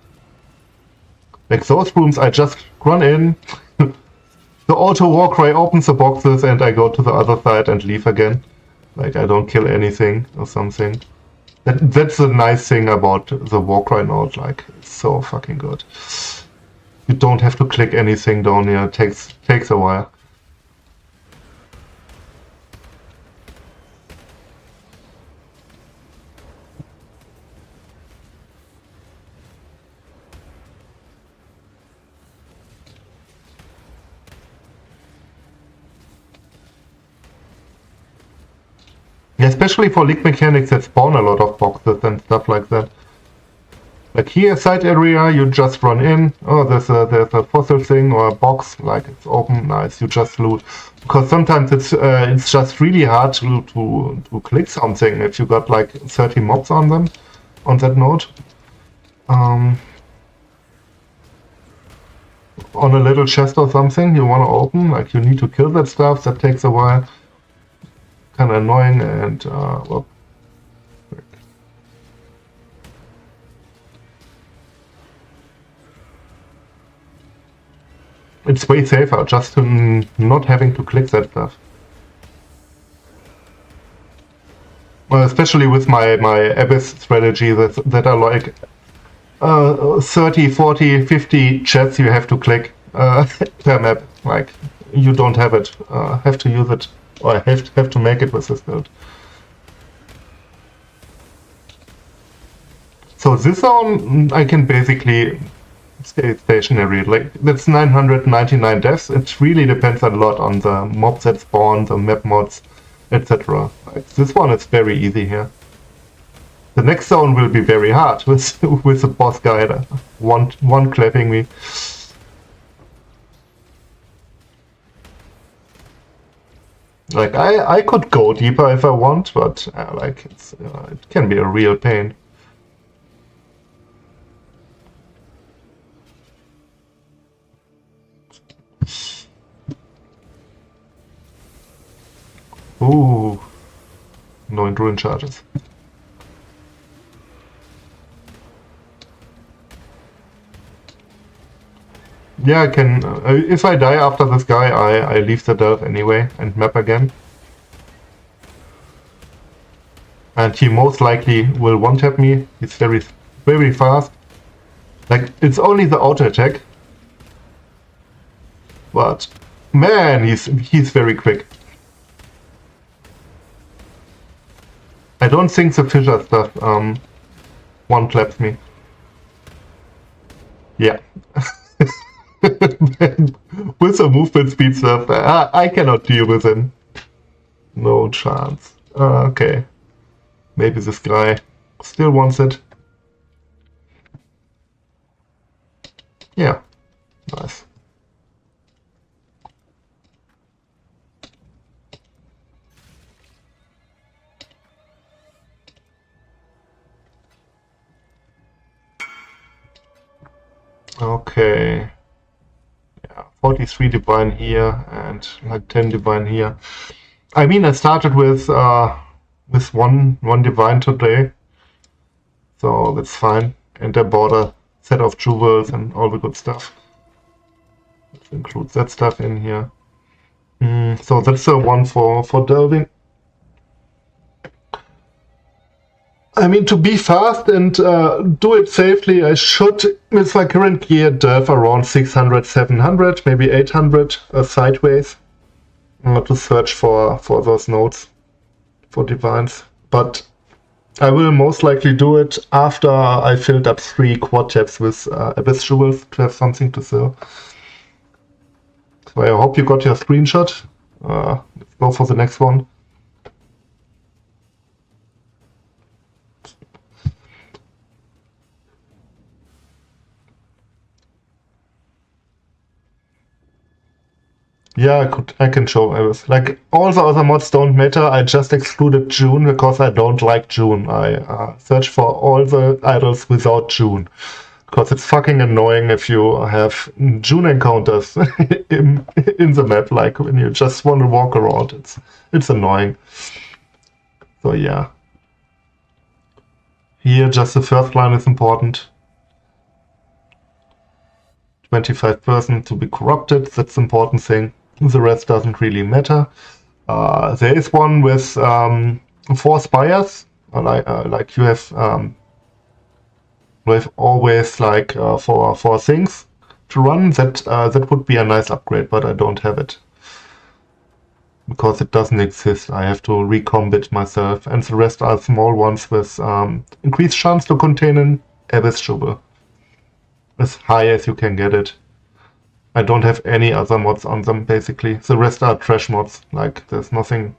Like those rooms, I just run in, throw the auto Warcry opens the boxes and I go to the other side and leave again. Like, I don't kill anything or something. That's the nice thing about the Warcry node, like, it's so fucking good. You don't have to click anything down here, it takes a while. Especially for league mechanics that spawn a lot of boxes and stuff like that. Like here, side area, you just run in. Oh, there's a fossil thing or a box, like it's open, nice. You just loot, because sometimes it's just really hard to click something if you got like 30 mobs on them, on that node. On a little chest or something you want to open, like you need to kill that stuff. That takes a while. Kind of annoying and well. It's way safer just to not having to click that stuff. Well, especially with my Abyss strategy that are like 30, 40, 50 chats you have to click per map. Like, you don't have it. Have to use it, or have to make it with this build. So this zone, I can basically stay stationary. Like, that's 999 deaths. It really depends a lot on the mobs that spawn, the map mods, etc. Like, this one is very easy here. The next zone will be very hard with the boss guy, one clapping me. Like, I could go deeper if I want, but like it can be a real pain. Ooh, no endurance charges. Yeah, I can. If I die after this guy, I leave the delve anyway and map again. And he most likely will one-tap me. He's very, very fast. Like, it's only the auto attack. But man, he's very quick. I don't think the fissure stuff one-claps me. Yeah. With the movement speed stuff, I cannot deal with him. No chance. Okay. Maybe this guy still wants it. Yeah. Nice. Okay. 43 divine here and like 10 divine here. I mean, I started with one divine today, so that's fine. And I bought a set of jewels and all the good stuff. Let's include that stuff in here. So that's the one for delving. I mean, to be fast and do it safely, I should, with my current gear, delve around 600, 700, maybe 800 sideways to search for those nodes, for divines. But I will most likely do it after I filled up 3 quad tabs with Abyss jewels to have something to sell. So I hope you got your screenshot. Let's go for the next one. Yeah, I can show Abyss. Like, all the other mods don't matter. I just excluded June because I don't like June. I search for all the idols without June. Because it's fucking annoying if you have June encounters in the map, like when you just want to walk around. It's annoying. So yeah. Here just the first line is important. 25% to be corrupted, that's the important thing. The rest doesn't really matter. There is one with 4 spires, like you have always like 4 things to run. That would be a nice upgrade, but I don't have it because it doesn't exist. I have to recomb it myself, and the rest are small ones with increased chance to contain an Abyss Jewel, as high as you can get it. I don't have any other mods on them, basically. The rest are trash mods, like there's nothing.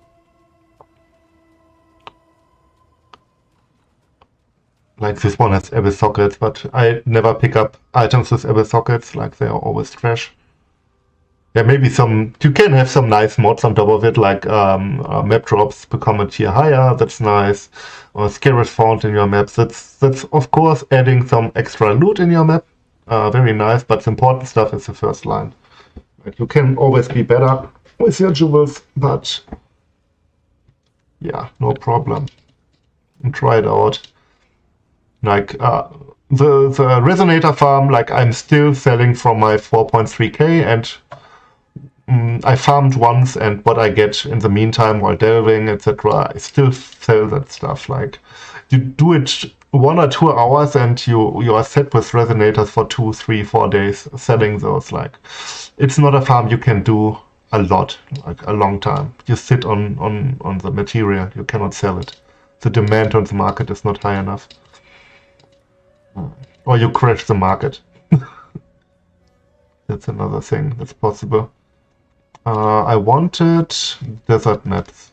Like this one has Abyss sockets, but I never pick up items with Abyss sockets, like they are always trash. Yeah, maybe you can have some nice mods on top of it, like map drops become a tier higher, that's nice. Or scarab found in your maps, that's of course adding some extra loot in your map. Very nice, but the important stuff is the first line. Like, you can always be better with your jewels, but yeah, no problem. And try it out. Like the resonator farm, like I'm still selling from my 4.3k, and I farmed once, and what I get in the meantime while delving, etc., I still sell that stuff. Like, you do it 1 or 2 hours and you are set with resonators for 2, 3, 4 days selling those. Like, it's not a farm you can do a lot, like a long time. You sit on the material, you cannot sell it. The demand on the market is not high enough. Or you crash the market. That's another thing that's possible. I wanted desert maps.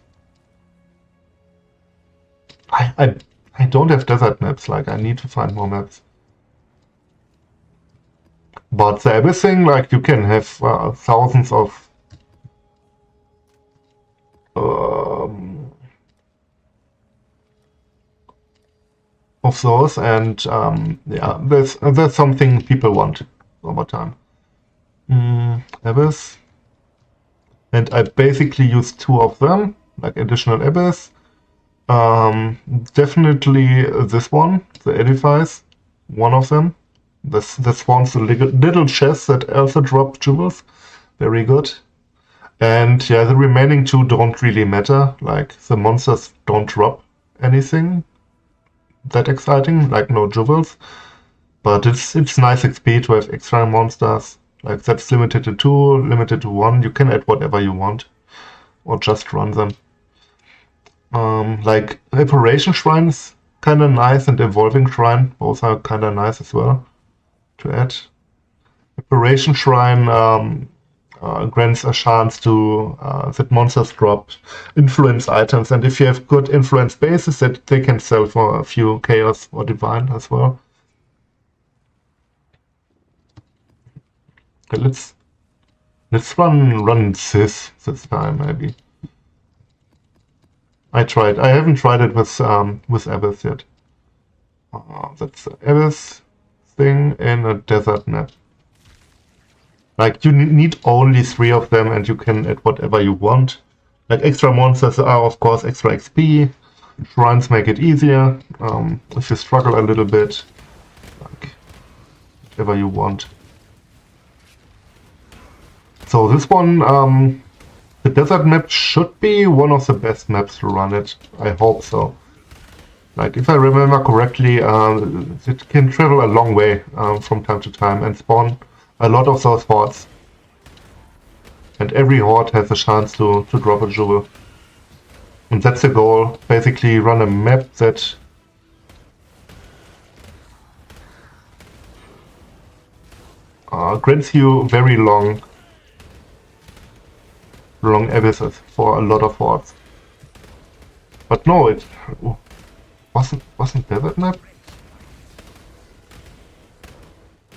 I don't have desert maps, like I need to find more maps. But the Abyss thing, like you can have thousands of those, and yeah, there's something people want over time. Abyss. And I basically use 2 of them, like additional Abyss. Definitely this one, the Edifice, one of them. This one's the little chest that also drop jewels. Very good. And yeah, the remaining 2 don't really matter. Like, the monsters don't drop anything that exciting, like no jewels. But it's nice XP to have extra monsters. Like, that's limited to 2, limited to 1. You can add whatever you want, or just run them. Like, Reparation Shrine is kind of nice, and Evolving Shrine, both are kind of nice as well to add. Reparation Shrine grants a chance to that monsters drop influence items, and if you have good influence bases, that they can sell for a few chaos or divine as well. Okay, let's run this time, maybe. I haven't tried it with Abyss yet. That's the Abyss thing in a desert map. Like, you need only 3 of them, and you can add whatever you want. Like, extra monsters are of course extra XP. Shrines make it easier. If you struggle a little bit, like, whatever you want. So this one, the desert map should be one of the best maps to run it. I hope so. Like, if I remember correctly, it can travel a long way from time to time and spawn a lot of those hordes. And every horde has a chance to drop a jewel. And that's the goal. Basically run a map that grants you very long abysses for a lot of hordes. But no, it wasn't desert map.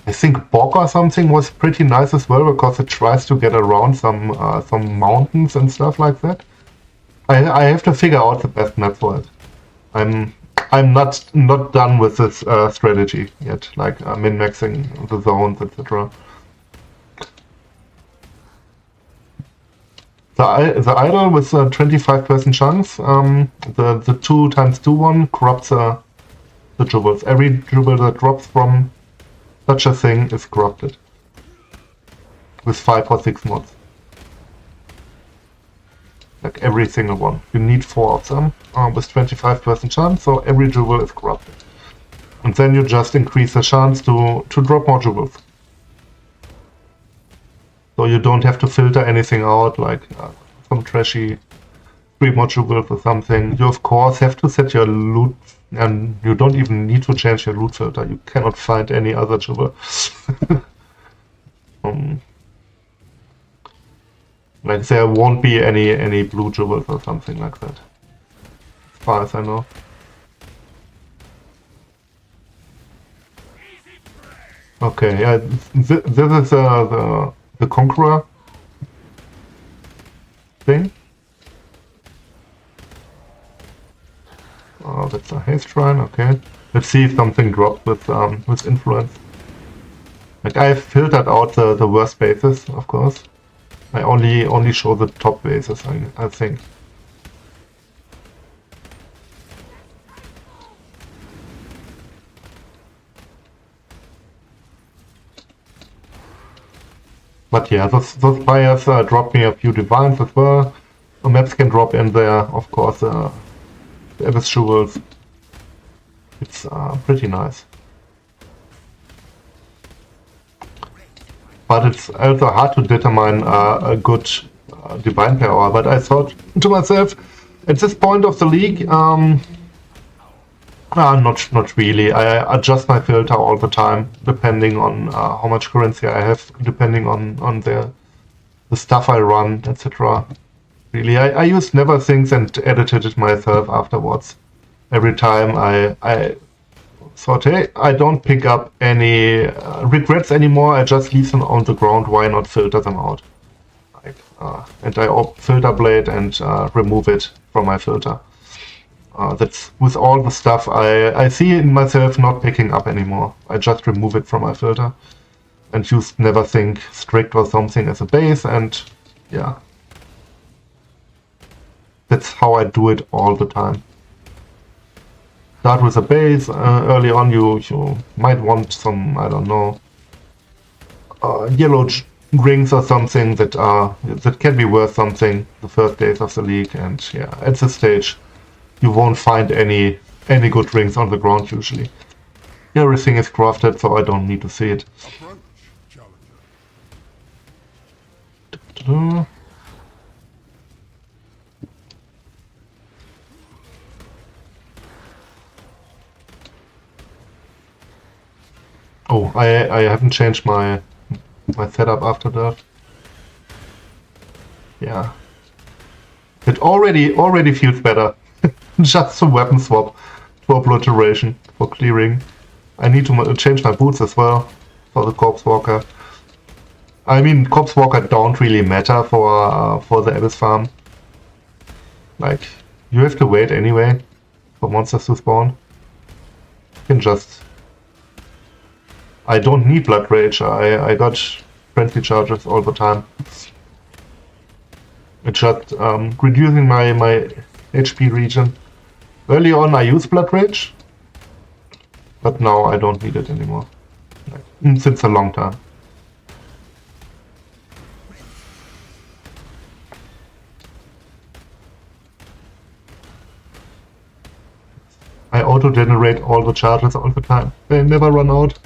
I think Bog or something was pretty nice as well, because it tries to get around some mountains and stuff like that. I have to figure out the best map for it. I'm not done with this strategy yet, like min-maxing the zones, etc. The idol with the 25% chance, the 2x2 one corrupts the jewels. Every jewel that drops from such a thing is corrupted with 5 or 6 mods. every single one. You need 4 of them with 25% chance, so every jewel is corrupted. And then you just increase the chance to drop more jewels. So you don't have to filter anything out, like some trashy 3 more jewels or something. You of course have to set your loot, and you don't even need to change your loot filter. You cannot find any other jewel. Like there won't be any blue jewels or something like that, as far as I know. Okay, yeah, this is the Conqueror thing. Oh, that's a haste shrine. Okay, let's see if something dropped with influence. Like I've filtered out the worst bases, of course. I only show the top bases, I think. But yeah, those buyers drop me a few divines as well. The maps can drop in there, of course. The Abyss Jewels. It's pretty nice. But it's also hard to determine a good divine power. But I thought to myself, at this point of the league, not really. I adjust my filter all the time, depending on how much currency I have, depending on the stuff I run, etc. Really, I used never things and edited it myself afterwards. Every time I thought, hey, I don't pick up any regrets anymore. I just leave them on the ground. Why not filter them out? Like, and I filter blade and remove it from my filter. That's with all the stuff I see in myself not picking up anymore. I just remove it from my filter and use never think strict or something as a base, and yeah. That's how I do it all the time. Start with a base. Early on you might want some, I don't know, yellow rings or something that can be worth something the first days of the league, and yeah, at this stage you won't find any good rings on the ground usually. Everything is crafted, so I don't need to see it. Oh, I haven't changed my setup after that. Yeah. It already feels better. Just a weapon swap for obliteration, for clearing. I need to change my boots as well for the Corpse Walker. I mean, Corpse Walker don't really matter for the Abyss farm. Like, you have to wait anyway for monsters to spawn. You can just... I don't need Blood Rage, I got friendly charges all the time. It's just reducing my HP regen. Early on I used Blood Rage, but now I don't need it anymore. Like, since a long time. I auto-generate all the charges all the time. They never run out.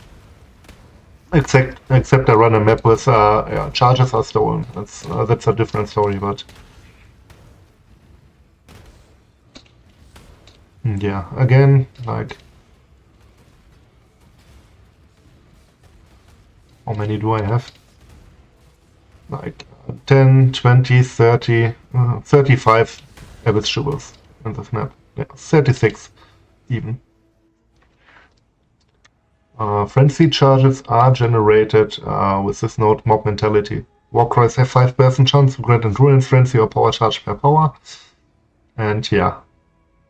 Except I run a map with yeah, charges are stolen. That's a different story, but yeah, again, like, how many do I have? Like 10, 20, 30, 35 Abyss Jewels in this map. Yeah, 36 even. Frenzy charges are generated with this node Mob Mentality. Warcries have 5% chance to grant Endurance Frenzy or Power Charge per power. And yeah,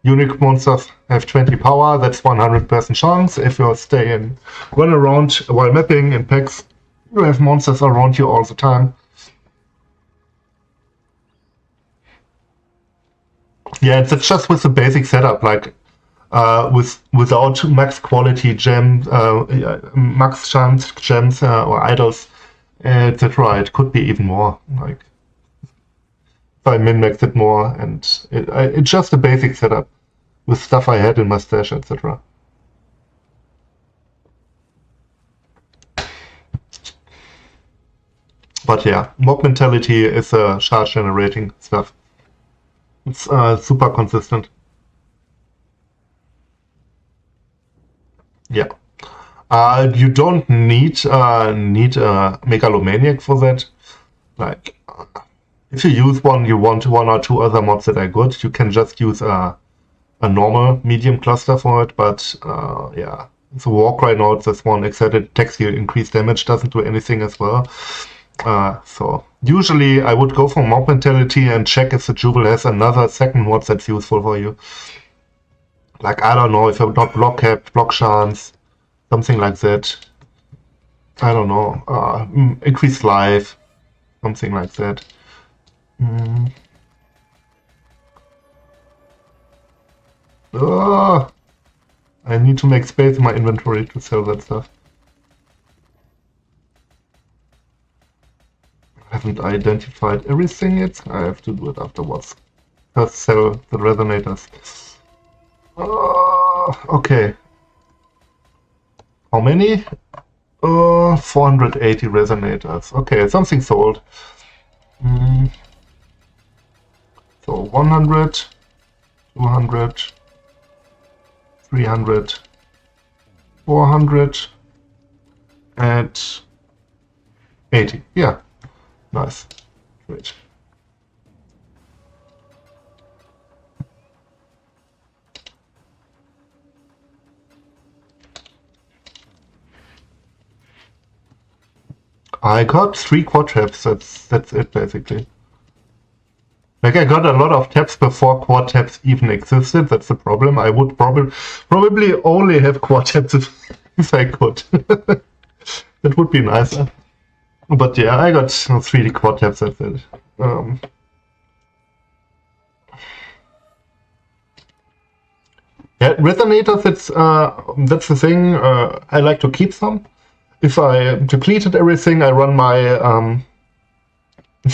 unique monsters have 20 power, that's 100% chance. If you stay and run around while mapping in packs, you have monsters around you all the time. Yeah, it's just with the basic setup, like without max quality gems, max chance gems or idols, etc. It could be even more. Like I min-max it more, and it's just a basic setup with stuff I had in my stash, etc. But yeah, mob mentality is a charge generating stuff. It's super consistent. Yeah. You don't need a megalomaniac for that. Like, if you use one, you want one or two other mobs that are good. You can just use a normal medium cluster for it. But yeah, so Warcry nodes this one. Excited text you increase damage doesn't do anything as well. So usually I would go for mob mentality and check if the jewel has another second mod that's useful for you. Like, I don't know, if you're not block cap, block chance, something like that. I don't know, increase life, something like that. I need to make space in my inventory to sell that stuff. I haven't identified everything yet. I have to do it afterwards. First sell the resonators. Okay. How many? 480 resonators. Okay, something sold. So 100, 200, 300, 400, and 80. Yeah, nice. Great. I got 3 quad tabs. That's it basically. Like, I got a lot of tabs before quad tabs even existed. That's the problem. I would probably only have quad tabs if I could. That would be nicer. But yeah, I got 3 quad tabs. That's it. Yeah, resonators. That's the thing. I like to keep some. If I depleted everything, I run my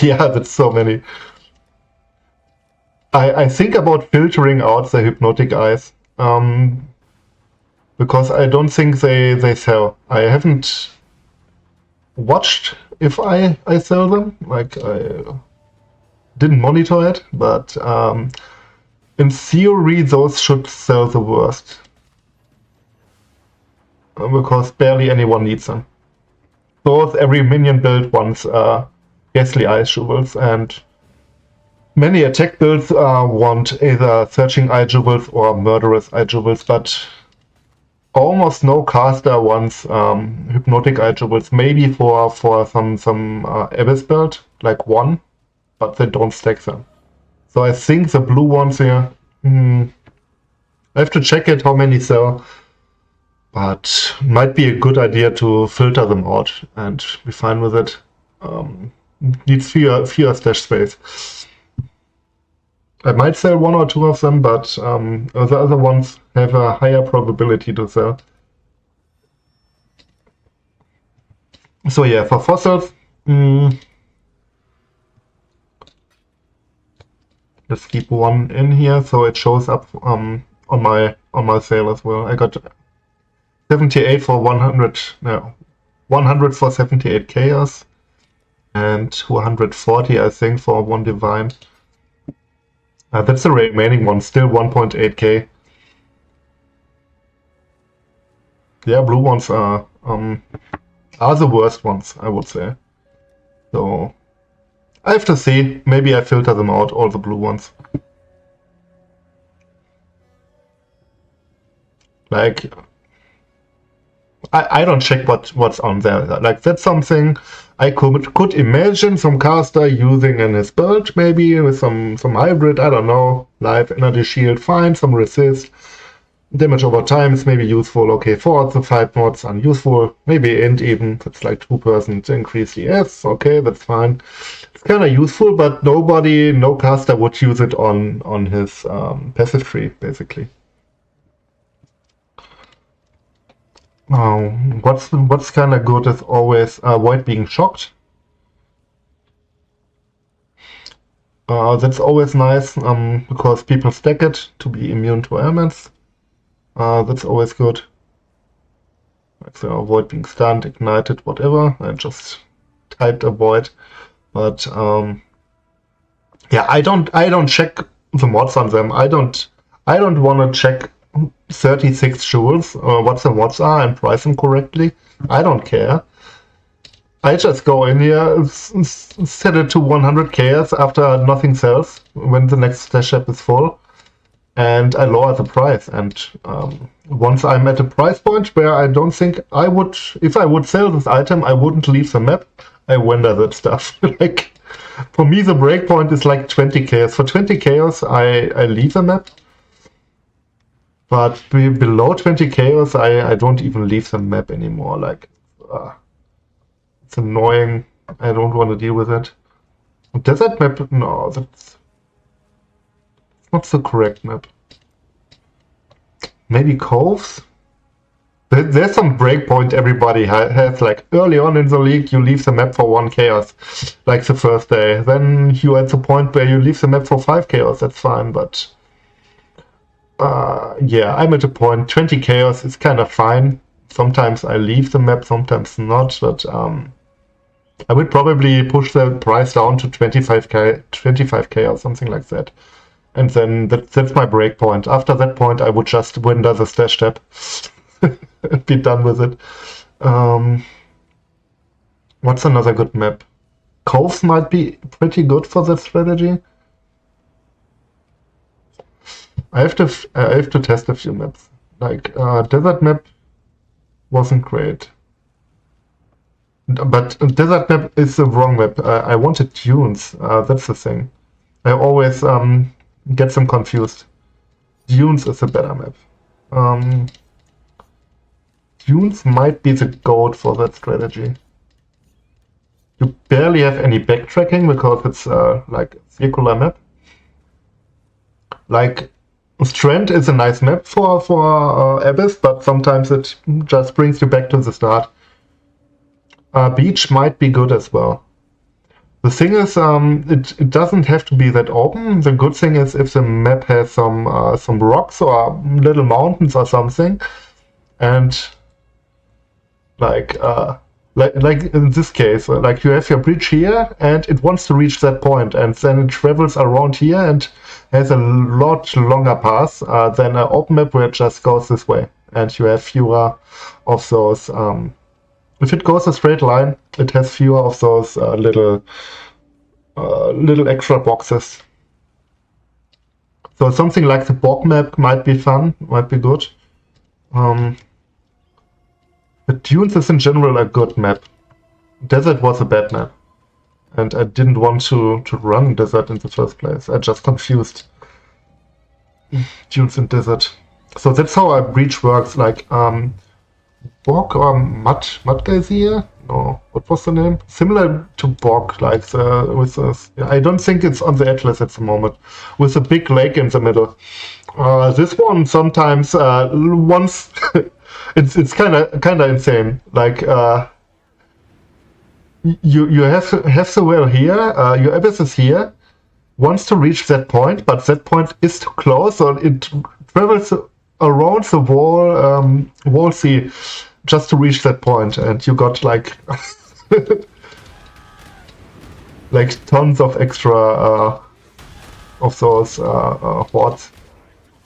yeah, that's so many. I think about filtering out the hypnotic eyes, because I don't think they sell. I haven't watched if I sell them. Like, I didn't monitor it, but in theory those should sell the worst. Because barely anyone needs them. Those every minion build wants ghastly eye jewels, and many attack builds want either searching eye jewels or murderous eye jewels, but almost no caster wants hypnotic eye jewels. Maybe for some abyss build, like one, but they don't stack them. So I think the blue ones here. I have to check it how many sell. But might be a good idea to filter them out and be fine with it. Needs fewer stash space. I might sell 1 or 2 of them, but the other ones have a higher probability to sell. So yeah, for fossils, let's keep 1 in here so it shows up on my sale as well. I got 78 for 100, no, 100 for 78 chaos, and 240 I think for 1 divine. That's the remaining one, still 1.8k. Yeah, blue ones are the worst ones, I would say. So I have to see. Maybe I filter them out, all the blue ones. Like, I don't check what's on there. Like, that's something I could imagine some caster using in his build, maybe with some hybrid, I don't know. Life, energy shield, fine, some resist. Damage over time is maybe useful. Okay, 4 out of 5 mods unuseful. Maybe int even. That's like 2% increase ES. Okay, that's fine. It's kind of useful, but no caster would use it on his passive tree, basically. What's kind of good is always avoid being shocked. That's always nice, because people stack it to be immune to elements. That's always good. Like, so avoid being stunned, ignited, whatever. I just typed avoid, but yeah, I don't check the mods on them. I don't want to check 36 jewels or what the mods are and price them correctly. I don't care. I just go in here, set it to 100 chaos after nothing sells when the next stash shop is full, and I lower the price. And once I'm at a price point where I don't think I would, if I would sell this item, I wouldn't leave the map. I wonder that stuff. Like, for me, the breakpoint is like 20 chaos. For 20 chaos, I leave the map. But below 20 chaos, I don't even leave the map anymore. Like, it's annoying. I don't want to deal with it. Desert map? No, that's not the correct map. Maybe coves? There's some breakpoint everybody has. Like, early on in the league, you leave the map for 1 chaos, like the first day. Then you're at the point where you leave the map for 5 chaos. That's fine, but yeah, I'm at a point. 20 chaos is kind of fine. Sometimes I leave the map, sometimes not, but I would probably push the price down to 25k or something like that. And then that's my break point. After that point, I would just window the stash tab. Be done with it. What's another good map? Coves might be pretty good for that strategy. I have to test a few maps. Like, desert map wasn't great. But desert map is the wrong map. I wanted dunes. That's the thing. I always get them confused. Dunes is a better map. Dunes might be the goat for that strategy. You barely have any backtracking because it's like a circular map. Like, Strand is a nice map for Abyss, but sometimes it just brings you back to the start. Beach might be good as well. The thing is, it doesn't have to be that open. The good thing is if the map has some rocks or little mountains or something, and like in this case, like you have your bridge here, and it wants to reach that point, and then it travels around here and has a lot longer path than an open map where it just goes this way, and you have fewer of those. If it goes a straight line, it has fewer of those little extra boxes. So something like the bog map might be fun, might be good. But Dunes is in general a good map. Desert was a bad map. And I didn't want to run Desert in the first place. I just confused Dunes and Desert. So that's how a breach works. Like, Bog or Mud Geysir? No, what was the name? Similar to Bog, like I don't think it's on the Atlas at the moment, with a big lake in the middle. This one sometimes once it's kind of insane. Like you have the well here, your abyss is here, wants to reach that point, but that point is too close, so it travels around the wall sea just to reach that point, and you got like like tons of extra of those hordes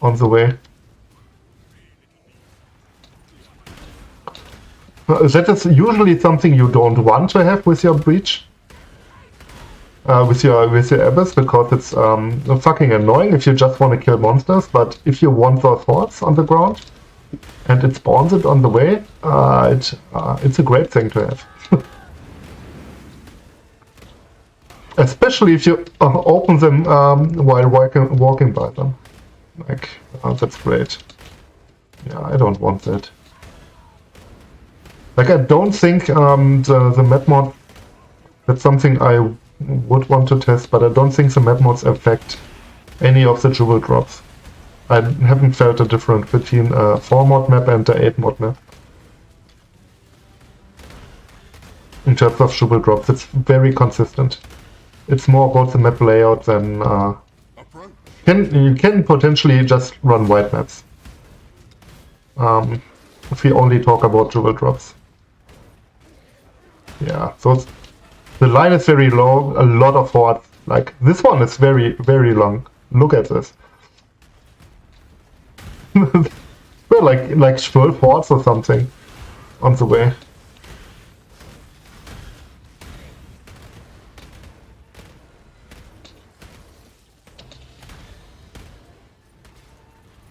on the way. That is usually something you don't want to have with your breach, with your abyss, because it's fucking annoying if you just want to kill monsters. But if you want those hordes on the ground and it spawns it on the way, it's a great thing to have. Especially if you open them while walking by them. Like, that's great. Yeah, I don't want that. Like, I don't think the map mod, that's something I would want to test, but I don't think the map mods affect any of the jewel drops. I haven't felt a difference between a 4 mod map and the 8 mod map. In terms of jewel drops, it's very consistent. It's more about the map layout than you can potentially just run white maps. If we only talk about jewel drops. Yeah, so the line is very low, a lot of hordes. Like, this one is very, very long. Look at this. We're like 12 hordes or something on the way.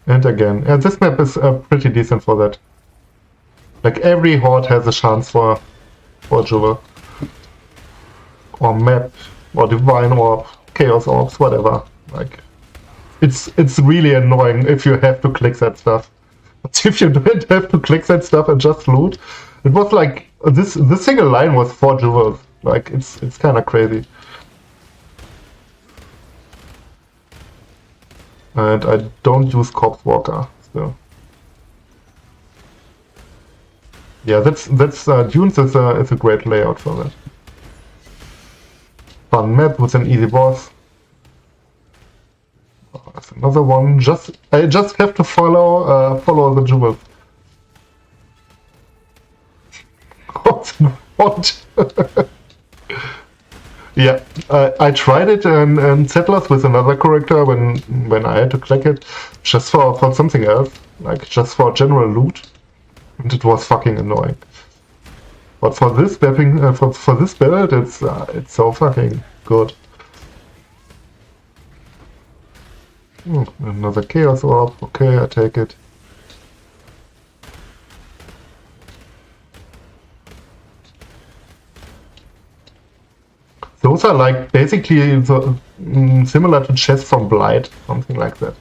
And again, and this map is pretty decent for that. Like, every horde has a chance for jewel. Or map, or divine orb, chaos orbs, whatever. Like, it's really annoying if you have to click that stuff. But if you don't have to click that stuff and just loot, it was like this single line was 4 jewels. Like, it's kind of crazy. And I don't use Corpse Walker, so yeah, that's Dunes is a great layout for that. Fun map with an easy boss. Oh, that's another one. I just have to follow the jewels. What? Yeah, I tried it in Settlers with another character when I had to click it just for something else, like just for general loot, and it was fucking annoying. But for this mapping, for this build, it's so fucking good. Another chaos orb. Okay, I take it. Those are like basically similar to chests from Blight, something like that.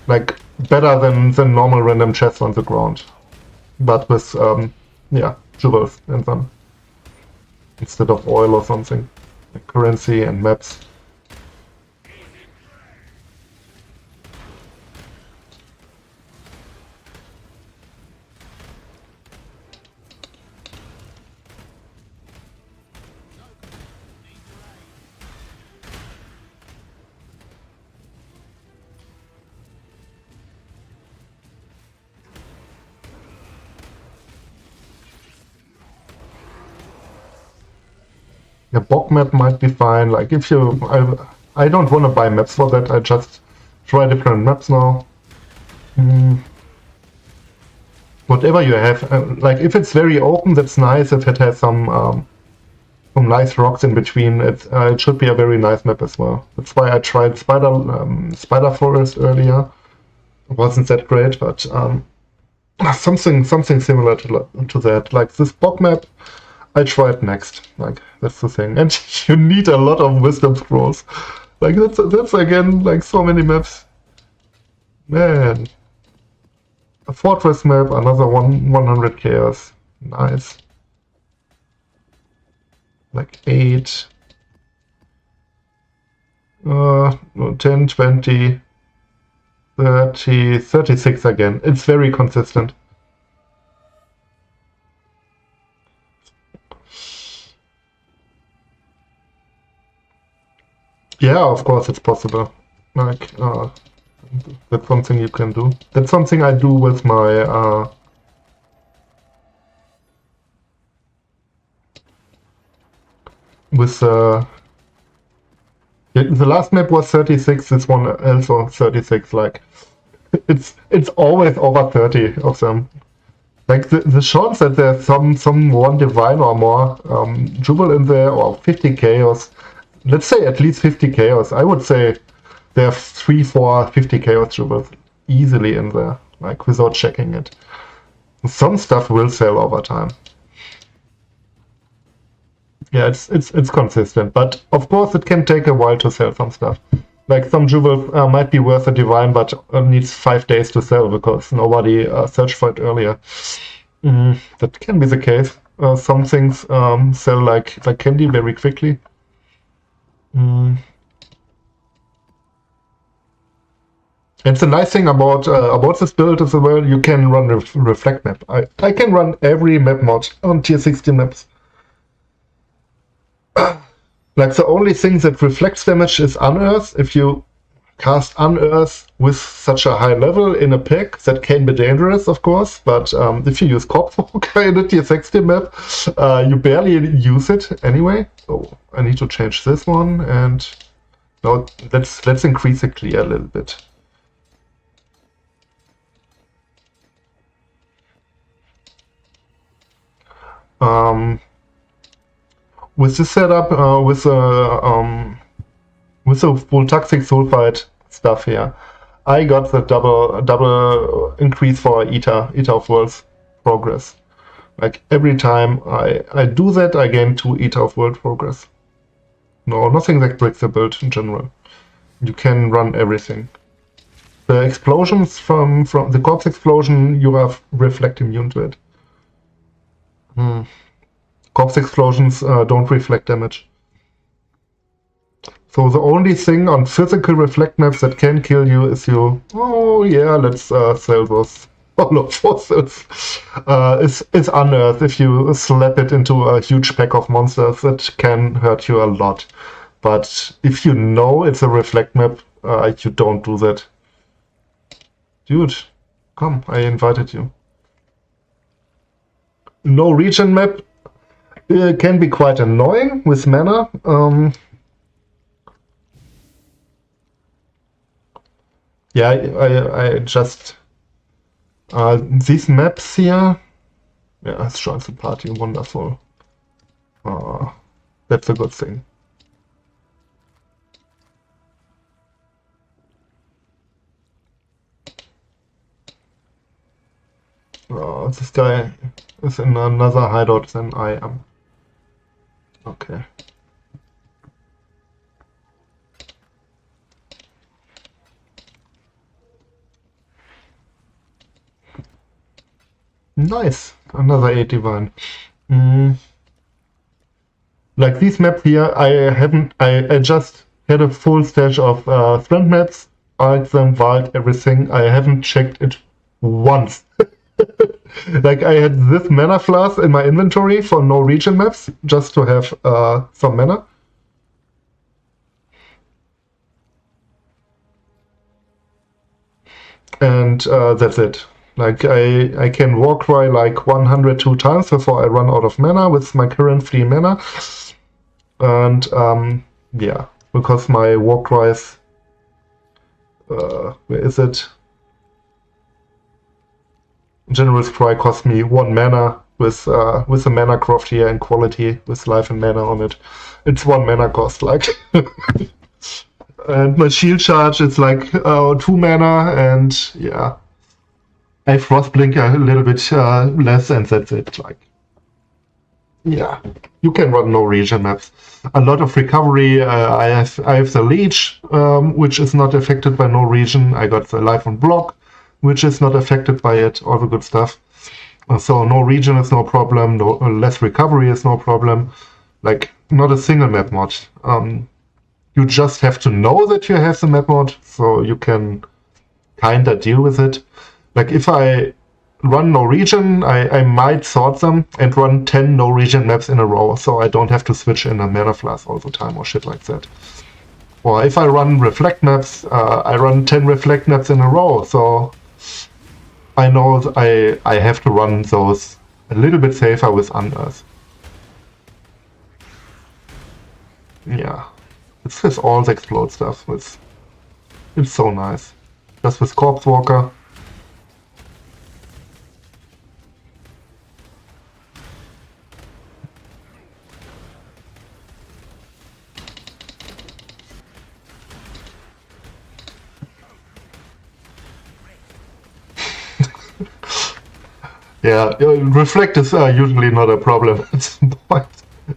Like better than normal random chests on the ground, but with yeah, jewels in them instead of oil or something, like currency and maps. A bog map might be fine. Like if you, I don't want to buy maps for that. I just try different maps now. Whatever you have, like if it's very open, that's nice. If it has some nice rocks in between, it should be a very nice map as well. That's why I tried Spider Forest earlier. It wasn't that great, but something similar to that. Like this bog map, I tried next. Like that's the thing, and you need a lot of wisdom scrolls. Like that's again like so many maps. Man, a fortress map, another 100 chaos. Nice. Like 8, 10, 20, 30, 36 again. It's very consistent. Yeah, of course it's possible. Like, that's something you can do. That's something I do with my, the last map was 36, this one also 36, like, it's always over 30 of them. Like, the chance that there's some one divine or more jewel in there, or 50 chaos, let's say at least 50 chaos, I would say there are 3, 4, 50 chaos jewels easily in there, like, without checking it. Some stuff will sell over time. Yeah, it's consistent, but of course it can take a while to sell some stuff. Like some jewels might be worth a divine, but needs 5 days to sell because nobody searched for it earlier. That can be the case. Some things sell like candy very quickly. And the nice thing about this build as well, you can run reflect map. I can run every map mod on tier 60 maps. Like the only thing that reflects damage is Unearth. If you cast Unearth with such a high level in a pick, that can be dangerous, of course, but if you use Corpse Walker in a tier 60 map, you barely use it anyway. So I need to change this one, and now let's increase the clear a little bit. With this setup, with the Voltaxic Sulfide stuff here, I got the double increase for Eta of Worlds progress. Like every time I do that, I gain 2 Eta of World progress. No, nothing that breaks the build in general. You can run everything. The explosions from the corpse explosion, you have reflect immune to it. Corpse explosions don't reflect damage. So the only thing on physical reflect maps that can kill you is you, oh yeah, let's sell those hollow fossils. It's Unearth. If you slap it into a huge pack of monsters, that can hurt you a lot. But if you know it's a reflect map, you don't do that. Dude, come, I invited you. No region map can be quite annoying with mana. Yeah, I just these maps here. Yeah, let's join the party. Wonderful. That's a good thing. This guy is in another hideout than I am. Okay. Nice, another 8 divine. Like these maps here, I just had a full stash of strand maps, alted them, wild, everything. I haven't checked it once. Like I had this mana flask in my inventory for no region maps, just to have some mana. And that's it. Like I can Warcry like 102 times before I run out of mana with my current free mana. And yeah, because my Warcries, where is it? General's Cry cost me 1 mana with a mana croft here and quality with life and mana on it. It's 1 mana cost, like. And my shield charge is like 2 mana, and yeah, I frost blink a little bit less, and that's it. Like, yeah, you can run no region maps. A lot of recovery. I have the leech, which is not affected by no region. I got the life on block, which is not affected by it. All the good stuff. So no region is no problem. No less recovery is no problem. Like not a single map mod. You just have to know that you have the map mod, so you can kinda deal with it. Like if I run no region, I might sort them and run 10 no region maps in a row, so I don't have to switch in a mana flask all the time or shit like that. Or if I run reflect maps, I run 10 reflect maps in a row, so I know I have to run those a little bit safer with Unearth. Yeah. It's this all the explode stuff. It's so nice. Just with Corpse Walker. Yeah, reflect is usually not a problem at some point.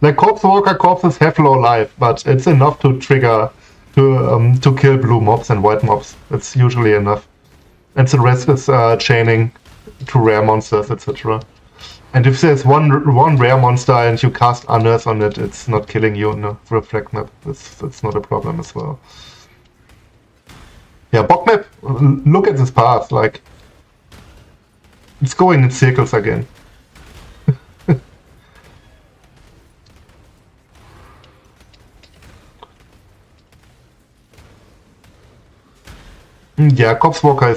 Like Corpse Walker corpses have low life, but it's enough to trigger to kill blue mobs and white mobs. It's usually enough, and the rest is chaining to rare monsters, etc. And if there's one rare monster and you cast Unearth on it, it's not killing you in a reflect map. That's not a problem as well. Yeah, bog map. Look at this path. Like it's going in circles again. Yeah, Corpse Walker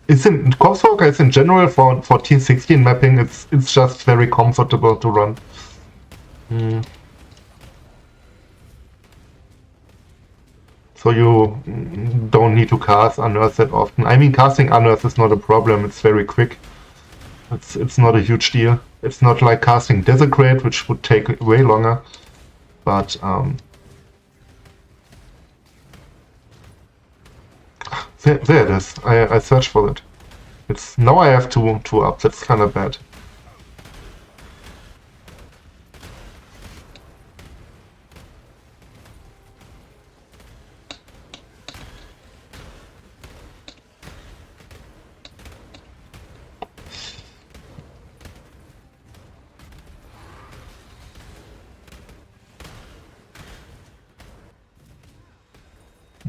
is in general for T16 mapping. It's just very comfortable to run. So you don't need to cast Unearth that often. I mean, casting Unearth is not a problem. It's very quick. It's not a huge deal. It's not like casting Desecrate, which would take way longer. But there it is. I searched for it. It's now I have two up. That's kind of bad.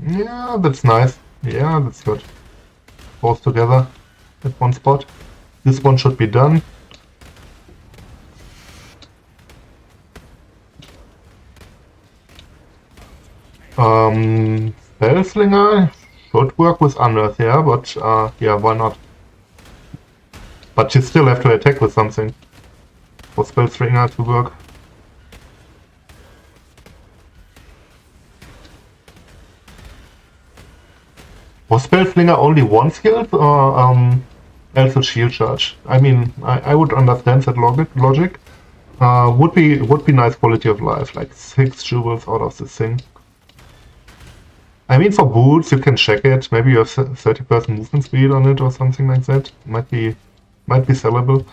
Yeah, that's nice. Yeah, that's good. Both together at one spot. This one should be done. Spellslinger should work with Unearth, yeah, but yeah, why not? But you still have to attack with something for Spellslinger to work. Was Spellslinger only one skill or also shield charge? I mean, I would understand that logic. Would be nice quality of life, like 6 jewels out of this thing. I mean, for boots you can check it. Maybe you have 30% movement speed on it or something like that. Might be sellable.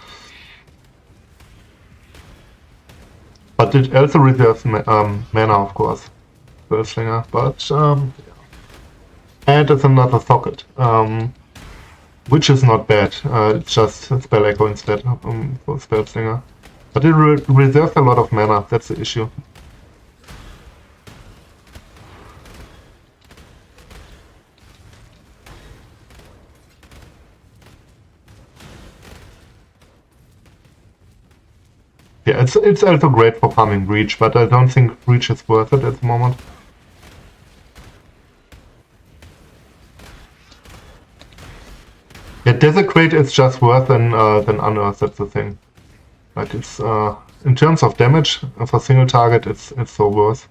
But it also reserves mana, of course. Spellslinger, but and it's another socket, which is not bad. It's just spell echo instead for Spellslinger. But it reserves a lot of mana. That's the issue. Yeah, it's also great for farming Breach, but I don't think Breach is worth it at the moment. Yeah, Desecrate is just worse than Unearth, that's the thing. Like it's in terms of damage for single target, it's so worse.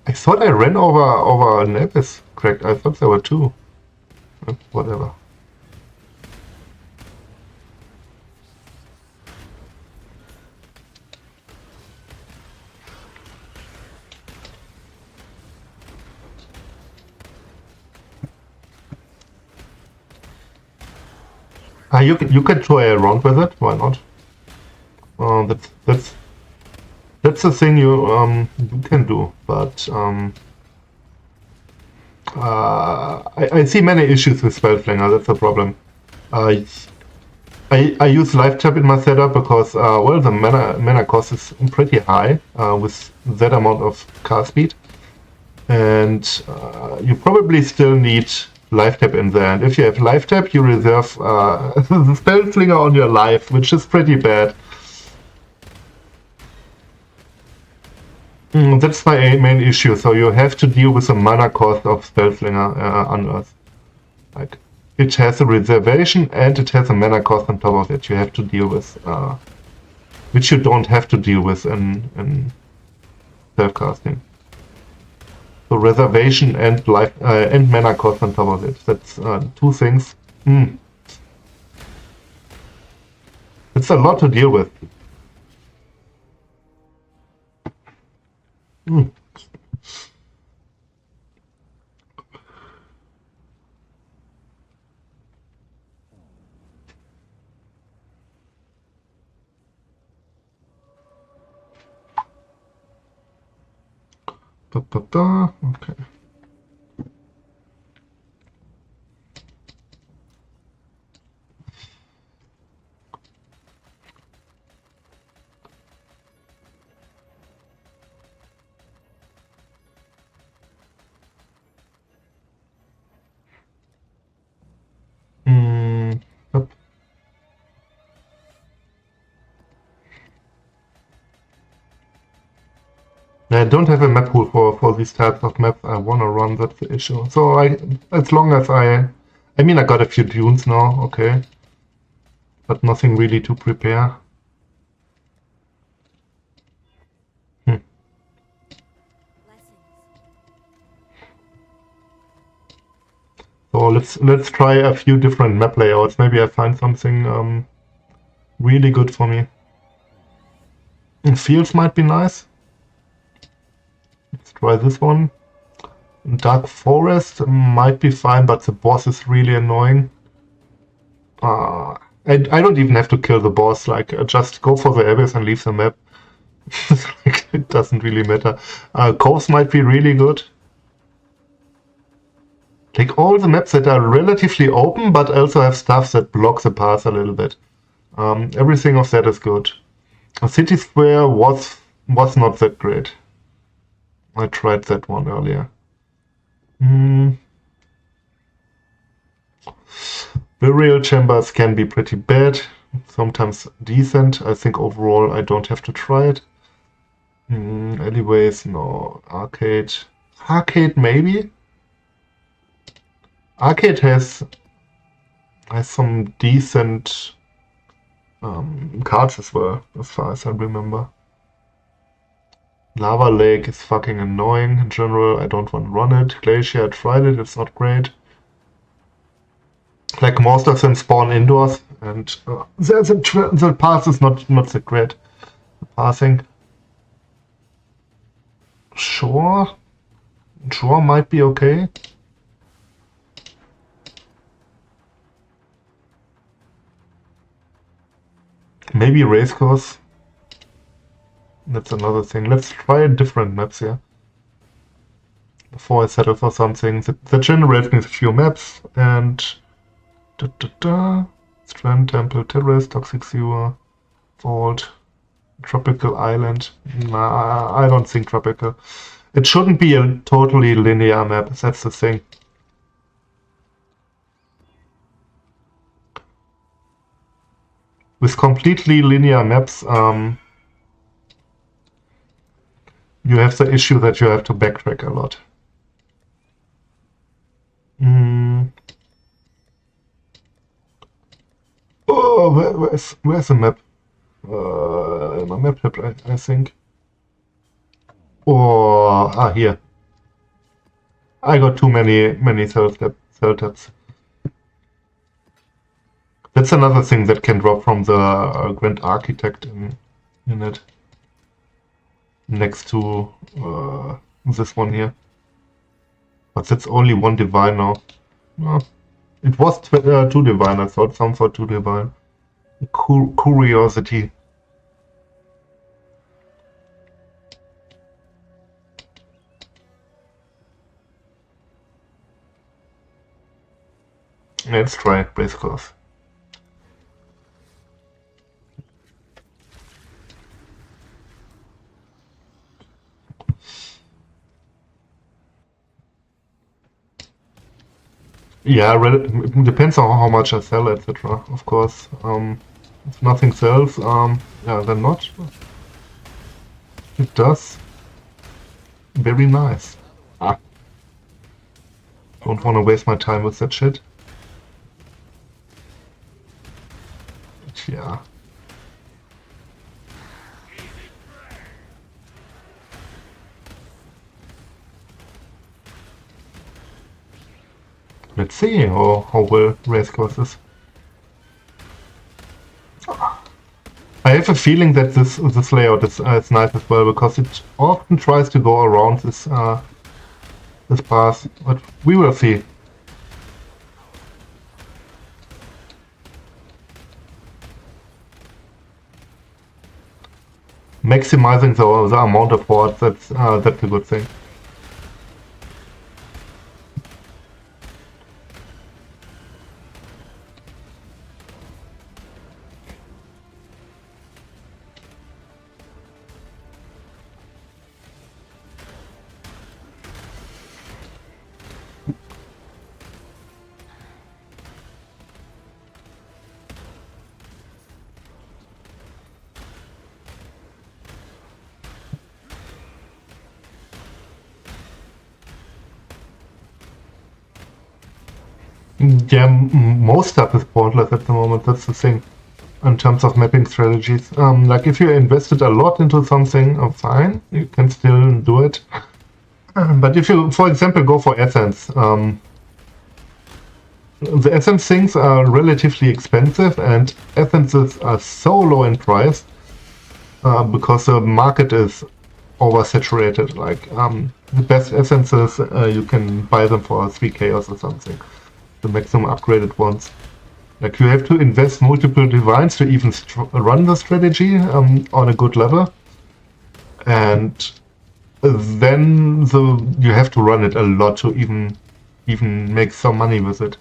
I thought I ran over an Abyss, correct? I thought there were two. Whatever. You can try around with it. Why not? That's the thing you can do, but I see many issues with Spellslinger. That's the problem. I use life tap in my setup because well, the mana cost is pretty high with that amount of cast speed, and you probably still need life tap in there. And if you have life tap, you reserve the Spellslinger on your life, which is pretty bad. That's my main issue. So you have to deal with the mana cost of Spellslinger Unearth. Like, it has a reservation and it has a mana cost on top of it you have to deal with, which you don't have to deal with in self-casting. So reservation and life and mana cost on top of it. That's two things. It's a lot to deal with. Okay. Yep. I don't have a map pool for these types of maps I wanna run, that's the issue. So as long as I mean I got a few dunes now, okay. But nothing really to prepare. So let's try a few different map layouts. Maybe I find something really good for me. Fields might be nice. Let's try this one. Dark Forest might be fine, but the boss is really annoying. I don't even have to kill the boss. Like just go for the abyss and leave the map. Like, it doesn't really matter. Coves might be really good. Like all the maps that are relatively open, but also have stuff that blocks the path a little bit. Everything of that is good. City Square was not that great. I tried that one earlier. Burial chambers can be pretty bad, sometimes decent. I think overall I don't have to try it. Alleyways, no. Arcade. Arcade maybe? Arcade has some decent cards as well, as far as I remember. Lava Lake is fucking annoying in general. I don't want to run it. Glacier, I tried it. It's not great. Like most of them spawn indoors, and the path is not that great. The passing. Shore might be okay. Maybe racecourse. That's another thing. Let's try different maps here. Before I settle for something that generates me a few maps, and Strand, Temple, Terrace, Toxic Sewer, Vault, Tropical Island. Nah, I don't think tropical. It shouldn't be a totally linear map, that's the thing. With completely linear maps, you have the issue that you have to backtrack a lot. Oh, where's the map? My map tab, I think. Oh, here. I got too many cell tabs. That's another thing that can drop from the Grand Architect in it. Next to this one here. But that's only one divine now. Oh, it was 2 divine, I thought some for 2 divine. Curiosity. Let's try Blaze Course. Yeah, it depends on how much I sell, etc. Of course. If nothing sells, yeah, then not. It does. Very nice. Don't want to waste my time with that shit. But yeah. Let's see how well racecourse is. I have a feeling that this layout is nice as well, because it often tries to go around this path, but we will see. Maximizing the amount of hordes, that's a good thing. Yeah, most stuff is pointless at the moment, that's the thing. In terms of mapping strategies. Like if you invested a lot into something, fine, you can still do it. But if you, for example, go for Essence, the Essence things are relatively expensive, and Essences are so low in price because the market is oversaturated. Like the best Essences, you can buy them for 3k or something, the maximum upgraded ones. Like you have to invest multiple divines to even run the strategy on a good level, and then you have to run it a lot to even make some money with it.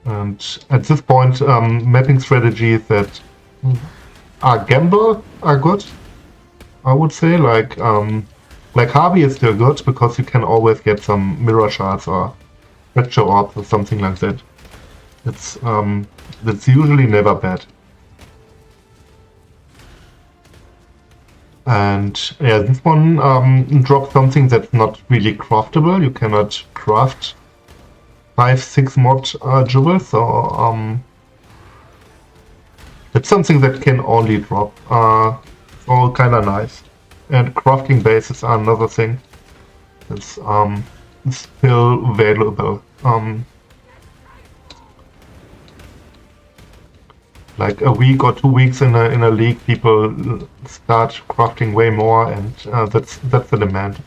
And at this point, mapping strategies that are gamble are good, I would say. Like Harvey is still good because you can always get some mirror shards or fracture orbs or something like that. That's usually never bad. And yeah, this one drops something that's not really craftable. You cannot craft 5-6 mod jewels, so that's something that can only drop. So kinda nice. And crafting bases are another thing that's still valuable. Like a week or 2 weeks in a league, people start crafting way more, and that's the demand.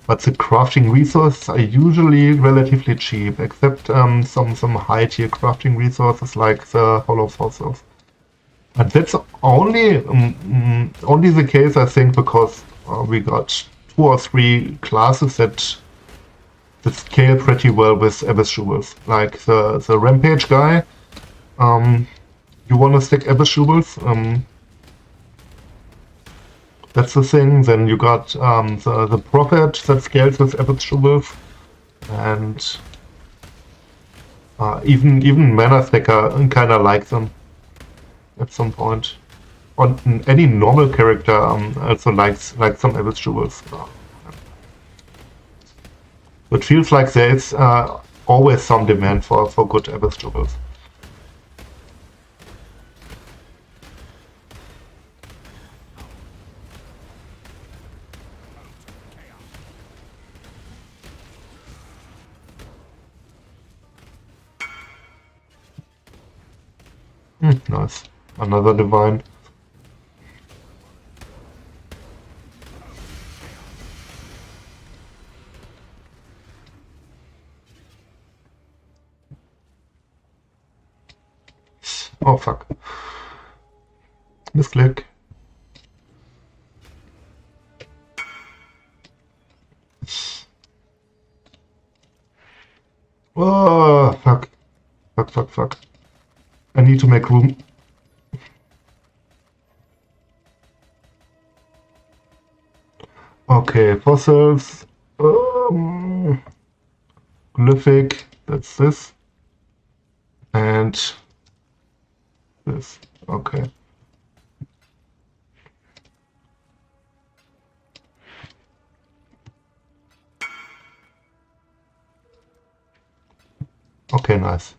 But the crafting resources are usually relatively cheap, except some high tier crafting resources like the hollow fossils. And that's only the case, I think, because we got 2 or 3 classes that scale pretty well with Abyss Jewels. Like the Rampage guy, you want to stick Abyss Jewels, that's the thing. Then you got the Prophet that scales with Abyss Jewels, and even Mana Stacker kinda likes them at some point. On any normal character also likes some Abyss Jewels. It feels like there is always some demand for good Abyss Jewels. Nice. Another divine. Oh fuck. Misclick. Oh fuck. Fuck. I need to make room. Okay, fossils. Glyphic, that's this. And this. Okay. Okay, nice.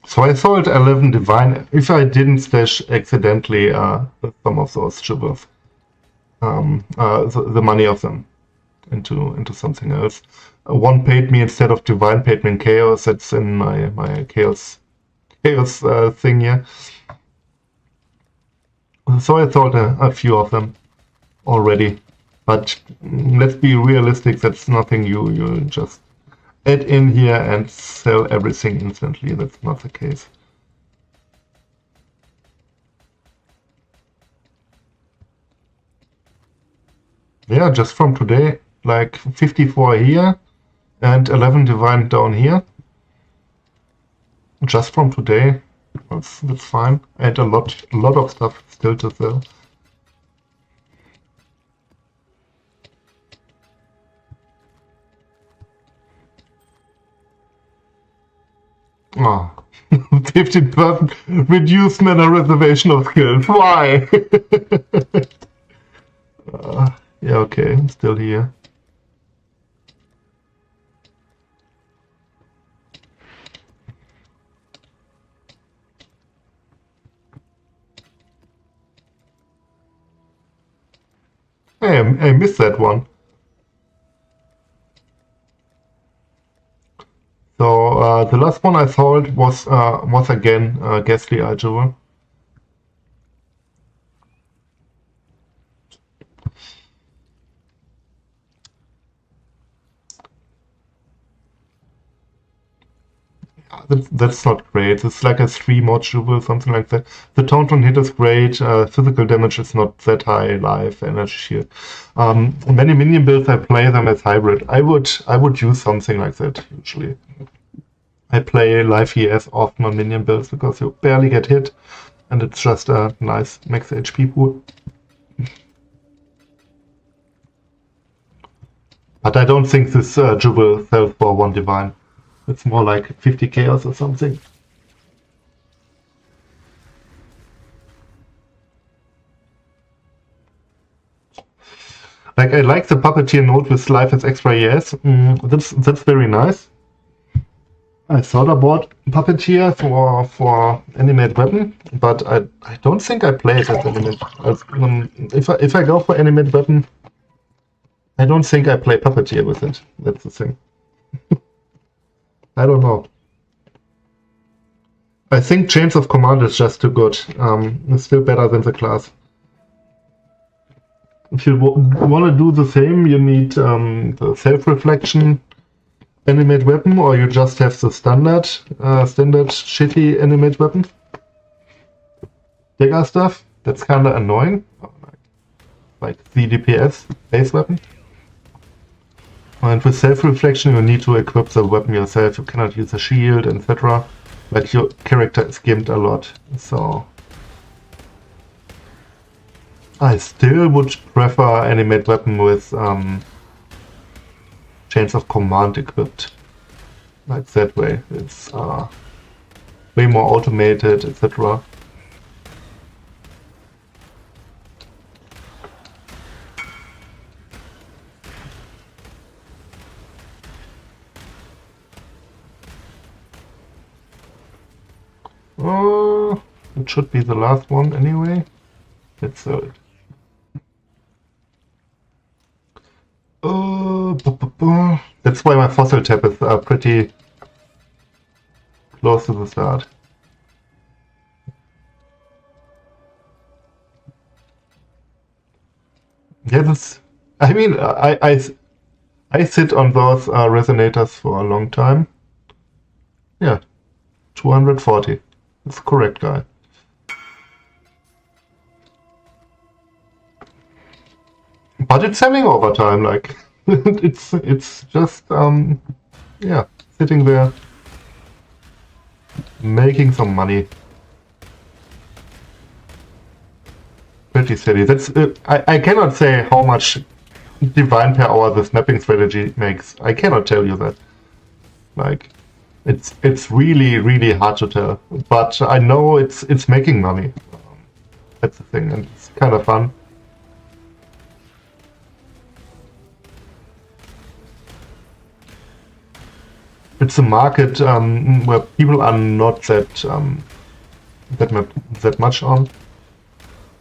So I sold 11 divine. If I didn't stash accidentally some of those jewels, the money of them into something else. One paid me instead of divine, paid me in chaos. That's in my chaos thing here. So I sold a few of them already, but let's be realistic. That's nothing you just add in here and sell everything instantly. That's not the case. Yeah, just from today, like 54 here and 11 divine down here. Just from today, that's fine. And a lot of stuff still to sell. Ah, 15% reduced mana reservation of skills. Why? Yeah, okay, I'm still here. I missed that one. So the last one I sold was again Ghastly Algebra. That's not great. It's like a 3-mod jewel, something like that. The taunt hit is great. Physical damage is not that high. Life, energy shield. Many minion builds I play them as hybrid. I would use something like that usually. I play life ES often on minion builds because you barely get hit, and it's just a nice max HP pool. But I don't think this jewel sells for 1 divine. It's more like 50 chaos or something. Like, I like the puppeteer node with life as extra ES. That's very nice. I thought about puppeteer for animate weapon, but I don't think I play it as animate. If I go for animate weapon, I don't think I play puppeteer with it. That's the thing. I don't know. I think Chains of Command is just too good. It's still better than the class. If you want to do the same, you need the self-reflection animate weapon, or you just have the standard shitty animate weapon. Dagger stuff. That's kind of annoying. Like the DPS base weapon. And with self-reflection, you need to equip the weapon yourself. You cannot use a shield, etc. Like, your character is gimped a lot. So I still would prefer animate weapon with Chains of Command equipped. Like that way. It's way more automated, etc. It should be the last one anyway. Let's sell it. That's why my fossil tab is pretty close to the start. Yeah, that's. I mean, I sit on those resonators for a long time. Yeah, 240. That's the correct guy. But it's selling over time, like it's just yeah, sitting there making some money. Pretty steady. That's I cannot say how much divine per hour the snapping strategy makes. I cannot tell you that. Like, it's really hard to tell. But I know it's making money. That's the thing, and it's kind of fun. It's a market where people are not that much on.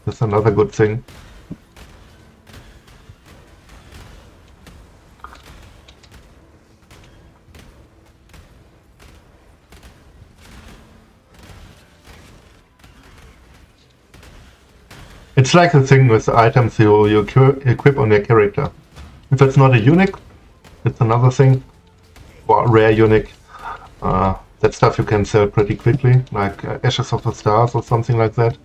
That's another good thing. It's like the thing with the items you equip on your character. If it's not a unique, it's another thing. Or rare unique. That stuff you can sell pretty quickly, like Ashes of the Stars or something like that.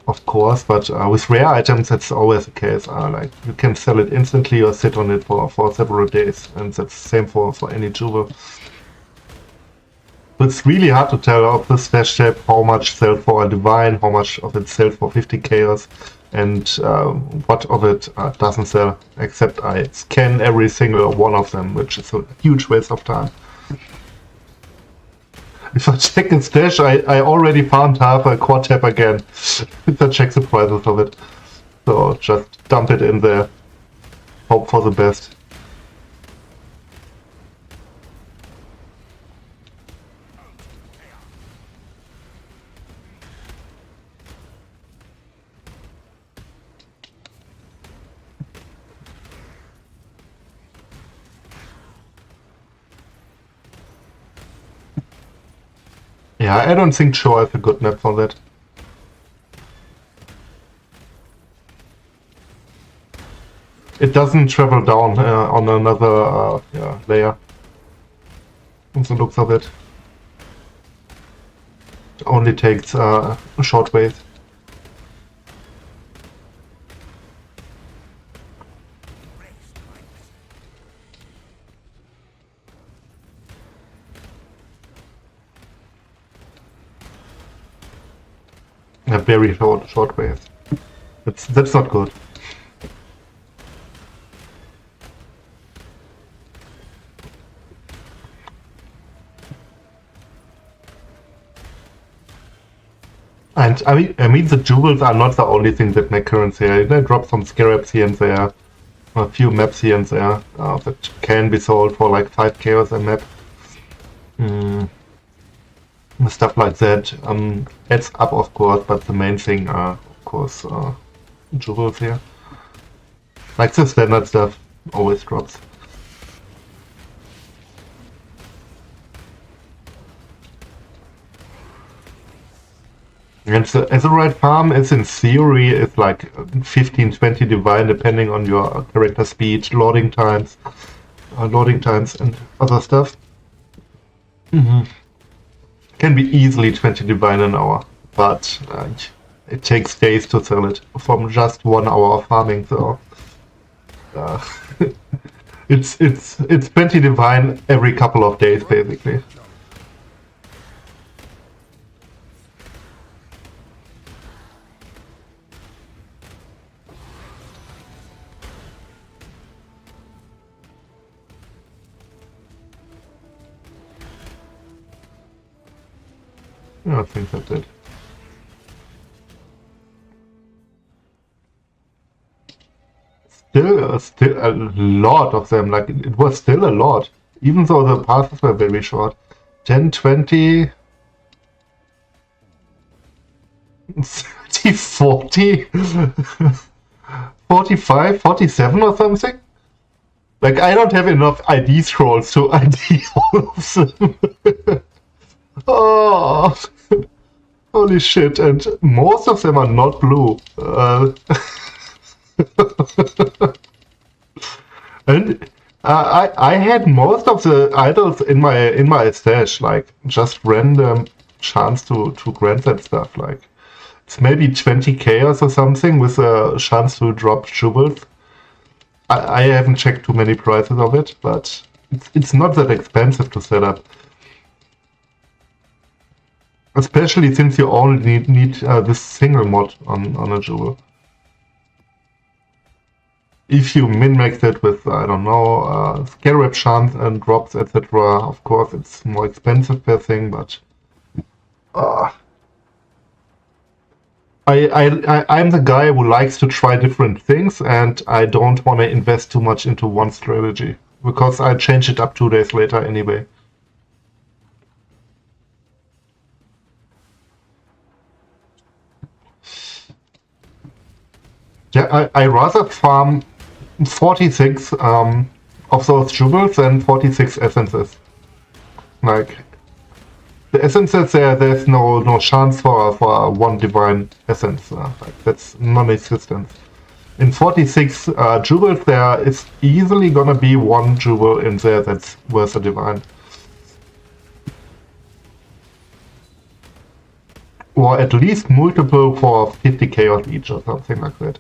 Of course, but with rare items that's always the case. Like, you can sell it instantly or sit on it for several days, and that's the same for any jewel. So it's really hard to tell of this stash tab how much sells for a divine, how much of it sells for 50 chaos, and what of it doesn't sell, except I scan every single one of them, which is a huge waste of time. If I check in stash, I already found half a quad tab again. If I check the prices of it. So just dump it in there. Hope for the best. Yeah, I don't think Shore is a good map for that. It doesn't travel down on another layer. From the looks of it. It only takes short ways. Yeah, very short ways. That's not good. And I mean the jewels are not the only thing that make currency. They drop some scarabs here and there, a few maps here and there that can be sold for like 5 chaos a map. Stuff like that adds up, of course, but the main thing are, of course, jewels here. Like the standard stuff always drops. And the Azurite farm is in theory it's like 15-20 divine depending on your character speed, loading times and other stuff. Can be easily 20 divine an hour, but it takes days to sell it from just 1 hour of farming. So it's 20 divine every couple of days basically. Yeah, I think that's it. Still a lot of them. Like it was still a lot, even though the passes were very short. 10, 20, 30, 40, 45, 47 or something. Like I don't have enough ID scrolls to ID all of them. Oh, holy shit! And most of them are not blue. And I had most of the idols in my stash, like just random chance to grant that stuff. Like it's maybe 20 chaos or something with a chance to drop jewels. I haven't checked too many prices of it, but it's not that expensive to set up. Especially since you only need this single mod on a jewel. If you min-max it with, I don't know, scarab chance and drops, etc., of course it's more expensive per thing, but I'm the guy who likes to try different things, and I don't want to invest too much into one strategy, because I change it up 2 days later anyway. Yeah, I rather farm 46 of those jewels and 46 essences. Like the essences there's no chance for one divine essence. Like that's non-existent. In 46 jewels there is easily gonna be one jewel in there that's worth a divine. Or at least multiple for 50 chaos each or something like that.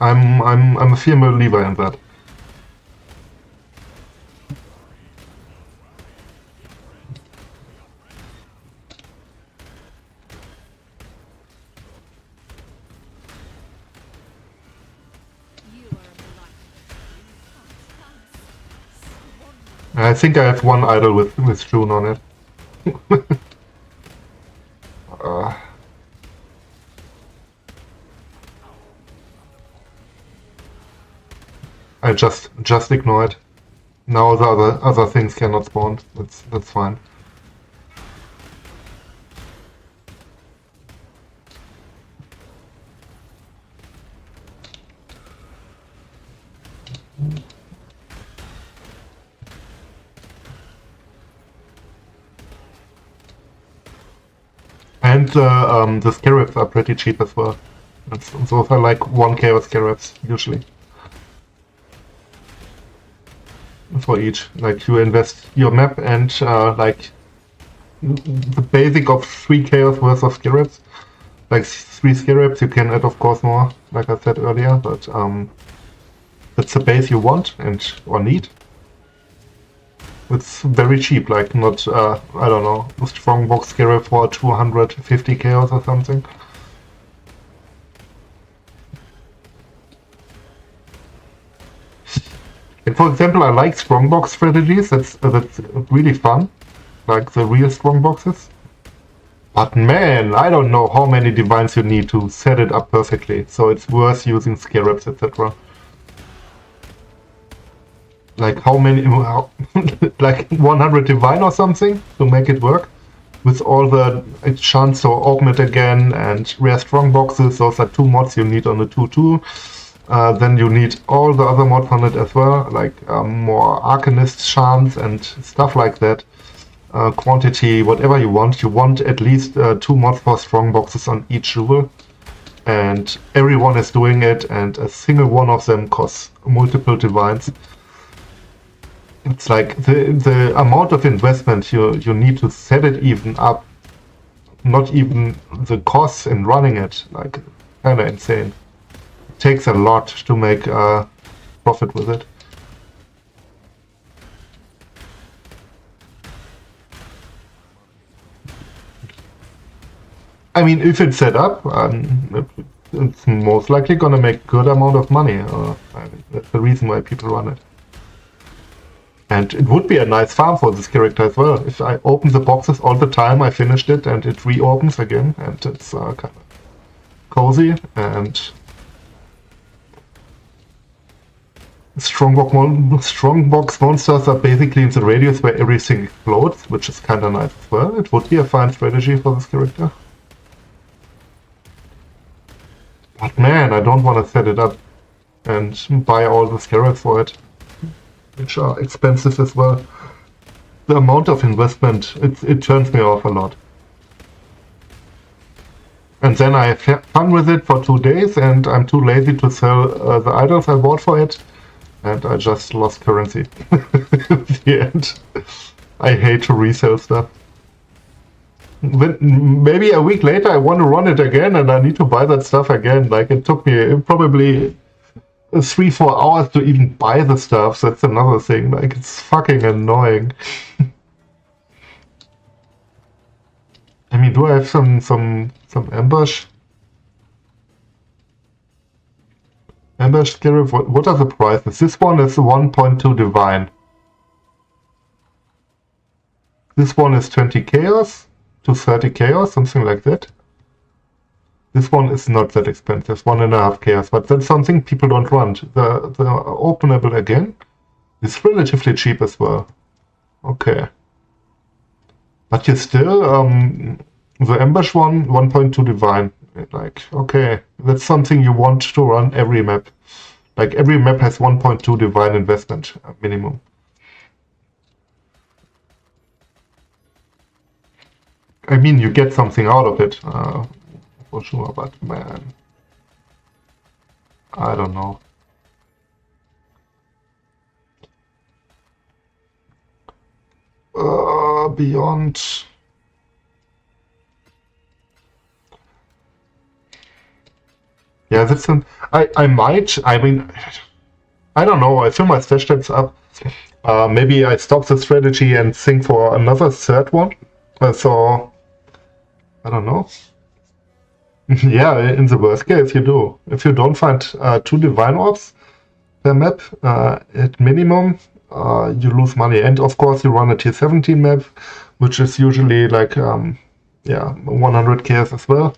I'm a firm believer in that. I think I have one idol with June on it. I just ignore it. Now the other things cannot spawn. That's fine. And the scarabs are pretty cheap as well. Those are like 1 chaos scarabs usually. For each. Like you invest your map and like the basic of 3 chaos worth of scarabs. Like 3 scarabs, you can add of course more, like I said earlier, but that's the base you want and or need. It's very cheap, like not, I don't know, a strongbox scarab for 250 chaos or something. And for example, I like strongbox strategies, that's really fun, like the real strongboxes. But man, I don't know how many divines you need to set it up perfectly, so it's worth using scarabs, etc. Like how many, like 100 divine or something to make it work? With all the chance to open it again and rare strong boxes, those are 2 mods you need on the 2-2. Then you need all the other mods on it as well, like more Arcanist chance and stuff like that. Quantity, whatever you want. You want at least 2 mods for strong boxes on each jewel. And everyone is doing it, and a single one of them costs multiple divines. It's like the amount of investment you need to set it even up, not even the costs in running it, like kinda insane. It takes a lot to make a profit with it. I mean, if it's set up, it's most likely gonna make good amount of money. I mean, that's the reason why people run it. And it would be a nice farm for this character as well. If I open the boxes all the time, I finished it and it reopens again, and it's kind of cozy. And strongbox monsters are basically in the radius where everything explodes, which is kind of nice as well. It would be a fine strategy for this character. But man, I don't want to set it up and buy all the scarabs for it, which are expensive as well. The amount of investment, it turns me off a lot. And then I have fun with it for 2 days, and I'm too lazy to sell the idols I bought for it, and I just lost currency at the end. I hate to resell stuff. Maybe a week later I want to run it again, and I need to buy that stuff again. Like, it took me probably 3-4 hours to even buy the stuff, so that's another thing. Like, it's fucking annoying. I mean, do I have some ambush? Ambush scarab, what are the prices? This one is 1.2 divine. This one is 20 chaos to 30 chaos, something like that. This one is not that expensive, 1.5 chaos, but that's something people don't want. The openable again is relatively cheap as well. Okay. But you still, the ambush one, 1.2 divine. Like, okay, that's something you want to run every map. Like, every map has 1.2 divine investment minimum. I mean, you get something out of it, for sure, but man, I don't know. Beyond... Yeah, that's an... I might, I mean, I don't know, I fill my stash stats up. Maybe I stop the strategy and think for another third one. So, I don't know. Yeah, in the worst case you do. If you don't find 2 divine orbs per map, at minimum, you lose money. And of course you run a tier 17 map, which is usually like, yeah, 100 chaos as well.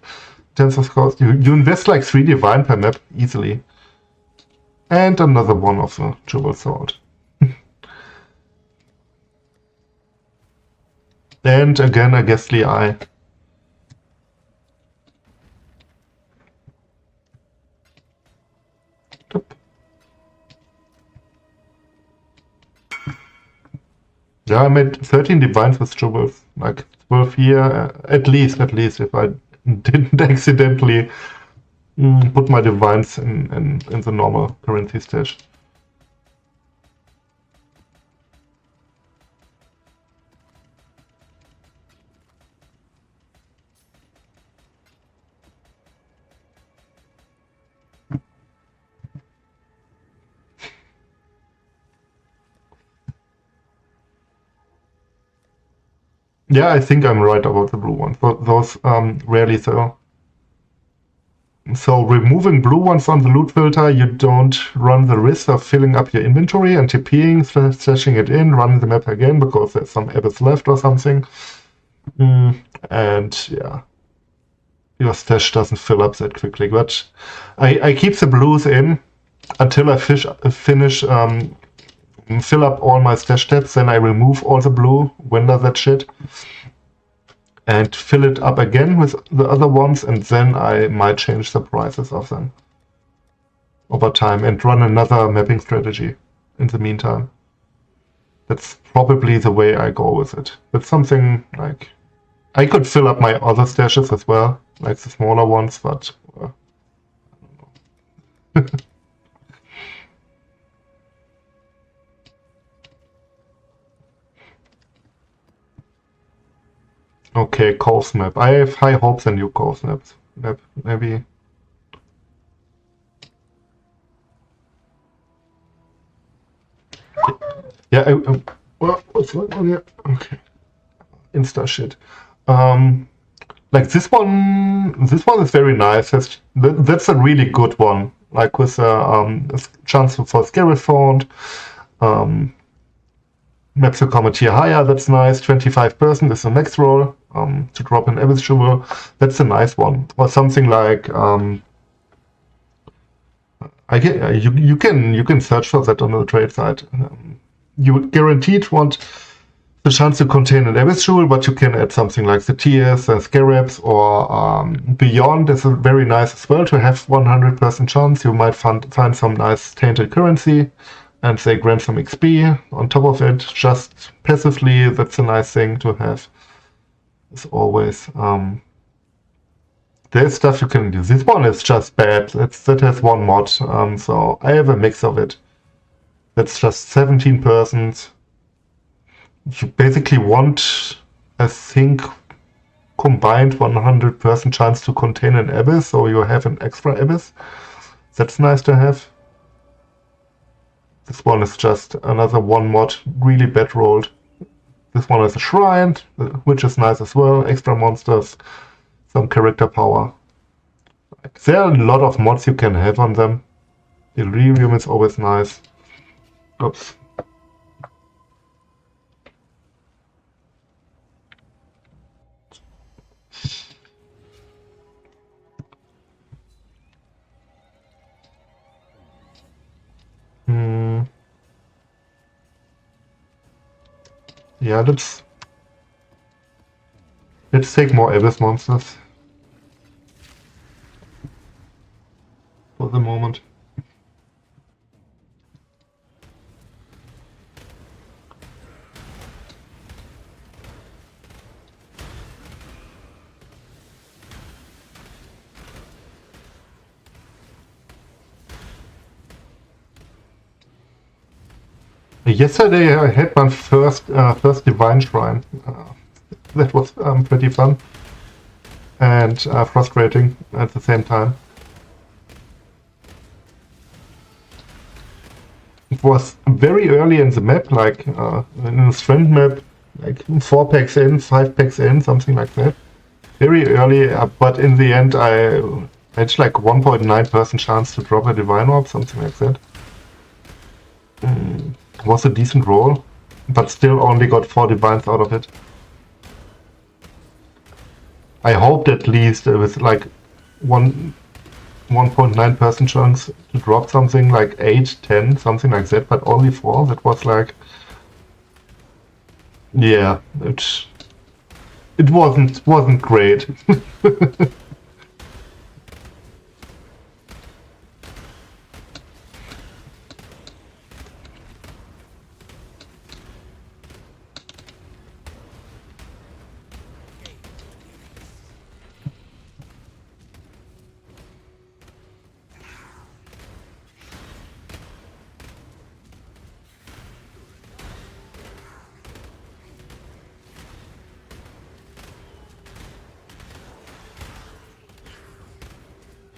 Terms of course, you invest like 3 divine per map easily. And another one of the Jewel Sword. And again a Ghastly Eye. Yeah, I made 13 divines with jewels, like 12 here, at least, if I didn't accidentally put my divines in the normal currency stash. Yeah, I think I'm right about the blue one. Those rarely so. So removing blue ones on the loot filter, you don't run the risk of filling up your inventory and TPing, stashing it in, running the map again because there's some abyss left or something. And yeah, your stash doesn't fill up that quickly. But I keep the blues in until I finish fill up all my stash tabs, then I remove all the blue, vendor that shit, and fill it up again with the other ones, and then I might change the prices of them over time and run another mapping strategy in the meantime. That's probably the way I go with it. It's something like I could fill up my other stashes as well, like the smaller ones, but I don't know. Okay, Coast map. I have high hopes in new Coast maps. Maybe. Yeah, what's going on here? Okay. Insta shit. Like this one is very nice. That's a really good one. Like with a chance for Scary Font. Maps will come a tier higher, that's nice. 25% is the max roll to drop an Abyss Jewel. That's a nice one. Or something like you can search for that on the trade site. You guaranteed want the chance to contain an Abyss Jewel, but you can add something like the tiers, Scarabs, or Beyond is very nice as well to have 100% chance. You might find some nice tainted currency, and they grant some XP on top of it, just passively. That's a nice thing to have, as always. There's stuff you can do. This one is just bad. That has one mod, so I have a mix of it. That's just 17%. You basically want, I think, combined 100% chance to contain an Abyss, so you have an extra Abyss. That's nice to have. This one is just another one mod, really bad rolled. This one is a Shrine, which is nice as well. Extra monsters, some character power. There are a lot of mods you can have on them. Delirium is always nice. Oops. Yeah, let's take more Abyss monsters for the moment. Yesterday I had my first Divine Shrine. That was pretty fun and frustrating at the same time. It was very early in the map, like in a strength map, like 4 packs in, 5 packs in, something like that. Very early, but in the end I had like 1.9% chance to drop a Divine Orb, something like that. Was a decent roll, but still only got 4 divines out of it. I hoped at least with like 1.9% chance to drop something like 8, 10, something like that, but only 4. That was like, yeah, it wasn't great.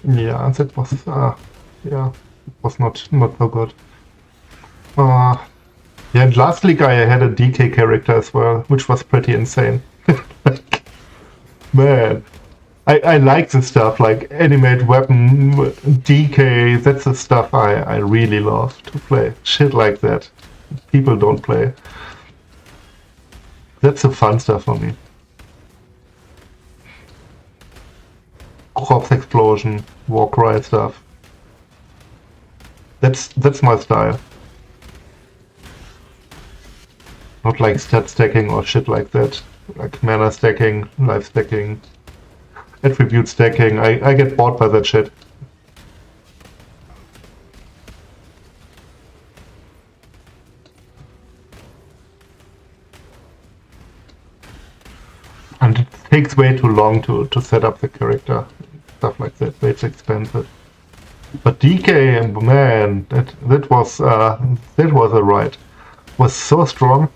Yeah, that was yeah, it was not so good. Yeah, and last league I had a DK character as well, which was pretty insane. Like, man, I like the stuff like animate weapon, DK. That's the stuff I really love to play. Shit like that. People don't play. That's the fun stuff for me. Corpse explosion, Warcry stuff. That's my style. Not like stat stacking or shit like that. Like mana stacking, life stacking, attribute stacking. I get bored by that shit. And it takes way too long to set up the character. Stuff like that. Way too expensive. But DK, man, that was a ride. Was so strong.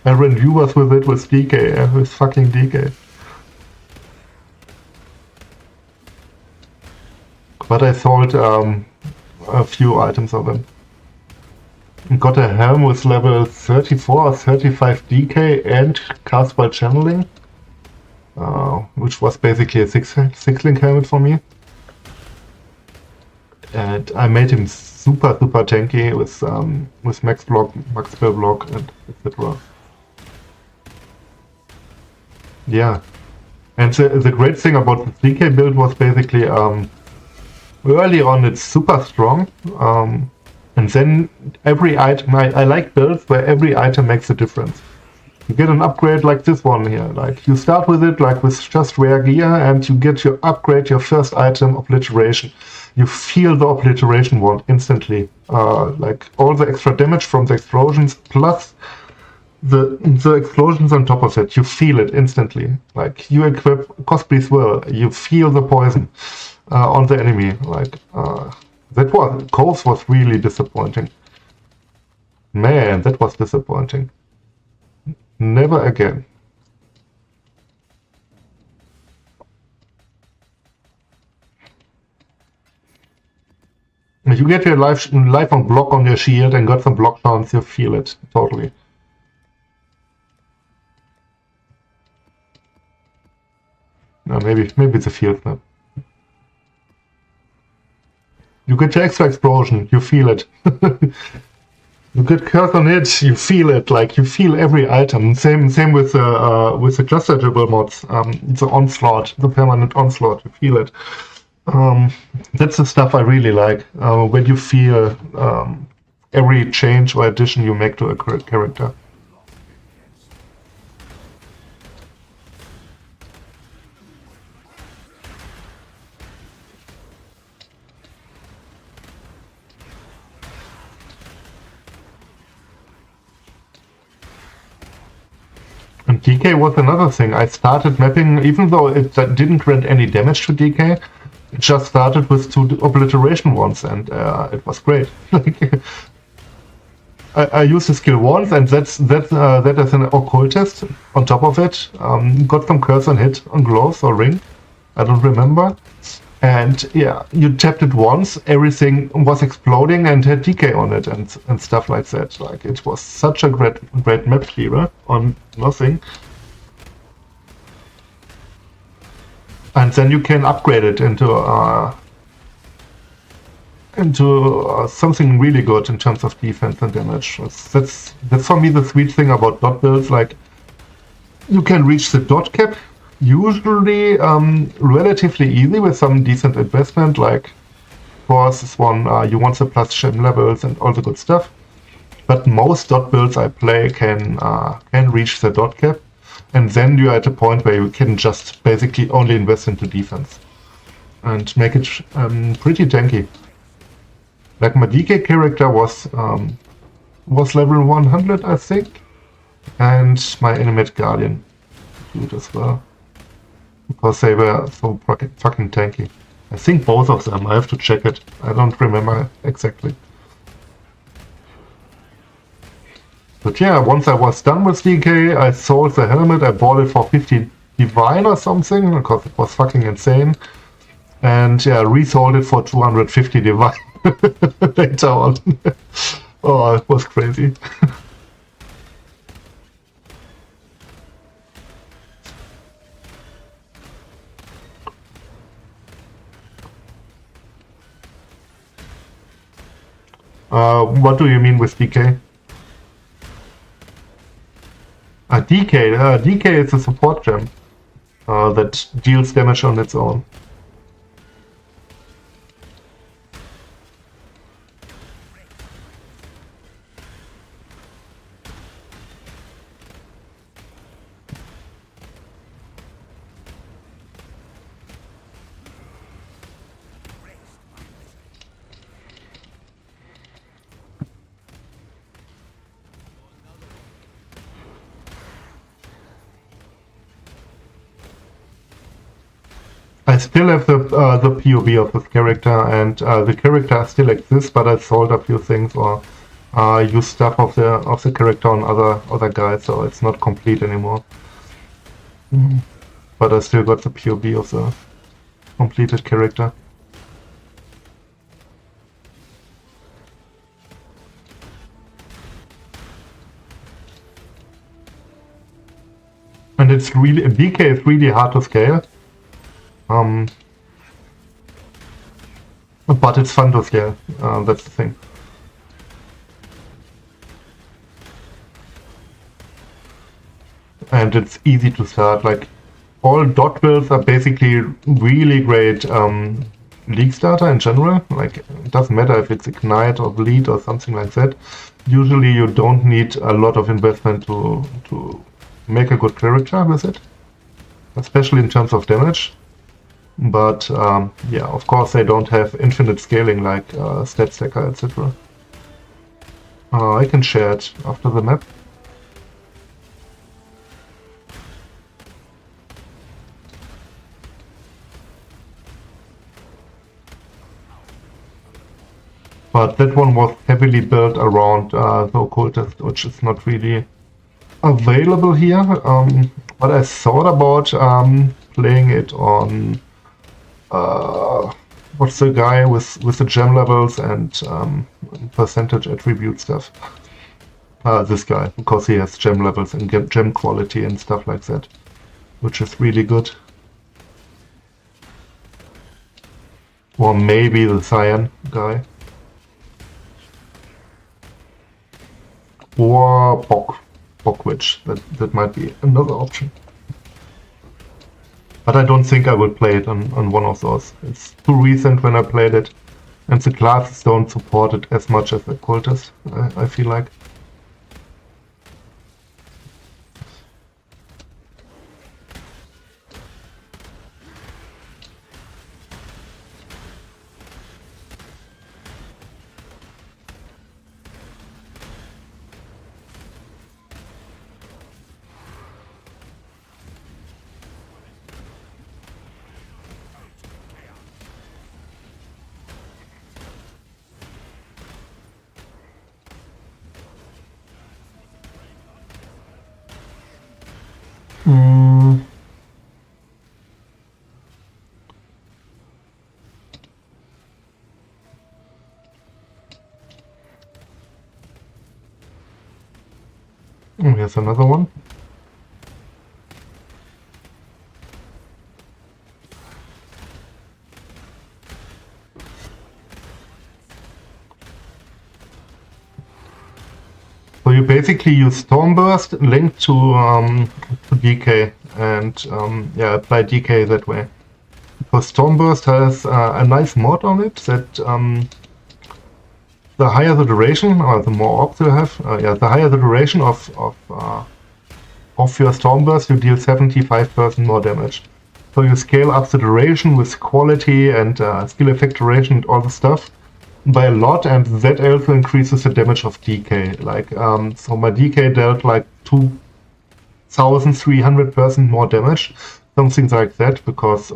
I ran viewers with it with DK, with fucking DK. But I sold a few items of them. Got a helm with level 34 or 35 DK and cast by channeling, which was basically a six-link helmet for me. And I made him super tanky with max block, max spell block, and etc. Yeah, and the great thing about the DK build was basically early on it's super strong, and then every item I like builds where every item makes a difference. You get an upgrade like this one here, like you start with it like with just rare gear, and you get your upgrade, your first item, obliteration. You feel the obliteration wand instantly, like all the extra damage from the explosions plus the explosions on top of it. You feel it instantly. Like you equip Cosplay Swirl, you feel the poison on the enemy. Like Cove was really disappointing. Man, that was disappointing. Never again. You get your life on block on your shield and got some block chance, you feel it totally. No, maybe it's a field map. You get your extra explosion, you feel it. You get curse on it, you feel it, like you feel every item. Same with the cluster dribble mods. The onslaught, the permanent onslaught, you feel it. That's the stuff I really like. When you feel every change or addition you make to a character. And DK was another thing. I started mapping, even though it didn't grant any damage to DK, it just started with 2 obliteration wands, and it was great. I used the skill once, and that is an occultist on top of it. Got some curse on hit on gloves or ring, I don't remember. And yeah, you tapped it once, everything was exploding and had DK on it and stuff like that. Like it was such a great map clearer on nothing. And then you can upgrade it into something really good in terms of defense and damage. That's for me the sweet thing about dot builds. Like you can reach the dot cap usually relatively easy with some decent investment. Like for this one, you want the plus gem levels and all the good stuff. But most dot builds I play can reach the dot cap, and then you're at a point where you can just basically only invest into defense and make it pretty tanky. Like my DK character was level 100, I think, and my animate guardian dude as well, because they were so fucking tanky. I think both of them. I have to check it. I don't remember exactly. But yeah, once I was done with DK, I sold the helmet. I bought it for 50 Divine or something, because it was fucking insane. And yeah, resold it for 250 Divine later on. Oh, it was crazy. What do you mean with DK? DK is a support gem that deals damage on its own. I still have the POV of this character, and the character still exists, but I sold a few things or used stuff of the character on other guys, so it's not complete anymore. But I still got the POV of the completed character. And it's really, DK is really hard to scale. But it's fun to scale, that's the thing. And it's easy to start, like, all dot builds are basically really great league starter in general. Like, it doesn't matter if it's Ignite or Bleed or something like that. Usually you don't need a lot of investment to make a good character with it, especially in terms of damage. But yeah, of course they don't have infinite scaling like Stat Stacker, etc. I can share it after the map. But that one was heavily built around the Occultist, which is not really available here. But I thought about playing it on what's the guy with the gem levels and percentage attribute stuff. This guy, because he has gem levels and gem quality and stuff like that, which is really good. Or maybe the Cyan guy. Or Bok Witch. That might be another option. But I don't think I would play it on one of those. It's too recent when I played it, and the classes don't support it as much as the Cultist, I feel like. Here's another one. So you basically use Stormburst linked to DK and yeah, apply DK that way. Because Stormburst has a nice mod on it that the higher the duration, or the more orbs you have, yeah, the higher the duration of your Stormburst, you deal 75% more damage. So you scale up the duration with quality and skill effect duration and all the stuff by a lot, and that also increases the damage of DK. Like, so my DK dealt like 2,300% more damage, something like that, because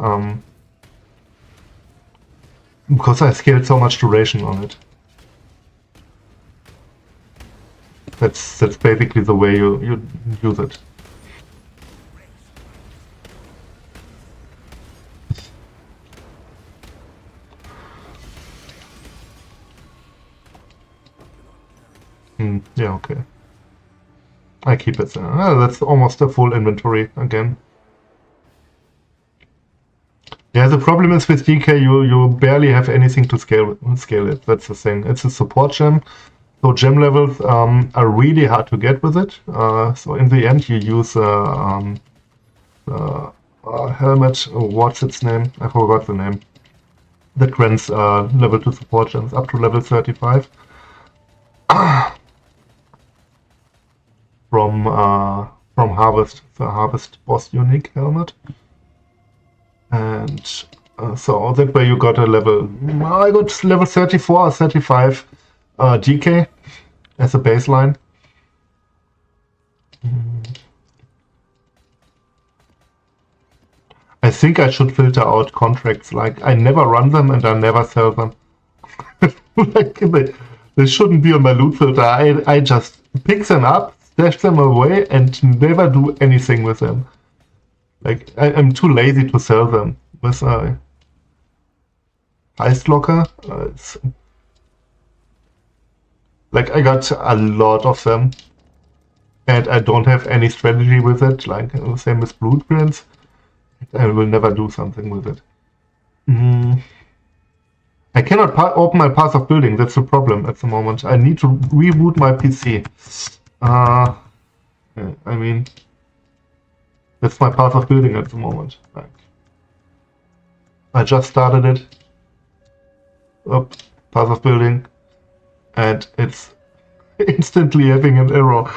I scaled so much duration on it. That's basically the way you use it. Yeah, okay. I keep it there. That's almost a full inventory again. Yeah, the problem is with DK, you barely have anything to scale it. That's the thing. It's a support gem, so gem levels are really hard to get with it. So in the end, you use helmet. Oh, what's its name? I forgot the name. That grants level 2 support gems up to level 35. From Harvest, the Harvest boss unique helmet. And so that way you got a level, I got level 34 or 35 DK as a baseline. I think I should filter out contracts, like I never run them and I never sell them. Like they shouldn't be on my loot filter. I just pick them up, stash them away and never do anything with them. Like, I'm too lazy to sell them. With Heist Locker, like, I got a lot of them. And I don't have any strategy with it, like, same with Blueprints. I will never do something with it. I cannot open my path of building, that's the problem at the moment. I need to reboot my PC. I mean... That's my path of building at the moment. Like, I just started it. Up, path of building, and it's instantly having an error.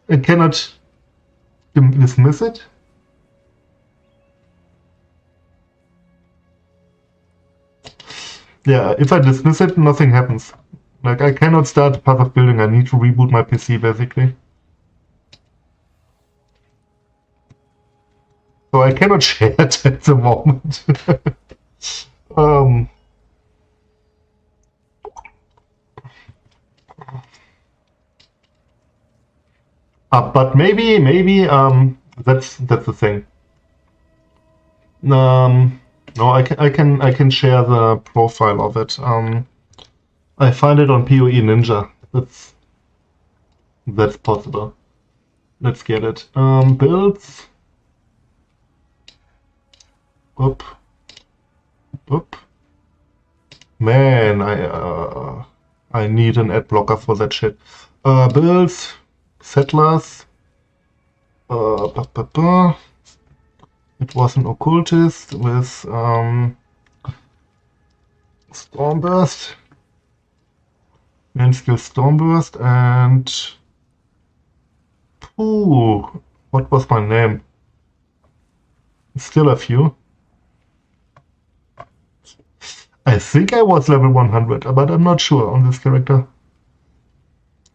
I cannot dismiss it. Yeah, if I dismiss it, nothing happens. Like, I cannot start path of building. I need to reboot my PC basically. So I cannot share it at the moment. But maybe that's the thing. No, I can share the profile of it. I find it on PoE Ninja. That's possible. Let's get it. Builds. Oop. Man, I need an ad blocker for that shit. Builds, settlers. It was an occultist with Stormburst, main skill Stormburst, and what was my name? Still a few. I think I was level 100, but I'm not sure on this character.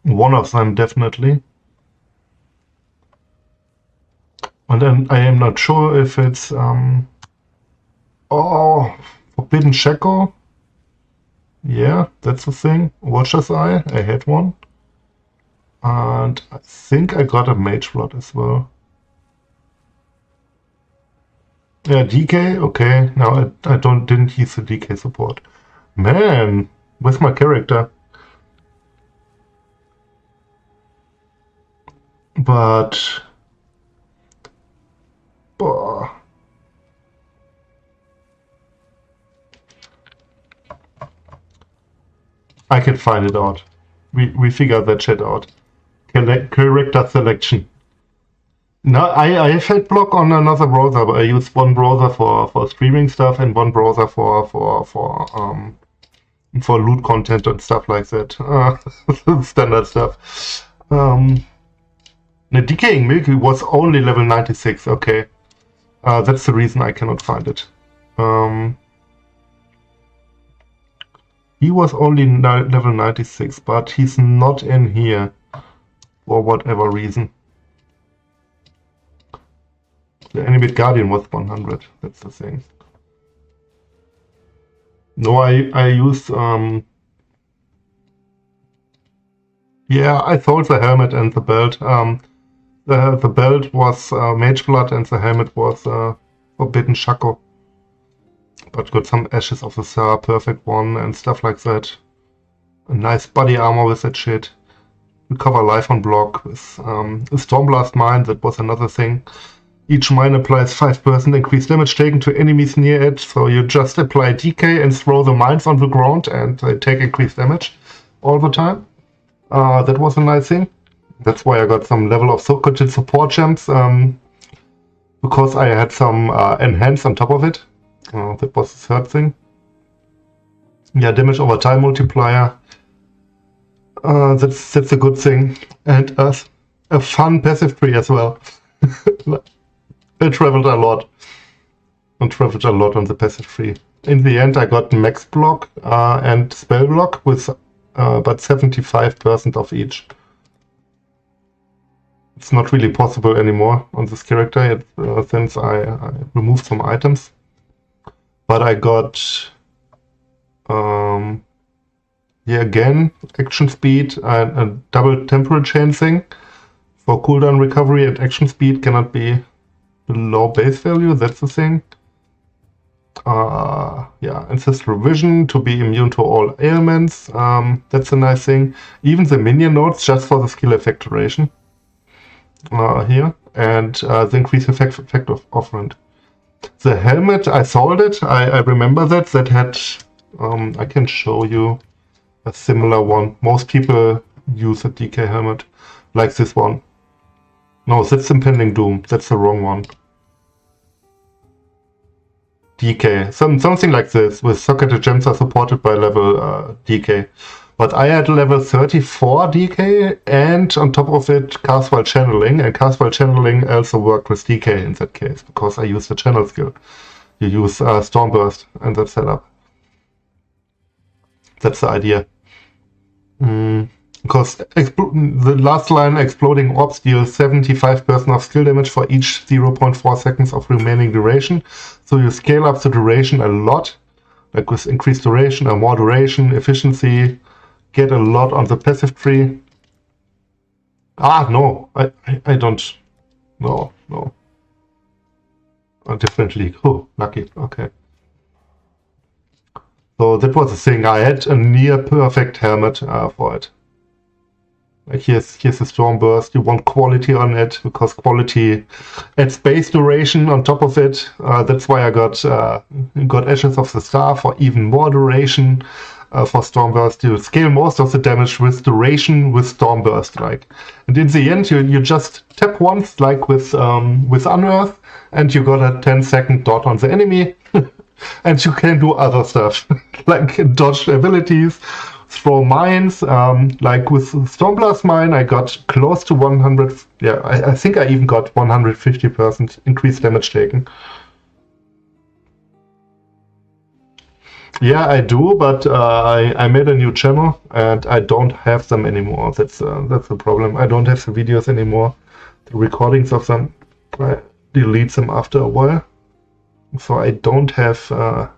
One of them, definitely. And then I am not sure if it's... Forbidden Shackle. Yeah, that's the thing. Watcher's Eye, I had one. And I think I got a Mage Rod as well. Yeah, DK, okay. Now I didn't use the DK support. Man, where's my character? But... I can find it out. We figured that shit out. Character selection. No, I have had block on another browser, but I use one browser for streaming stuff and one browser for loot content and stuff like that. Standard stuff. The Decaying Milky was only level 96, okay. That's the reason I cannot find it. He was only level 96, but he's not in here for whatever reason. The Animate Guardian was 100, that's the thing. No, I used... yeah, I sold the helmet and the belt. The belt was Mage Blood and the helmet was Forbidden Shackle. But got some Ashes of the Tsar, Perfect One and stuff like that. a nice body armor with that shit. Recover life on block with a Stormblast Mine, that was another thing. Each mine applies 5% increased damage taken to enemies near it, so you just apply DK and throw the mines on the ground and they take increased damage all the time. That was a nice thing. That's why I got some level of so-called support gems, because I had some enhance on top of it. That was the third thing. Yeah, damage over time multiplier. That's a good thing, and a fun passive tree as well. I traveled a lot. I traveled a lot on the passive tree. In the end, I got max block and spell block with about 75% of each. It's not really possible anymore on this character yet, since I removed some items. But I got yeah, again, action speed and a double temporal chain thing for cooldown recovery, and action speed cannot be below base value, that's the thing. Yeah, ancestral vision to be immune to all ailments, that's a nice thing. Even the minion nodes just for the skill effect duration here, and the increased effect of offrend. The helmet, I sold it, I remember that had, I can show you a similar one. Most people use a DK helmet, like this one. No, that's Impending Doom. That's the wrong one. DK. Something like this, with socketed gems are supported by level DK. But I had level 34 DK, and on top of it, cast while channeling. And cast while channeling also worked with DK in that case, because I used the channel skill. You use Stormburst in that setup. That's the idea. Because the last line, exploding orbs deals 75% of skill damage for each 0.4 seconds of remaining duration. So you scale up the duration a lot, like with increased duration or more duration, efficiency, get a lot on the passive tree. No, I don't. No. A different league. Oh, lucky. Okay. So that was the thing. I had a near perfect helmet for it. Like here's the Stormburst. You want quality on it, because quality adds base duration on top of it. That's why I got Ashes of the Star for even more duration. For Stormburst, you scale most of the damage with duration with Stormburst, like. And in the end, you just tap once, like with Unearth, and you got a 10-second dot on the enemy. And you can do other stuff, like dodge abilities, throw mines. Like with Stormblast Mine, I got close to 100. Yeah, I think I even got 150% increased damage taken. Yeah, I do, but I made a new channel and I don't have them anymore. That's the problem. I don't have the videos anymore. The recordings of them, I delete them after a while. So I don't have a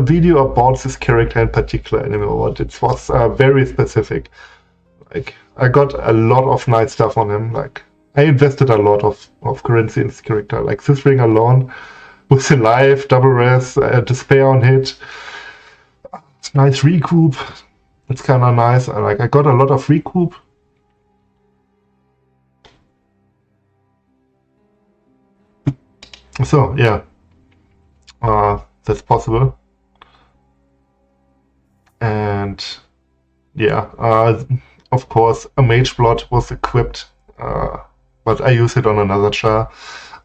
video about this character in particular anymore. But it was very specific. Like, I got a lot of nice stuff on him. Like, I invested a lot of currency in this character. Like this ring alone, with the life, double res, despair on hit, nice recoup. That's kind of nice. I got a lot of recoup. So yeah, that's possible. And yeah, of course, a Mage Blood was equipped, but I use it on another char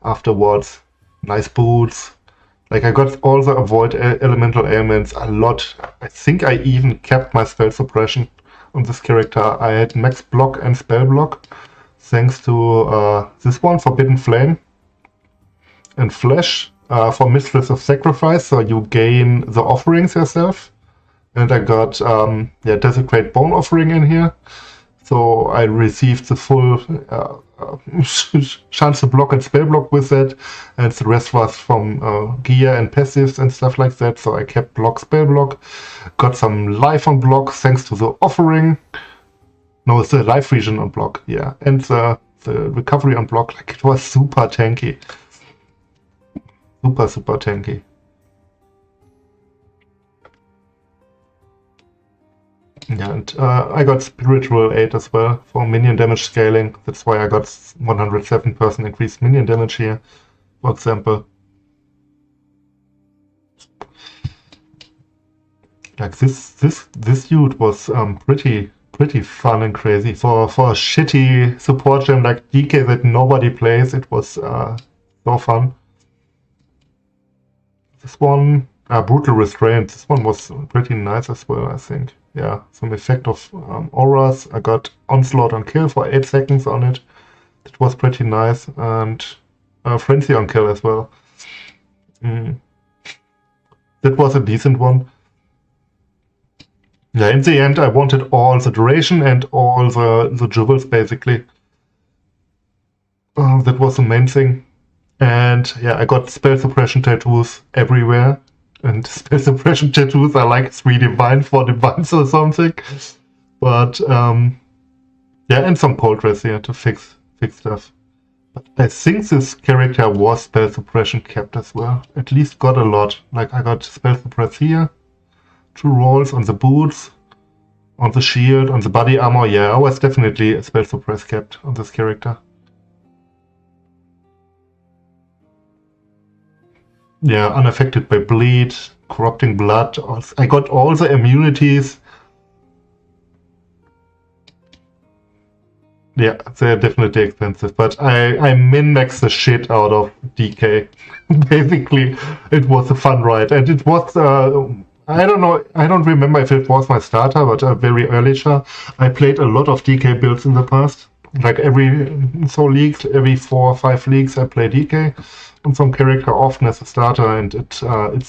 afterwards. Nice boots. Like, I got all the avoid elemental ailments a lot. I think I even kept my spell suppression on this character. I had max block and spell block, thanks to this one, Forbidden Flame, and Flesh for Mistress of Sacrifice, so you gain the offerings yourself. And I got Desecrate Bone Offering in here, so I received the full chance to block and spell block with that, and the rest was from gear and passives and stuff like that. So I kept block, spell block, got some life on block thanks to the offering. No, it's the life region on block, yeah, and the recovery on block. Like, it was super tanky. Super tanky. Yeah, and I got spiritual aid as well for minion damage scaling. That's why I got 107% increased minion damage here, for example. Like this dude was pretty fun and crazy for a shitty support gem like DK that nobody plays. It was so fun. This one, brutal restraint. This one was pretty nice as well, I think. Yeah, some effect of auras. I got onslaught on kill for 8 seconds on it. That was pretty nice, and frenzy on kill as well. That was a decent one. Yeah, in the end, I wanted all the duration and all the jewels, basically. That was the main thing. And yeah, I got spell suppression tattoos everywhere. And spell suppression tattoos are like 3 divine, 4 divines or something. But yeah, and some cold dress here to fix stuff. But I think this character was spell suppression capped as well. At least got a lot. Like I got spell suppress here. 2 rolls on the boots, on the shield, on the body armor. Yeah, I was definitely a spell suppress capped on this character. Yeah, unaffected by bleed, corrupting blood. I got all the immunities. Yeah, they're definitely expensive, but I min-maxed the shit out of DK. Basically, it was a fun ride, and it was I don't know, I don't remember if it was my starter, but a very early char. I played a lot of DK builds in the past. Like every 4 or 5 leagues I play DK on some character, often as a starter, and it's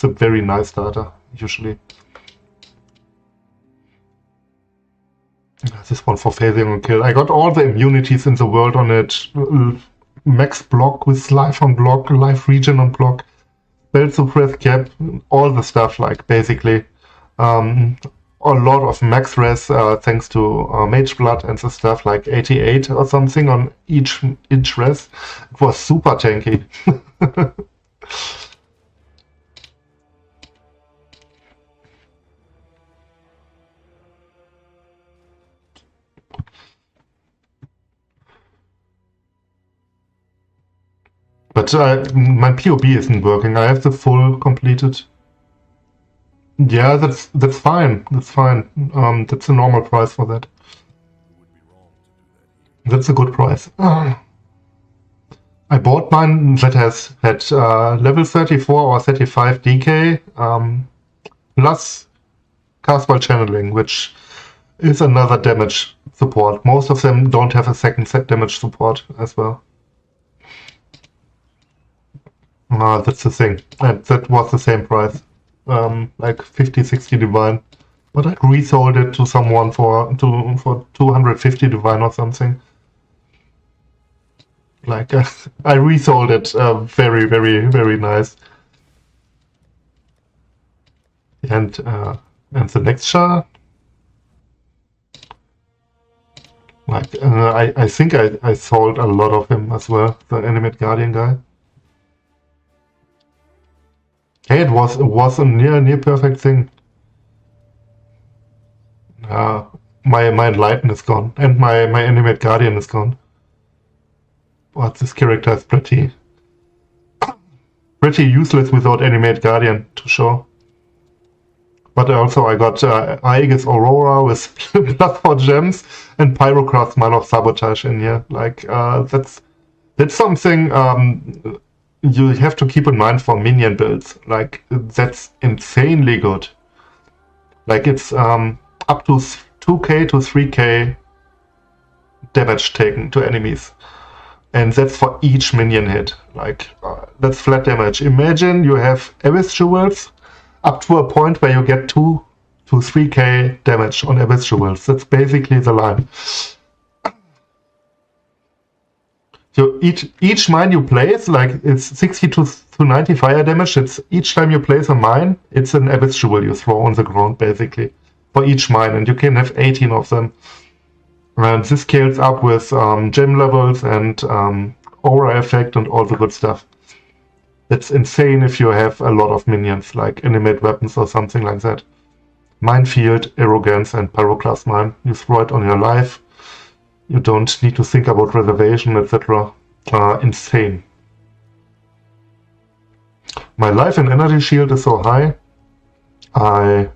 a very nice starter, usually. This one for phasing on kill. I got all the immunities in the world on it. Max block with life on block, life regen on block. Spell suppress cap, all the stuff, like basically a lot of max res thanks to mage blood and the stuff, like 88 or something on each res. It was super tanky. But my POB isn't working. I have the full completed. Yeah, that's fine. That's fine. That's a normal price for that. That's a good price. I bought mine that has had level 34 or 35 DK plus cast while channeling, which is another damage support. Most of them don't have a second set damage support as well. That's the thing. And that was the same price. Like 50, 60 divine. But I resold it to someone for 250 divine or something. Like I resold it. Very, very, very nice. And the next char, like I think I sold a lot of him as well. The animate guardian guy. Hey, it was a near perfect thing. My enlighten is gone, and my animate guardian is gone. But this character is pretty useless without animate guardian to show. But also I got Aegis Aurora with +4 gems and Pyroclast Smile of Sabotage in here. Like that's something you have to keep in mind for minion builds. Like that's insanely good. Like it's up to 2k to 3k damage taken to enemies, and that's for each minion hit. Like that's flat damage. Imagine you have Abyss Jewels up to a point where you get 2 to 3k damage on Abyss Jewels. That's basically the line. So each mine you place, like it's 60 to 90 fire damage. It's each time you place a mine, it's an Abyss Jewel you throw on the ground, basically, for each mine, and you can have 18 of them. And this scales up with gem levels and aura effect and all the good stuff. It's insane if you have a lot of minions, like animate weapons or something like that. Minefield, Arrogance, and Pyroclast Mine. You throw it on your life. You don't need to think about reservation, etc. Insane. My life and energy shield is so high. I'm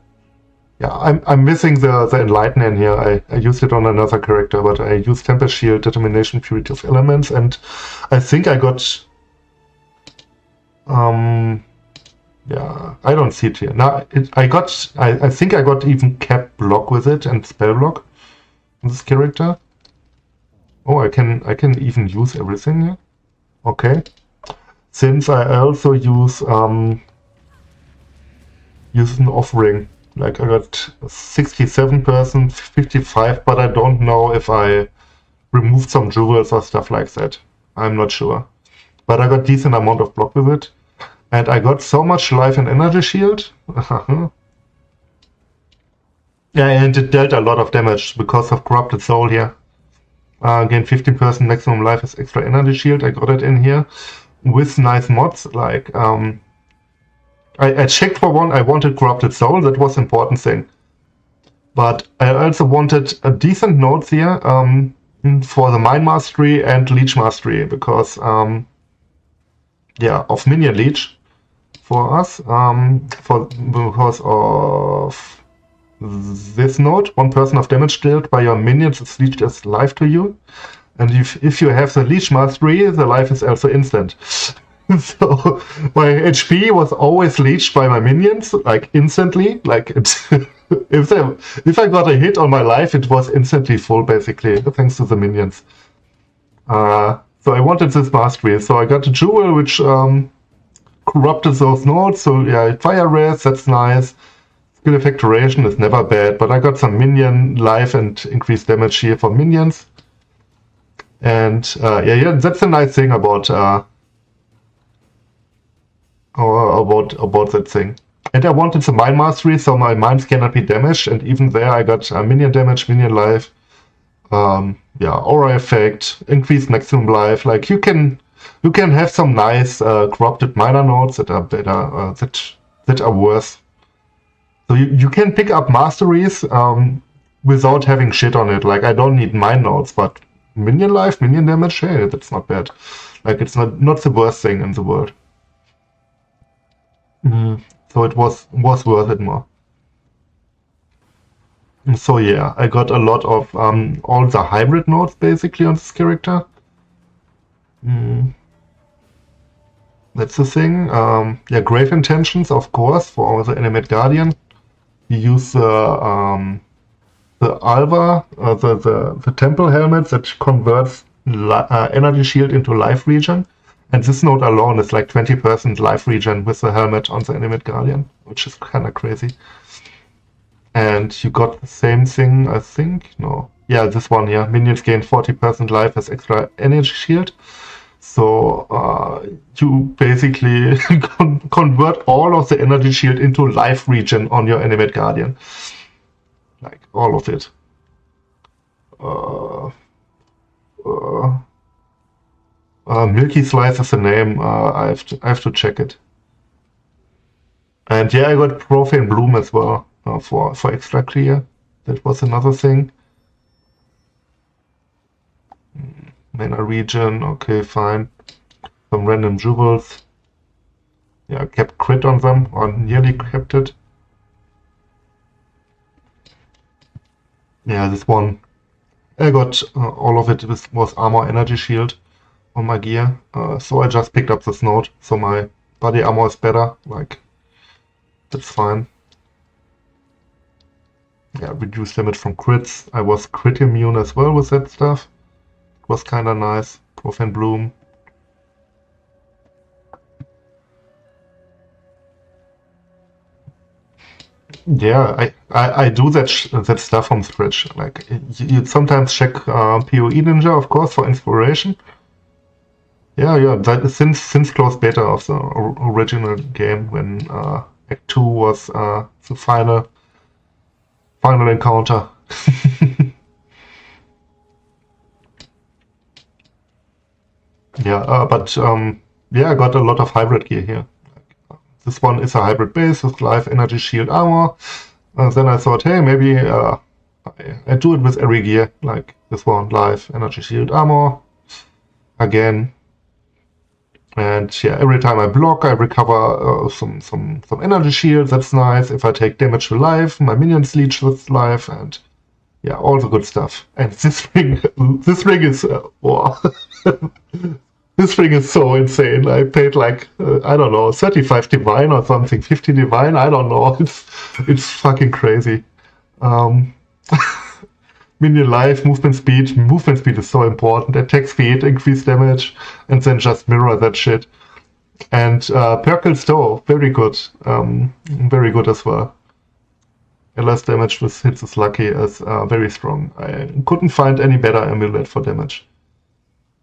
missing the Enlighten in here. I used it on another character, but I used Tempest Shield, Determination, Purity of Elements, and I think I got... I don't see it here. Now, I think I got even Cap Block with it and Spell Block on this character. Oh, I can even use everything here. Okay. Since I also use an offering. Like I got 67%, 55, but I don't know if I removed some jewels or stuff like that. I'm not sure. But I got decent amount of block with it. And I got so much life and energy shield. Yeah, and it dealt a lot of damage because of Corrupted Soul here. Again, 15% maximum life as extra energy shield. I got it in here with nice mods. Like, I checked for one, I wanted Corrupted Soul, that was an important thing. But I also wanted a decent nodes here for the Mine Mastery and Leech Mastery, because, of Minion Leech for us, because of this node, 1% of damage dealt by your minions is leeched as life to you. And if you have the Leech Mastery, the life is also instant. So my HP was always leeched by my minions, like instantly. Like if I got a hit on my life, it was instantly full, basically, thanks to the minions. So I wanted this mastery, so I got a jewel which corrupted those nodes. So yeah, fire res, that's nice. Skill effect duration is never bad, but I got some minion life and increased damage here for minions. And that's a nice thing about that thing. And I wanted the Mine Mastery, so my mines cannot be damaged, and even there I got minion damage, minion life, aura effect, increased maximum life. Like you can have some nice corrupted miner nodes that are better, that are worse. So you can pick up masteries without having shit on it. Like I don't need mine nodes, but minion life, minion damage, hey, that's not bad. Like it's not the worst thing in the world. So it was worth it more. So yeah, I got a lot of all the hybrid nodes basically on this character. That's the thing. Grave Intentions, of course, for the Animate Guardian. You use the Alva, the Temple Helmet that converts energy shield into life regen. And this node alone is like 20% life regen with the helmet on the Animate Guardian, which is kind of crazy. And you got the same thing, I think? No. Yeah, this one here. Minions gain 40% life as extra energy shield. So you basically convert all of the energy shield into life regen on your Animate Guardian. Like, all of it. Milky Slice is the name. I have to check it. And yeah, I got Profane Bloom as well for extra clear. That was another thing. Mana region, okay, fine. Some random jewels. Yeah, I kept crit on them, or nearly kept it. Yeah, this one. I got all of it was armor energy shield on my gear, so I just picked up this node, so my body armor is better, like, that's fine. Yeah, reduced damage from crits. I was crit immune as well with that stuff. It was kinda nice. Profane Bloom. Yeah, I do that stuff from scratch. Like, you sometimes check PoE Ninja, of course, for inspiration. Yeah, that is since closed beta of the original game, when Act 2 was the final encounter. Yeah, I got a lot of hybrid gear here. This one is a hybrid base with life, energy, shield, armor. Then I thought, hey, maybe I do it with every gear, like this one, live, energy shield, armor, again. And yeah, every time I block, I recover some energy shield. That's nice. If I take damage to life, my minions leech with life, and yeah, all the good stuff. And this ring is wow. This ring is so insane. I paid like I don't know, 35 divine or something, 50 divine. I don't know. It's fucking crazy. Minion life, movement speed. Movement speed is so important. Attack speed, increase damage, and then just mirror that shit. And Perkle Stow, very good. Very good as well. And less damage with hits is lucky is very strong. I couldn't find any better amulet for damage.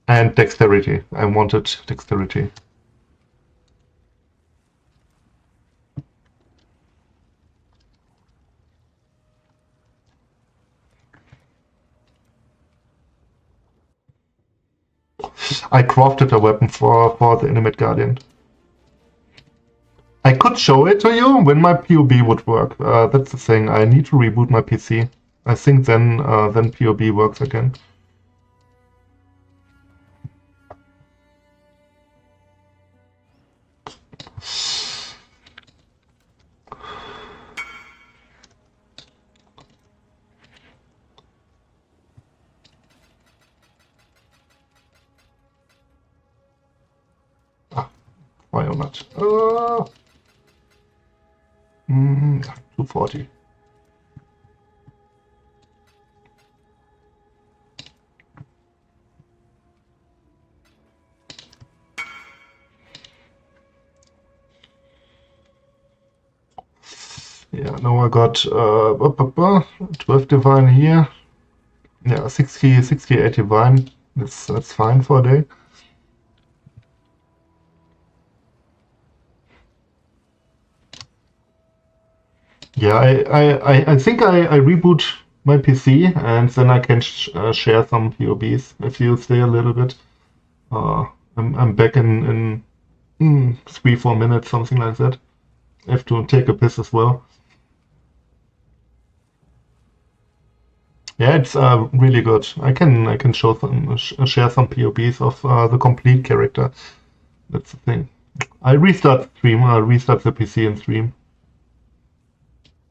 And dexterity. I wanted dexterity. I crafted a weapon for the Animate Guardian. I could show it to you when my PoB would work. That's the thing. I need to reboot my PC. I think then PoB works again. Why not? 240. Yeah, now I got 12 divine here. Yeah, 68 divine. That's fine for a day. Yeah, I think I reboot my PC and then I can share some POBs if you stay a little bit. I'm back in 3-4 minutes, something like that. I have to take a piss as well. Yeah, it's really good. I can share some POBs of the complete character. That's the thing. I'll restart the stream. I'll restart the PC and stream.